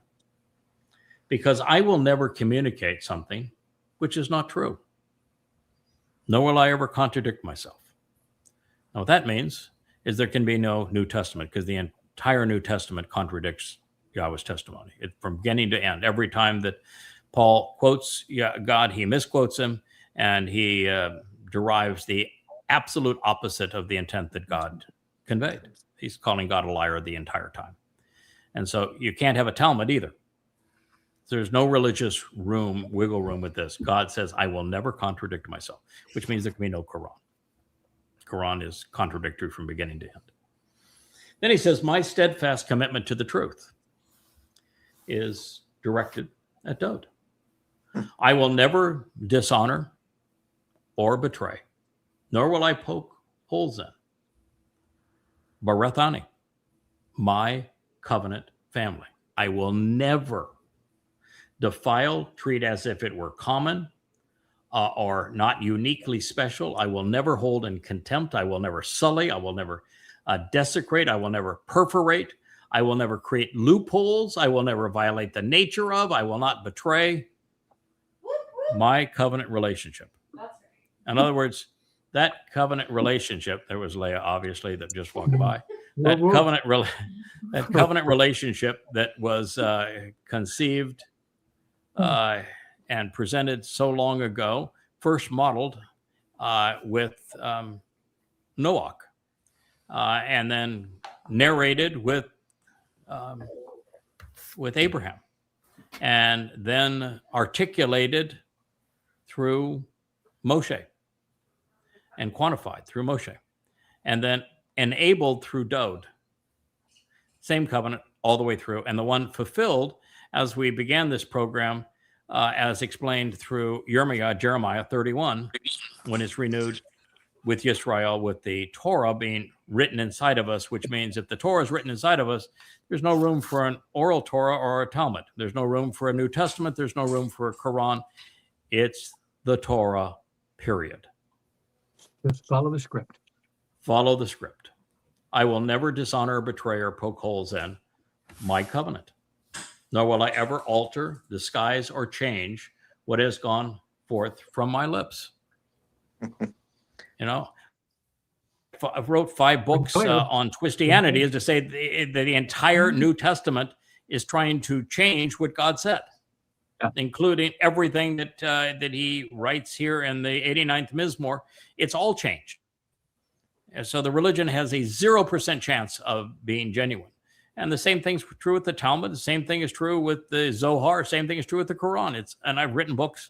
Because I will never communicate something which is not true. Nor will I ever contradict myself. Now, what that means is there can be no New Testament, because the entire New Testament contradicts Yahowah's testimony. From beginning to end. Every time that Paul quotes God, he misquotes him, and he derives the absolute opposite of the intent that God conveyed. He's calling God a liar the entire time. And so you can't have a Talmud either. There's no religious wiggle room with this. God says, I will never contradict myself, which means there can be no Quran. Quran is contradictory from beginning to end. Then he says, my steadfast commitment to the truth is directed at Dowd. I will never dishonor or betray, nor will I poke holes in Barathani, my covenant family. I will never defile, treat as if it were common or not uniquely special. I will never hold in contempt. I will never sully. I will never desecrate. I will never perforate. I will never create loopholes. I will never violate the nature of. I will not betray my covenant relationship. In other words, that covenant relationship, there was Leah, obviously, that just walked by. That covenant relationship that was conceived and presented so long ago, first modeled with Noach, and then narrated with Abraham, and then articulated through Moshe, and quantified through Moshe, and then enabled through Dowd. Same covenant all the way through, and the one fulfilled as we began this program, as explained through Yirmeyah, Jeremiah 31, when it's renewed with Yisra'el, with the Torah being written inside of us, which means if the Torah is written inside of us, there's no room for an oral Torah or a Talmud. There's no room for a New Testament. There's no room for a Quran. It's the Torah, period. Just follow the script. Follow the script. I will never dishonor, betray, or poke holes in my covenant, nor will I ever alter, disguise, or change what has gone forth from my lips. You know, I wrote 5 books on Twistianity, is to say the entire New Testament is trying to change what God said, including everything that he writes here in the 89th Mizmowr. It's all changed. And so the religion has a 0% chance of being genuine. And the same thing's true with the Talmud. The same thing is true with the Zohar. Same thing is true with the Quran. And I've written books,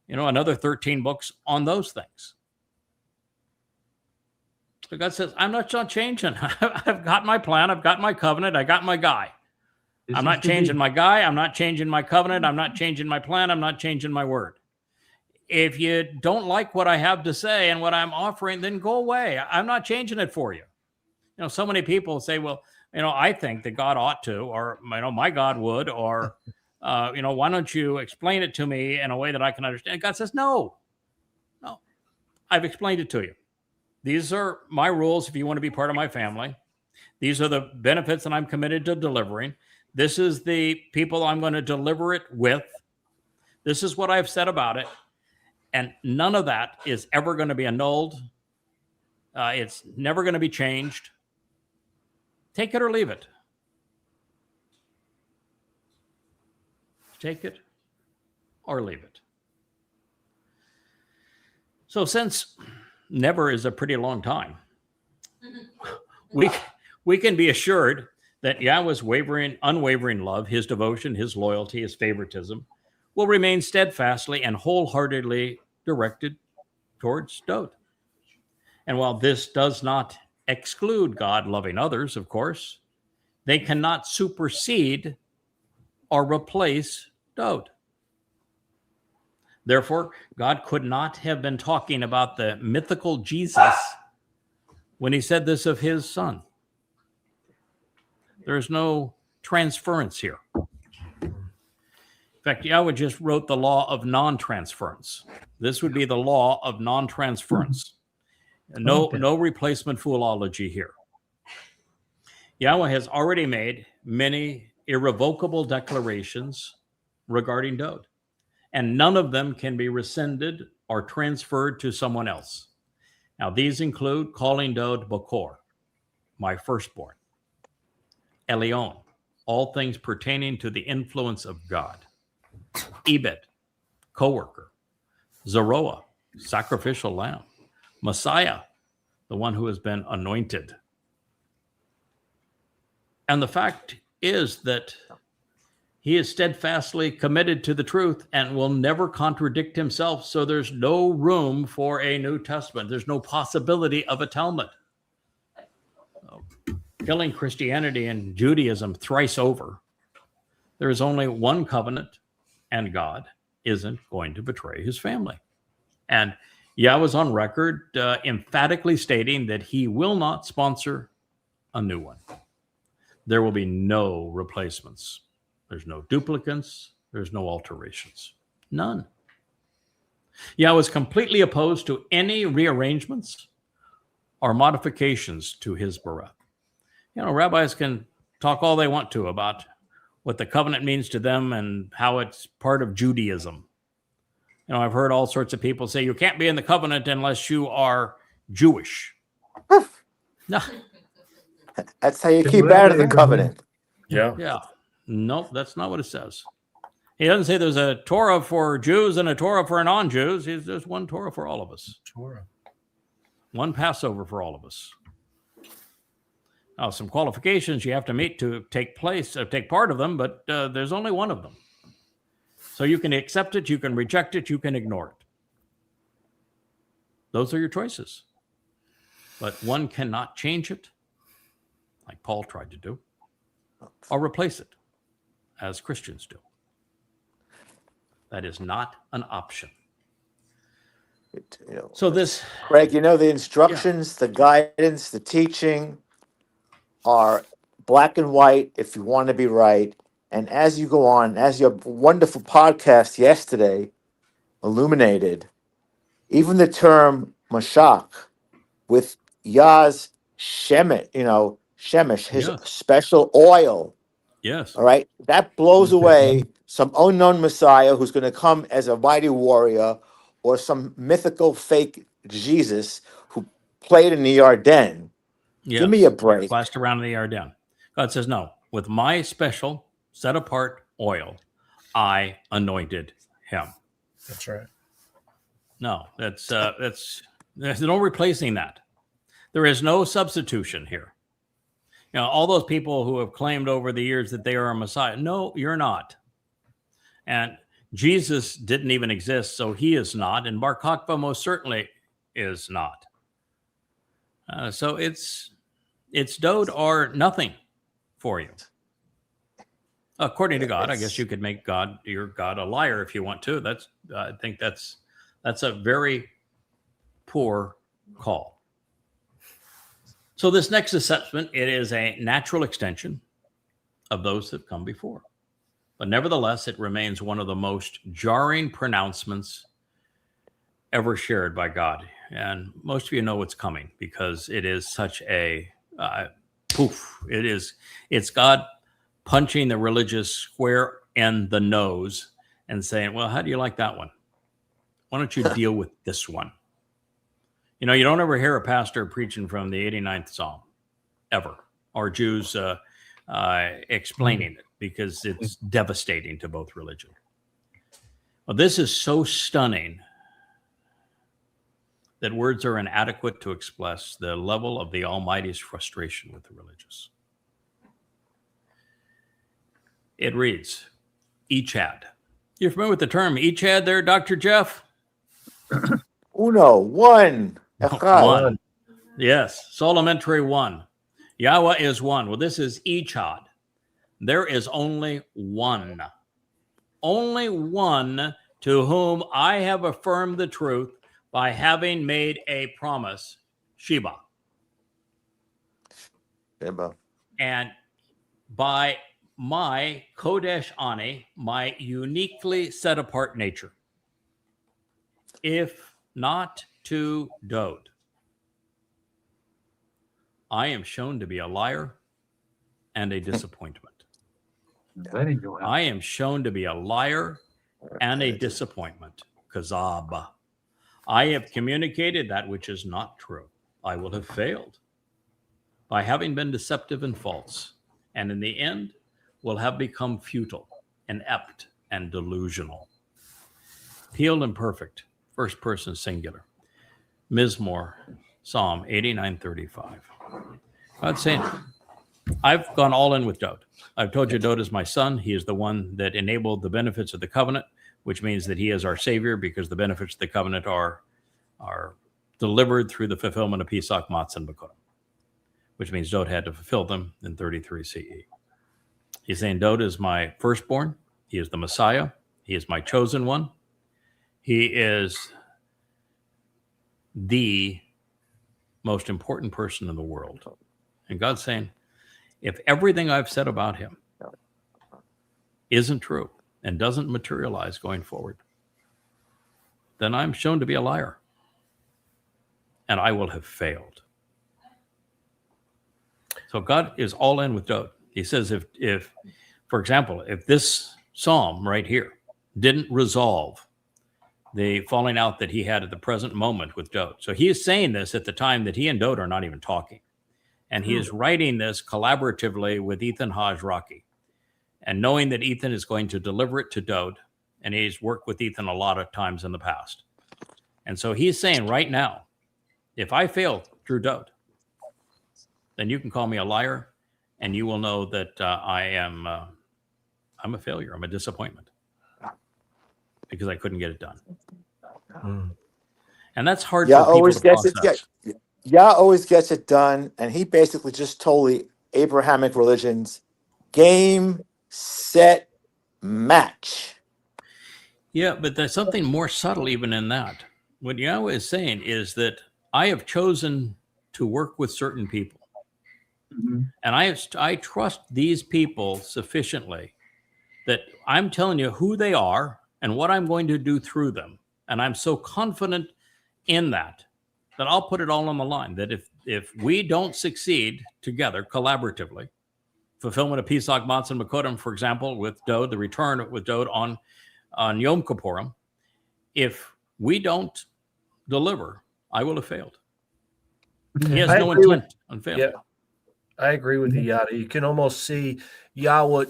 another 13 books on those things. So God says, I'm not changing. I've got my plan. I've got my covenant. I got my guy. I'm not changing my guy. I'm not changing my covenant. I'm not changing my plan. I'm not changing my word. If you don't like what I have to say and what I'm offering, then go away. I'm not changing it for you. So many people say, well, I think that God ought to, or, my God would, or, why don't you explain it to me in a way that I can understand? God says, no, I've explained it to you. These are my rules if you want to be part of my family. These are the benefits that I'm committed to delivering. This is the people I'm going to deliver it with. This is what I've said about it. And none of that is ever going to be annulled. It's never going to be changed. Take it or leave it. Take it or leave it. So since never is a pretty long time, we can be assured that Yahweh's unwavering love, his devotion, his loyalty, his favoritism will remain steadfastly and wholeheartedly directed towards Dowd. And while this does not exclude God loving others, of course, they cannot supersede or replace Dowd. Therefore, God could not have been talking about the mythical Jesus when he said this of his son. There's no transference here. In fact, Yahweh just wrote the law of non-transference. This would be the law of non-transference. No replacement foolology here. Yahweh has already made many irrevocable declarations regarding Dowd, and none of them can be rescinded or transferred to someone else. Now, these include calling Dowd Bokor, my firstborn, ElYah, all things pertaining to the influence of God, Ebed, co-worker, Zeroah, sacrificial lamb, Messiah, the one who has been anointed. And the fact is that He is steadfastly committed to the truth and will never contradict himself. So there's no room for a New Testament. There's no possibility of a Talmud. Killing Christianity and Judaism thrice over, there is only one covenant, and God isn't going to betray his family. And Yahweh's on record emphatically stating that he will not sponsor a new one. There will be no replacements. There's no duplicates. There's no alterations. None. Yahweh is completely opposed to any rearrangements or modifications to his Bereth. You know, rabbis can talk all they want to about what the covenant means to them and how it's part of Judaism. You know, I've heard all sorts of people say you can't be in the covenant unless you are Jewish. No. That's how you keep out of the covenant. Yeah. No, that's not what it says. He doesn't say there's a Torah for Jews and a Torah for non-Jews. There's one Torah for all of us. Torah. One Passover for all of us. Now, some qualifications you have to meet to take part of them, but there's only one of them. So you can accept it, you can reject it, you can ignore it. Those are your choices. But one cannot change it, like Paul tried to do, or replace it, as Christians do. That is not an option. So this... Greg, you know, the instructions, the guidance, the teaching are black and white if you want to be right. And as you go on, as your wonderful podcast yesterday illuminated, even the term Mashach with Yah's Shemet, Shemesh, his special oil. Yes. All right. That blows away some unknown Messiah who's going to come as a mighty warrior or some mythical fake Jesus who played in the Ardennes. Yes. Give me a break. Flashed around in the Ardennes. God says, no, with my special set apart oil, I anointed him. That's right. No, there's no replacing that. There is no substitution here. You know, all those people who have claimed over the years that they are a Messiah. No, you're not. And Jesus didn't even exist, so he is not. And Bar Kokhba most certainly is not. So it's Dowd or nothing for you. According to God, I guess you could make your God a liar if you want to. I think that's a very poor call. So this next assessment, it is a natural extension of those that come before. But nevertheless, it remains one of the most jarring pronouncements ever shared by God. And most of you know what's coming because it is such a poof. It's God punching the religious square in the nose and saying, well, how do you like that one? Why don't you deal with this one? You know, you don't ever hear a pastor preaching from the 89th Psalm, ever, or Jews explaining it because it's devastating to both religion. Well, this is so stunning that words are inadequate to express the level of the Almighty's frustration with the religious. It reads, Echad. You're familiar with the term Echad there, Dr. Jeff? One. One. Yes, Solomentary one. Yahweh is one. Well, this is Echad. There is only one. Only one to whom I have affirmed the truth by having made a promise, Sheba. And by my Kodesh Ani, my uniquely set apart nature. If not to Dowd, I am shown to be a liar and a disappointment. That ain't going I am shown to be a liar and a disappointment. Kazab. I have communicated that which is not true. I will have failed by having been deceptive and false, and in the end will have become futile, inept, and delusional. Peeled and perfect, first person singular. Mizmowr, Psalm 89:35. God's saying, I've gone all in with Dowd. I've told you Dowd is my son. He is the one that enabled the benefits of the covenant, which means that he is our savior because the benefits of the covenant are delivered through the fulfillment of Pesach, Matzah, and Bekurim, which means Dowd had to fulfill them in 33 CE. He's saying Dowd is my firstborn. He is the Messiah. He is my chosen one. He is the most important person in the world. And God's saying, if everything I've said about him isn't true and doesn't materialize going forward, then I'm shown to be a liar. And I will have failed. So God is all in with Dowd. He says if, for example, if this psalm right here didn't resolve the falling out that he had at the present moment with Dowd. So he is saying this at the time that he and Dowd are not even talking. And he is writing this collaboratively with Ethan Hajraki. And knowing that Ethan is going to deliver it to Dowd, and he's worked with Ethan a lot of times in the past. And so he's saying right now, if I fail through Dowd, then you can call me a liar, and you will know that I'm a failure. I'm a disappointment because I couldn't get it done. And that's hard for people to process. Yah always gets it done, and he basically just told the Abrahamic religions, game, set, match. Yeah, but there's something more subtle even in that. What Yahweh is saying is that I have chosen to work with certain people. And I trust these people sufficiently that I'm telling you who they are and what I'm going to do through them. And I'm so confident in that I'll put it all on the line. That if we don't succeed together collaboratively, fulfillment of Pesach, Matzah, and Bekurim, for example, with Dowd, the return with Dowd on Yom Kippurim, if we don't deliver, I will have failed. He has no intent on failing. Yeah, I agree with you, Yada. You can almost see Yahweh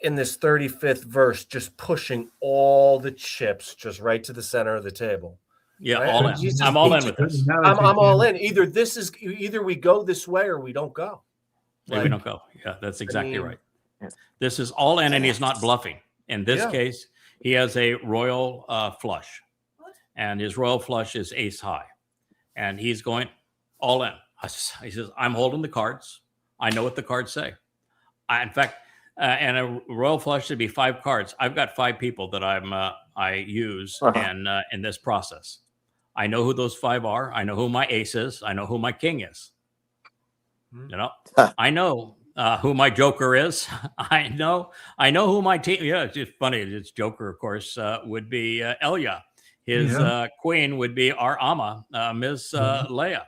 in this 35th verse just pushing all the chips just right to the center of the table. Yeah, right? all in. I'm all in with this. I'm all in. Either we go this way or we don't go. We don't go. Yeah, that's exactly right. Yeah. This is all in, and he's not bluffing. In this case, he has a royal flush, and his royal flush is ace high, and he's going all in. He says, "I'm holding the cards. I know what the cards say. In fact, and a royal flush should be 5 cards. I've got 5 people that I use in this process. I know who those 5 are. I know who my ace is. I know who my king is. You know, I know who my joker is. I know who my team. Yeah, it's just funny. It's joker, of course, would be ElYah. His queen would be our Amma, Mizmowr.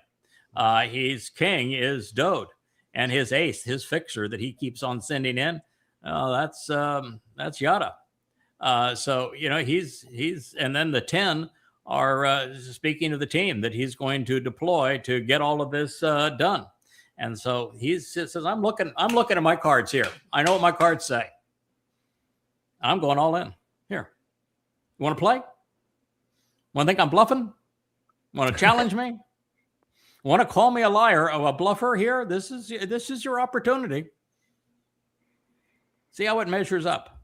His king is Dowd, and his ace, his fixer that he keeps on sending in, that's Yada. So you know he's and then the 10 are speaking of the team that he's going to deploy to get all of this done. And so he says, I'm looking at my cards here. I know what my cards say. I'm going all in here. You want to play? Want to think I'm bluffing? Want to challenge me? Want to call me a liar or a bluffer here? This is your opportunity. See how it measures up.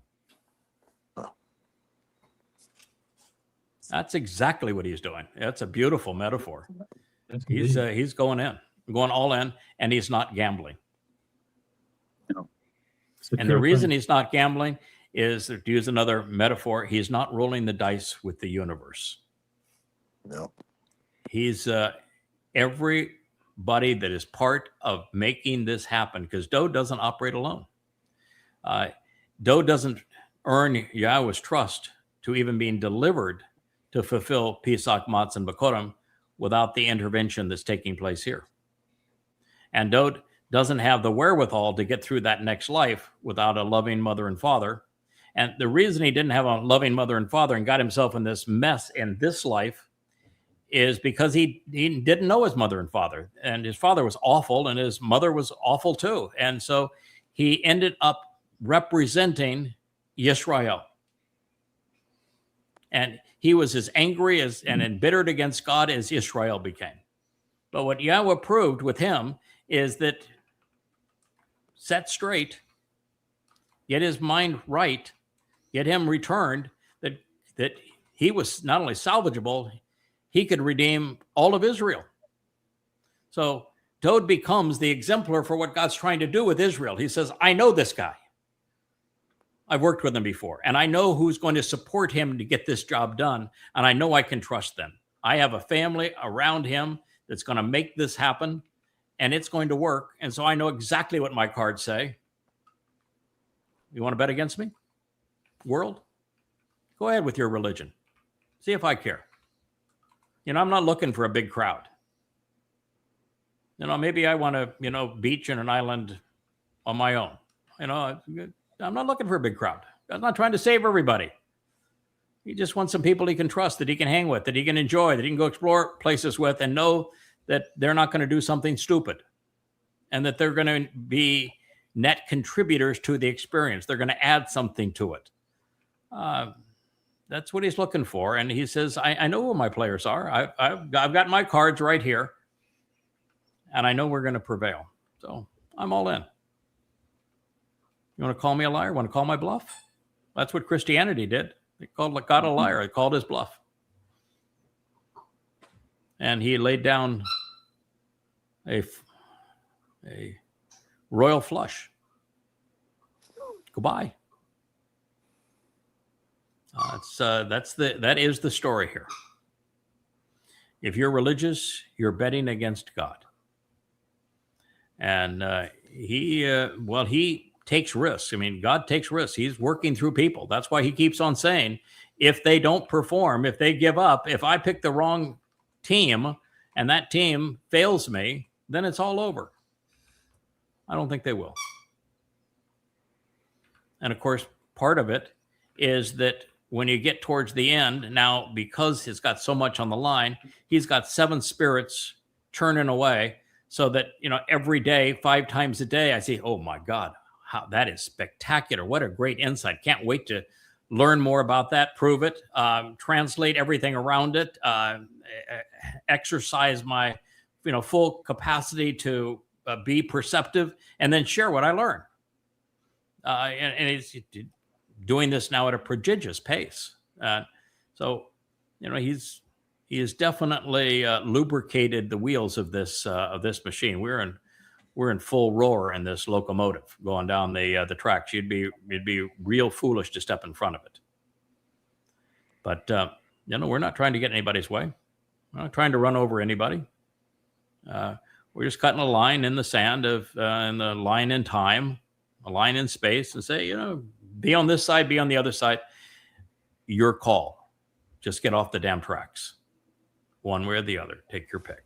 That's exactly what he's doing. That's a beautiful metaphor. He's going in, going all in, and he's not gambling. No. And the reason he's not gambling is, to use another metaphor, he's not rolling the dice with the universe. No. He's everybody that is part of making this happen, because Dowd doesn't operate alone. Dowd doesn't earn Yahweh's trust to even being delivered to fulfill Pesach, Matzah, and Bekurim without the intervention that's taking place here. And Dowd doesn't have the wherewithal to get through that next life without a loving mother and father. And the reason he didn't have a loving mother and father and got himself in this mess in this life is because he didn't know his mother and father. And his father was awful, and his mother was awful too. And so he ended up representing Yisra'el. And he was as angry and embittered against God as Israel became. But what Yahweh proved with him is that set straight, get his mind right, get him returned, that he was not only salvageable, he could redeem all of Israel. So Dowd becomes the exemplar for what God's trying to do with Israel. He says, I know this guy. I've worked with him before, and I know who's going to support him to get this job done, and I know I can trust them. I have a family around him that's going to make this happen, and it's going to work, and so I know exactly what my cards say. You want to bet against me, world? Go ahead with your religion. See if I care. I'm not looking for a big crowd. Maybe I want to, beach in an island on my own. I'm not looking for a big crowd. I'm not trying to save everybody. He just wants some people he can trust, that he can hang with, that he can enjoy, that he can go explore places with, and know that they're not going to do something stupid, and that they're going to be net contributors to the experience. They're going to add something to it. That's what he's looking for. And he says, I know who my players are. I've got my cards right here, and I know we're going to prevail. So I'm all in. You want to call me a liar? Want to call my bluff? That's what Christianity did. They called God a liar. They called his bluff. And he laid down a royal flush. Goodbye. That is the story here. If you're religious, you're betting against God. And he takes risks. God takes risks. He's working through people. That's why he keeps on saying, if they don't perform, if they give up, if I pick the wrong team and that team fails me, then it's all over. I don't think they will. And of course, part of it is that when you get towards the end, now, because he's got so much on the line, he's got 7 spirits churning away, so that, every day, 5 times a day, I say, oh my God, how that is spectacular. What a great insight. Can't wait to learn more about that, prove it, translate everything around it, exercise my, full capacity to be perceptive, and then share what I learn. And he's doing this now at a prodigious pace. So, he has definitely lubricated the wheels of this machine. We're in full roar in this locomotive going down the tracks. You'd be real foolish to step in front of it. But we're not trying to get anybody's way. We're not trying to run over anybody. We're just cutting a line in the sand and the line in time, a line in space, and say, be on this side, be on the other side. Your call. Just get off the damn tracks. One way or the other. Take your pick.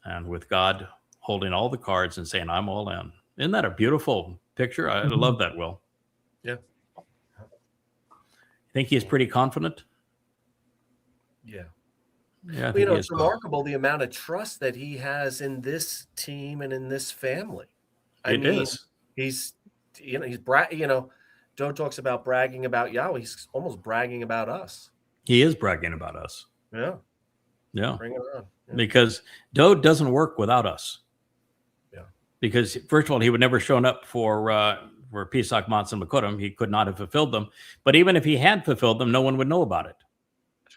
And with God holding all the cards and saying, I'm all in. Isn't that a beautiful picture? I love that, Will. Yeah. Think he's pretty confident? Yeah. Yeah. It's remarkable the amount of trust that he has in this team and in this family. It is. He's Joe talks about bragging about Yahweh. He's almost bragging about us. He is bragging about us. Yeah. Yeah. Bring it on. Yeah. Because Dowd doesn't work without us. Yeah. Because first of all, he would never shown up for Pesach, Matzah, and Mekutim. He could not have fulfilled them. But even if he had fulfilled them, no one would know about it.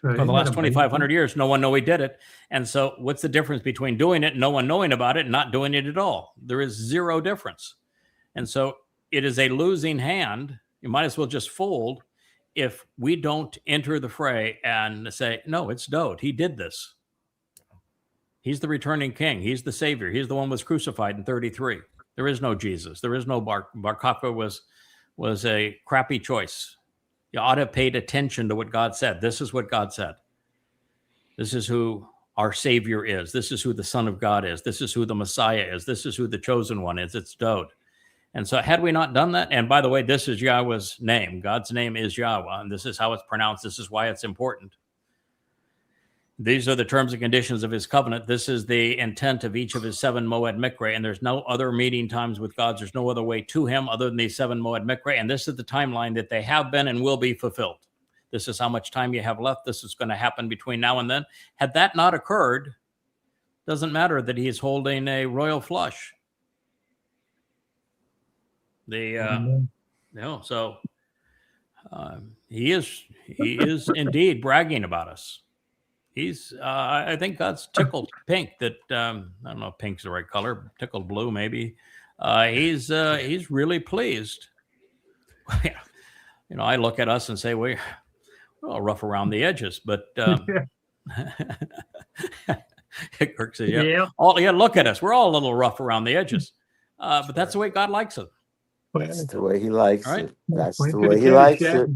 Right. For the last 2,500 years, no one knew he did it. And so what's the difference between doing it, no one knowing about it, and not doing it at all? There is zero difference. And so it is a losing hand. You might as well just fold if we don't enter the fray and say, no, it's Dowd. He did this. He's the returning king. He's the savior. He's the one who was crucified in 33. There is no Jesus. There is no Bar Kokhba was a crappy choice. You ought to have paid attention to what God said. This is what God said. This is who our Savior is. This is who the Son of God is. This is who the Messiah is. This is who the chosen one is. It's Dowd. And so had we not done that, and by the way, this is Yahweh's name. God's name is Yahowah, and this is how it's pronounced. This is why it's important. These are the terms and conditions of his covenant. This is the intent of each of his 7 Moed Mikre, and there's no other meeting times with God. There's no other way to him other than these 7 Moed Mikre, and this is the timeline that they have been and will be fulfilled. This is how much time you have left. This is going to happen between now and then. Had that not occurred, doesn't matter that he's holding a royal flush. So he is indeed bragging about us. He's I think God's tickled pink that I don't know if pink's the right color, tickled blue maybe. He's really pleased. I look at us and say we're all rough around the edges, but Kirk says, yeah. Look at us. We're all a little rough around the edges. But that's the way God likes it. That's the way he likes Right? it. That's the way he likes it.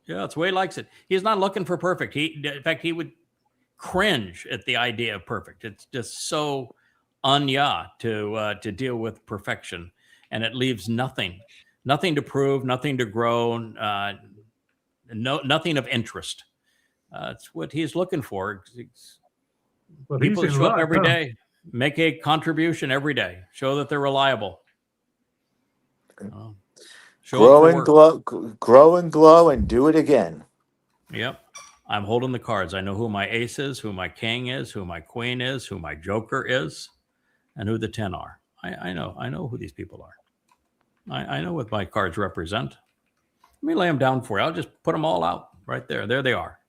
Yeah, that's the way he likes it. He's not looking for perfect. In fact, he would cringe at the idea of perfect. It's just so ElYah to deal with perfection, and it leaves nothing to prove, nothing to grow, nothing of interest. That's what he's looking for. People show up every day, make a contribution every day, show that they're reliable. Grow and glow, and do it again. Yep. I'm holding the cards. I know who my ace is, who my king is, who my queen is, who my joker is, and who the 10 are. I know who these people are. I know what my cards represent. Let me lay them down for you. I'll just put them all out right there. There they are.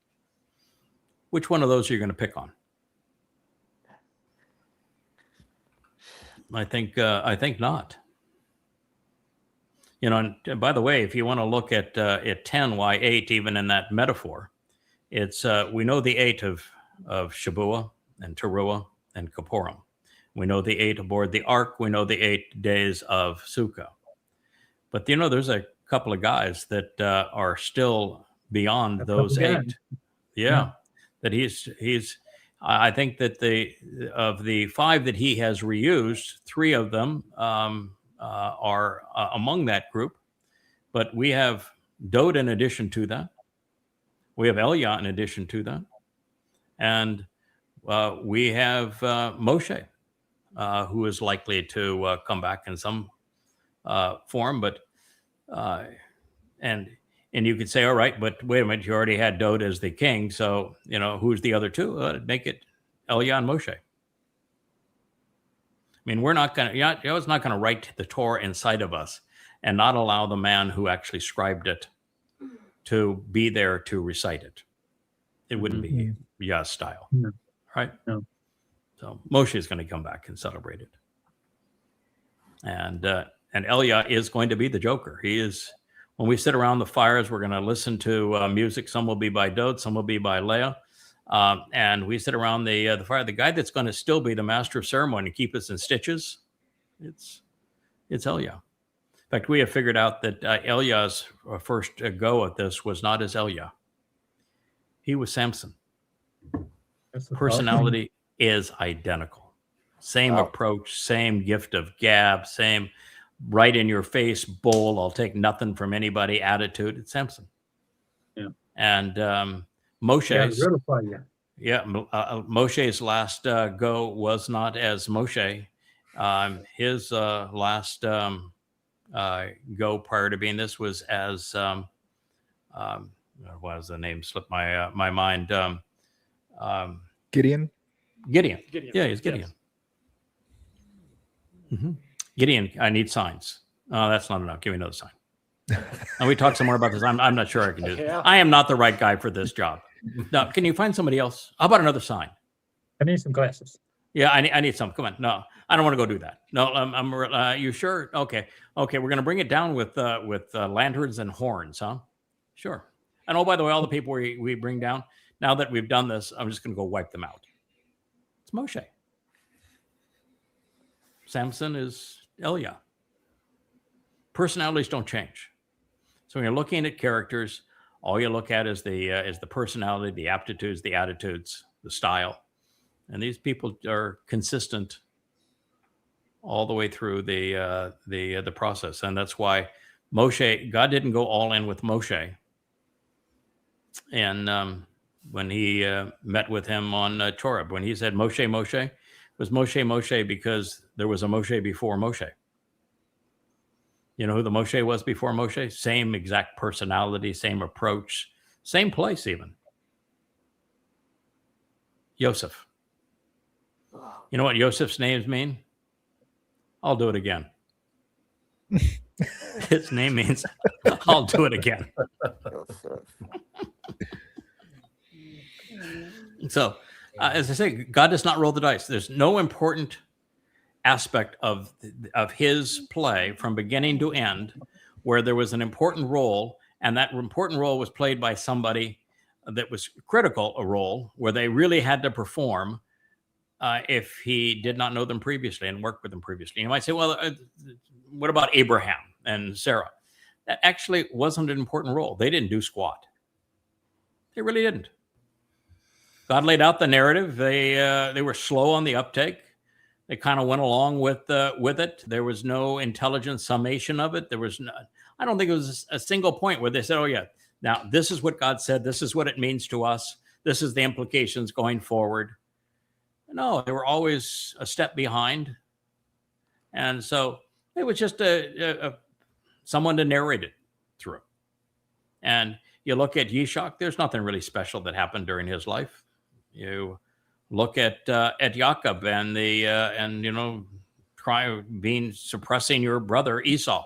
Which one of those are you going to pick on? I think not. And by the way, if you want to look at 10, why 8, even in that metaphor, it's we know the 8 of Shabuah and Towrah and Kippurim. We know the 8 aboard the ark. We know the 8 days of Sukkah. But there's a couple of guys that are still beyond those 8. Yeah, that he's. I think that of the 5 that he has reused, 3 of them are among that group. But we have Dowd in addition to that. We have ElYah in addition to that. And we have Moshe, who is likely to come back in some form. But and you could say, all right, but wait a minute, you already had Dowd as the king. So, who's the other 2? Make it ElYah and Moshe. I mean, we're not going to, Yahweh's not going to write the Torah inside of us and not allow the man who actually scribed it to be there to recite it. It wouldn't be Yah's style. No. Right? No. So Moshe is going to come back and celebrate it. And ElYah is going to be the joker. He is, when we sit around the fires, we're going to listen to music. Some will be by Dowd, some will be by ElYah. And we sit around the fire. The guy that's going to still be the master of ceremony and keep us in stitches, it's ElYah. In fact, we have figured out that ElYah's first go at this was not as ElYah. He was Samson. Personality is identical. Same approach, same gift of gab, same right in your face bull. I'll take nothing from anybody attitude. It's Samson. Yeah. And Moshe's, Moshe's last go was not as Moshe. His last go prior to being this was as what was the name? Slipped my mind. Gideon. Yeah, he's Gideon. Yes. Mm-hmm. Gideon, I need signs. Oh, that's not enough. Give me another sign. And we talk some more about this. I'm not sure I can do this. I am not the right guy for this job. No, can you find somebody else? How about another sign? I need some glasses. Yeah, I need some. Come on. No, I don't want to go do that. No, you sure? Okay. We're going to bring it down with lanterns and horns, huh? Sure. And oh, by the way, all the people we bring down, now that we've done this, I'm just going to go wipe them out. It's Moshe. Samson is ElYah. Personalities don't change. So when you're looking at characters, all you look at is the personality, the aptitudes, the attitudes, the style. And these people are consistent all the way through the process. And that's why Moshe, God didn't go all in with Moshe. And when he met with him on Towrah, when he said Moshe, Moshe, it was Moshe because there was a Moshe before Moshe. You know who the Moshe was before Moshe? Same exact personality, same approach, same place even. Yosef. You know what Yosef's names mean? I'll do it again. His name means I'll do it again. So, as I say, God does not roll the dice. There's no important aspect of his play from beginning to end where there was an important role, and that important role was played by somebody that was critical, a role where they really had to perform if he did not know them previously and work with them previously. You might say, well, what about Abraham and Sarah? That actually wasn't an important role. They didn't do squat. They really didn't. God laid out the narrative. They were slow on the uptake. They kind of went along with it. There was no intelligent summation of it. There was no, I don't think it was a single point where they said, oh yeah, now this is what God said. This is what it means to us. This is the implications going forward. No, they were always a step behind. And so it was just someone to narrate it through. And you look at Yishak, there's nothing really special that happened during his life. You look at Jacob and suppressing your brother Esau.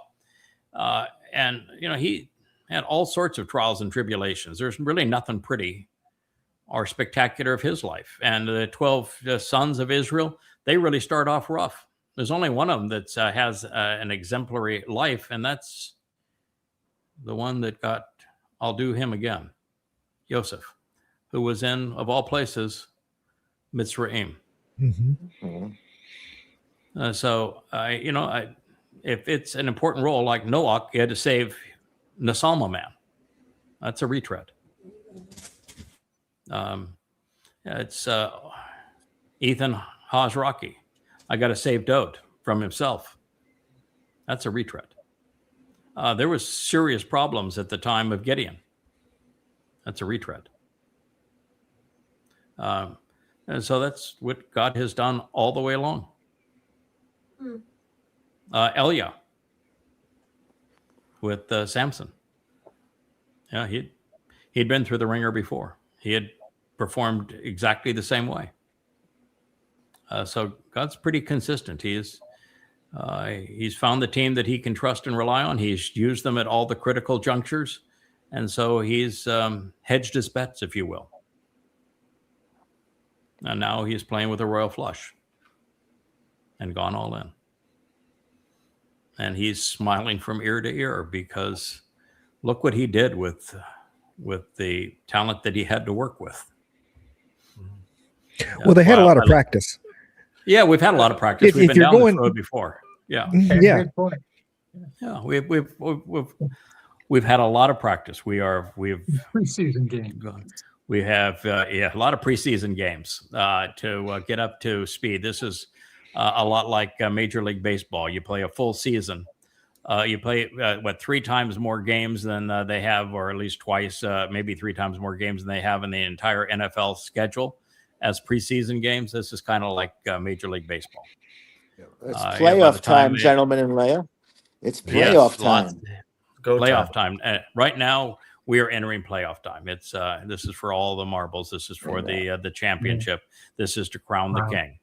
And he had all sorts of trials and tribulations. There's really nothing pretty or spectacular of his life. And the 12 sons of Israel, they really start off rough. There's only one of them that has an exemplary life, and that's the one that got, I'll do him again, Joseph, who was in, of all places, Mitzrayim. Mm-hmm. If it's an important role like Noach, you had to save Nasalma man. That's a retread. It's Ethan Hazraki. I got to save Dowd from himself. That's a retread. There was serious problems at the time of Gideon. That's a retread. And so that's what God has done all the way along. ElYah with Samson. Yeah, he'd been through the ringer before. He had performed exactly the same way. So God's pretty consistent. He's found the team that he can trust and rely on. He's used them at all the critical junctures. And so he's hedged his bets, if you will. And now he's playing with a royal flush and gone all in. And he's smiling from ear to ear because look what he did with the talent that he had to work with. Well, they had a lot of practice. Yeah, we've had a lot of practice. We've been down this road before. Yeah. Yeah. Yeah, we've had a lot of practice. We've Preseason game. We have a lot of preseason games to get up to speed. This is a lot like Major League Baseball. You play a full season. You play 3 times more games than they have, or at least twice, maybe 3 times more games than they have in the entire NFL schedule as preseason games. This is kind of like Major League Baseball. It's playoff time, gentlemen and Leah. It's playoff time. Playoff time. Right now, we are entering playoff time. It's this is for all the marbles. This is for the championship. This is to crown the king.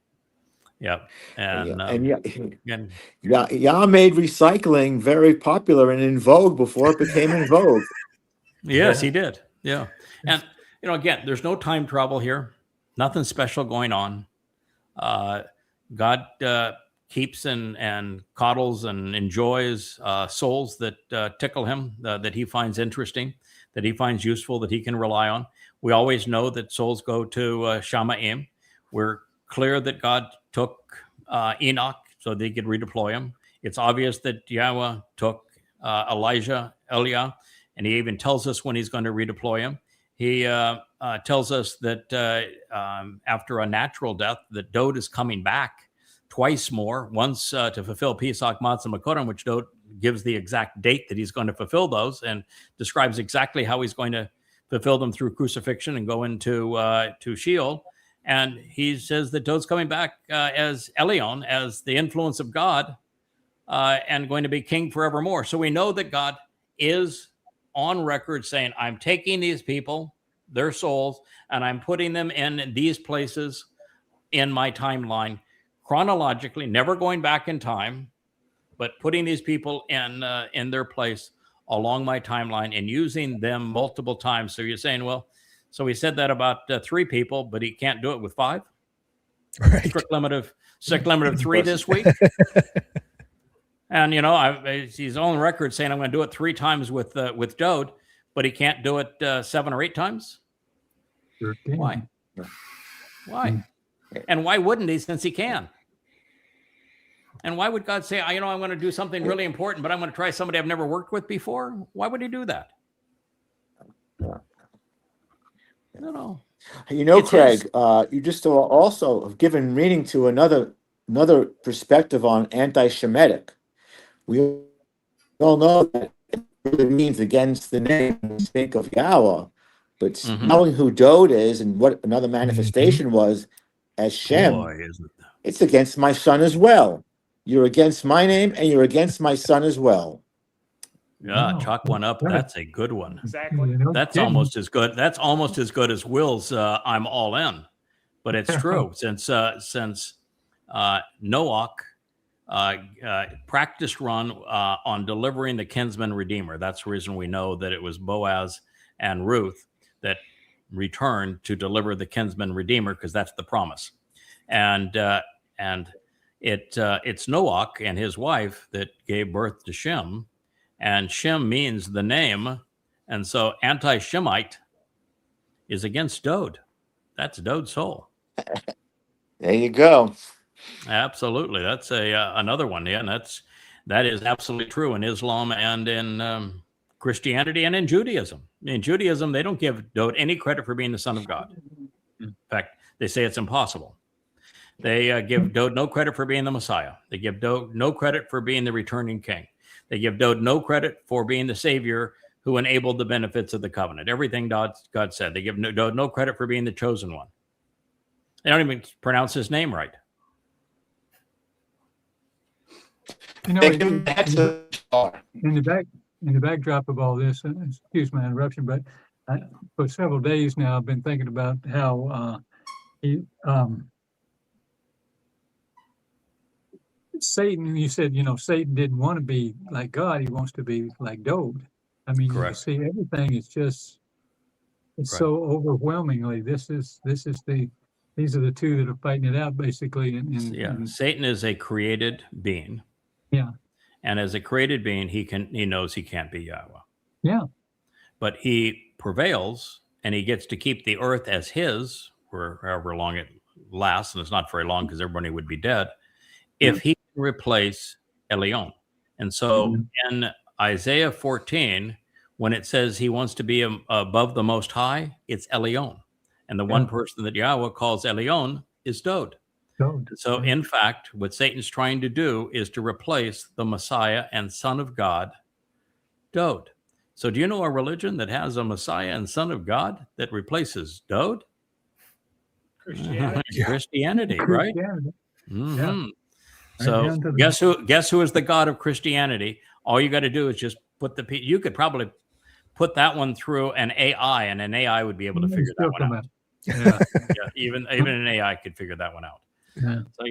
Yep. And Yah made recycling very popular and in vogue before it became in vogue. Yes, he did. Yeah. And again, there's no time travel here. Nothing special going on. God keeps and coddles and enjoys souls that tickle him, that he finds interesting, that he finds useful, that he can rely on. We always know that souls go to Shamaim. We're clear that God took Enoch so they could redeploy him. It's obvious that Yahowah took ElYah, and he even tells us when he's going to redeploy him. He tells us that after a natural death, that Dowd is coming back twice more, once to fulfill Pesach, Matzah, Makorim, which Dowd gives the exact date that he's going to fulfill those and describes exactly how he's going to fulfill them through crucifixion and go into to Sheol. And he says that Dowd's coming back as ElYah, as the influence of God, and going to be king forevermore. So we know that God is on record saying, I'm taking these people, their souls, and I'm putting them in these places in my timeline, chronologically, never going back in time, but putting these people in their place along my timeline and using them multiple times. So you're saying, well, so he said that about 3 people, but he can't do it with 5. Right. Strict limit of 3 this week. And he's on record saying I'm going to do it 3 times with Dowd, but he can't do it 7 or 8 times. Sure can. Why? Why? And why wouldn't he, since he can? And why would God say, I'm going to do something really important, but I'm going to try somebody I've never worked with before? Why would he do that? No. It's Craig, you just also have given meaning to another perspective on anti-Shemitic. We all know that it really means against the name. We think of Yahowah, but knowing who Dowd is and what another manifestation was as Shem, it's against my son as well. You're against my name and you're against my son as well. Yeah, chalk one up. That's a good one. Exactly. That's almost as good. That's almost as good as Will's. I'm all in, but it's true since Noach practiced run on delivering the kinsman redeemer. That's the reason we know that it was Boaz and Ruth that returned to deliver the kinsman redeemer, because that's the promise. And it's Noach and his wife that gave birth to Shem. And Shem means the name. And so anti-Shemite is against Dowd. That's Dowd's soul. There you go. Absolutely. That's another one. Yeah, and that is absolutely true in Islam and in Christianity and in Judaism. In Judaism, they don't give Dowd any credit for being the son of God. In fact, they say it's impossible. They give Dowd no credit for being the Messiah. They give Dowd no credit for being the returning king. They give Dowd no credit for being the savior who enabled the benefits of the covenant. Everything God said. They give Dowd no credit for being the chosen one. They don't even pronounce his name right. In the backdrop of all this, excuse my interruption, but for several days now, I've been thinking about how Satan, you said, Satan didn't want to be like God. He wants to be like Dowd. I mean, Correct. you see, everything is just, it's so overwhelmingly, these are the two that are fighting it out, basically. And Satan is a created being. Yeah. And as a created being, he knows he can't be Yahowah. Yeah. But he prevails, and he gets to keep the earth as his for however long it lasts, and it's not very long because everybody would be dead, if he can replace ElYah. And so in Isaiah 14, when it says he wants to be above the Most High, it's ElYah. And the one person that Yahowah calls ElYah is Dowd. So, in fact, what Satan's trying to do is to replace the Messiah and Son of God, Dowd. So, do you know a religion that has a Messiah and Son of God that replaces Dowd? Christianity, right? Mm-hmm. So, guess who is the God of Christianity? All you got to do is just put you could probably put that one through an AI, and an AI would be able to figure that one out. Yeah, even an AI could figure that one out. Yeah. So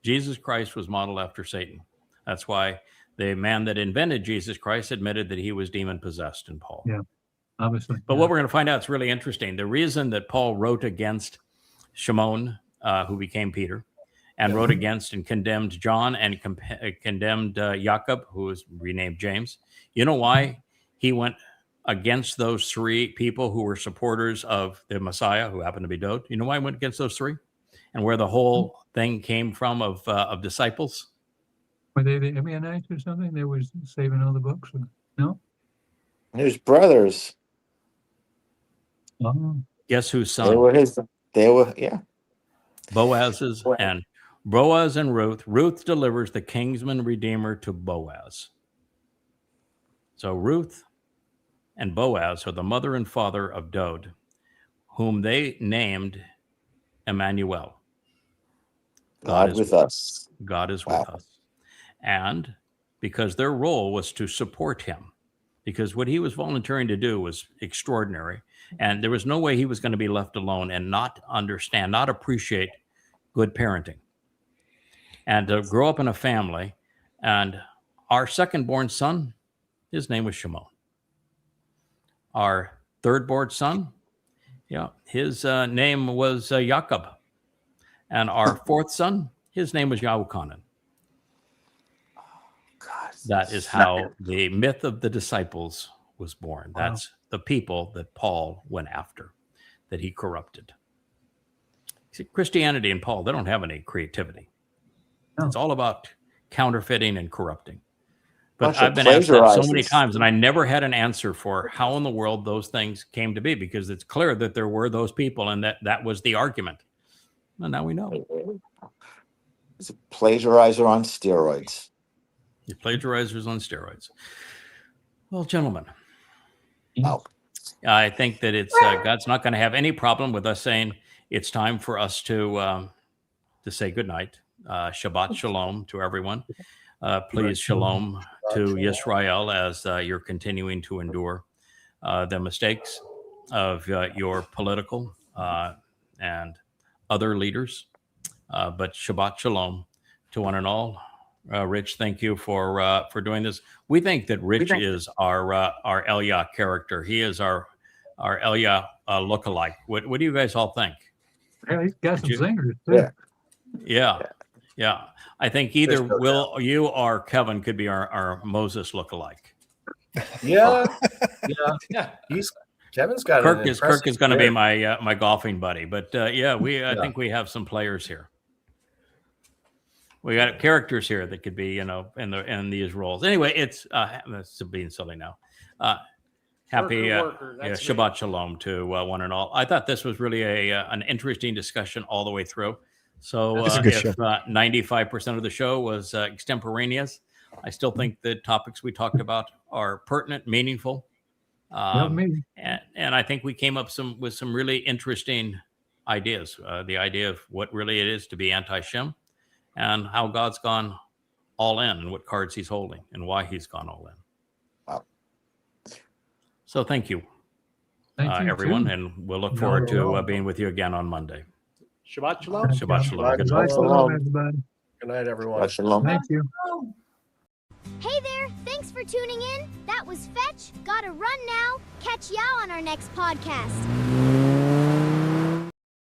Jesus Christ was modeled after Satan. That's why the man that invented Jesus Christ admitted that he was demon possessed in Paul. Yeah, obviously. But what we're going to find out is really interesting. The reason that Paul wrote against Shimon, who became Peter, and wrote against and condemned John and condemned Jacob, who was renamed James. You know why he went against those 3 people who were supporters of the Messiah, who happened to be Dowd? You know why he went against those 3? And where the whole thing came from of disciples? Were they the Ebionites or something? They were saving all the books? No? His brothers. Oh. Guess whose son? They were, yeah. Boaz's. And Boaz and Ruth. Ruth delivers the kinsman redeemer to Boaz. So Ruth and Boaz are the mother and father of Dowd, whom they named Emmanuel. God is with us. God is with us. And because their role was to support him, because what he was volunteering to do was extraordinary. And there was no way he was going to be left alone and not understand, not appreciate good parenting. and to grow up in a family. And our second-born son, his name was Shimon. Our third-born son, his name was Jacob. And our fourth son, his name was Yahukanan. That is how the myth of the disciples was born. Wow. That's the people that Paul went after, that he corrupted. See, Christianity and Paul, they don't have any creativity. No. It's all about counterfeiting and corrupting. But Bunch of I've been asked that so many plagiarizers. times, and I never had an answer for how in the world those things came to be, because it's clear that there were those people and that was the argument. And now we know. It's a plagiarizer on steroids. The plagiarizers on steroids. Well, gentlemen, Oh, I think that it's God's not going to have any problem with us saying it's time for us to say goodnight. Shabbat shalom to everyone. Please shalom to Yisra'el as you're continuing to endure the mistakes of your political and other leaders. But Shabbat shalom to one and all. Rich, thank you for doing this. We think that Rich is our ElYah character. He is our ElYah lookalike. What do you guys all think? Yeah, he's got some singers too. Yeah. Yeah. I think either you or Kevin could be our Moses lookalike. Yeah. Kevin's got Kirk is going to be career. my golfing buddy, but I think we have some players here. We got characters here that could be in these roles. Anyway, it's that's being silly now. Happy Shabbat shalom to one and all. I thought this was really an interesting discussion all the way through. So It's a good if show. 95% of the show was extemporaneous, I still think the topics we talked about are pertinent, meaningful. And I think we came up with some really interesting ideas. The idea of what really it is to be anti-Shem, and how God's gone all in, and what cards he's holding, and why he's gone all in. Wow. So thank you, Thank you, everyone, too. and we'll look forward to being with you again on Monday. Shabbat shalom. Shabbat shalom. Good Shabbat night. shalom, everybody. Good night, everyone. Shalom. Thank you. Hey there, thanks for tuning in. That was Fetch. Gotta run now. Catch y'all on our next podcast.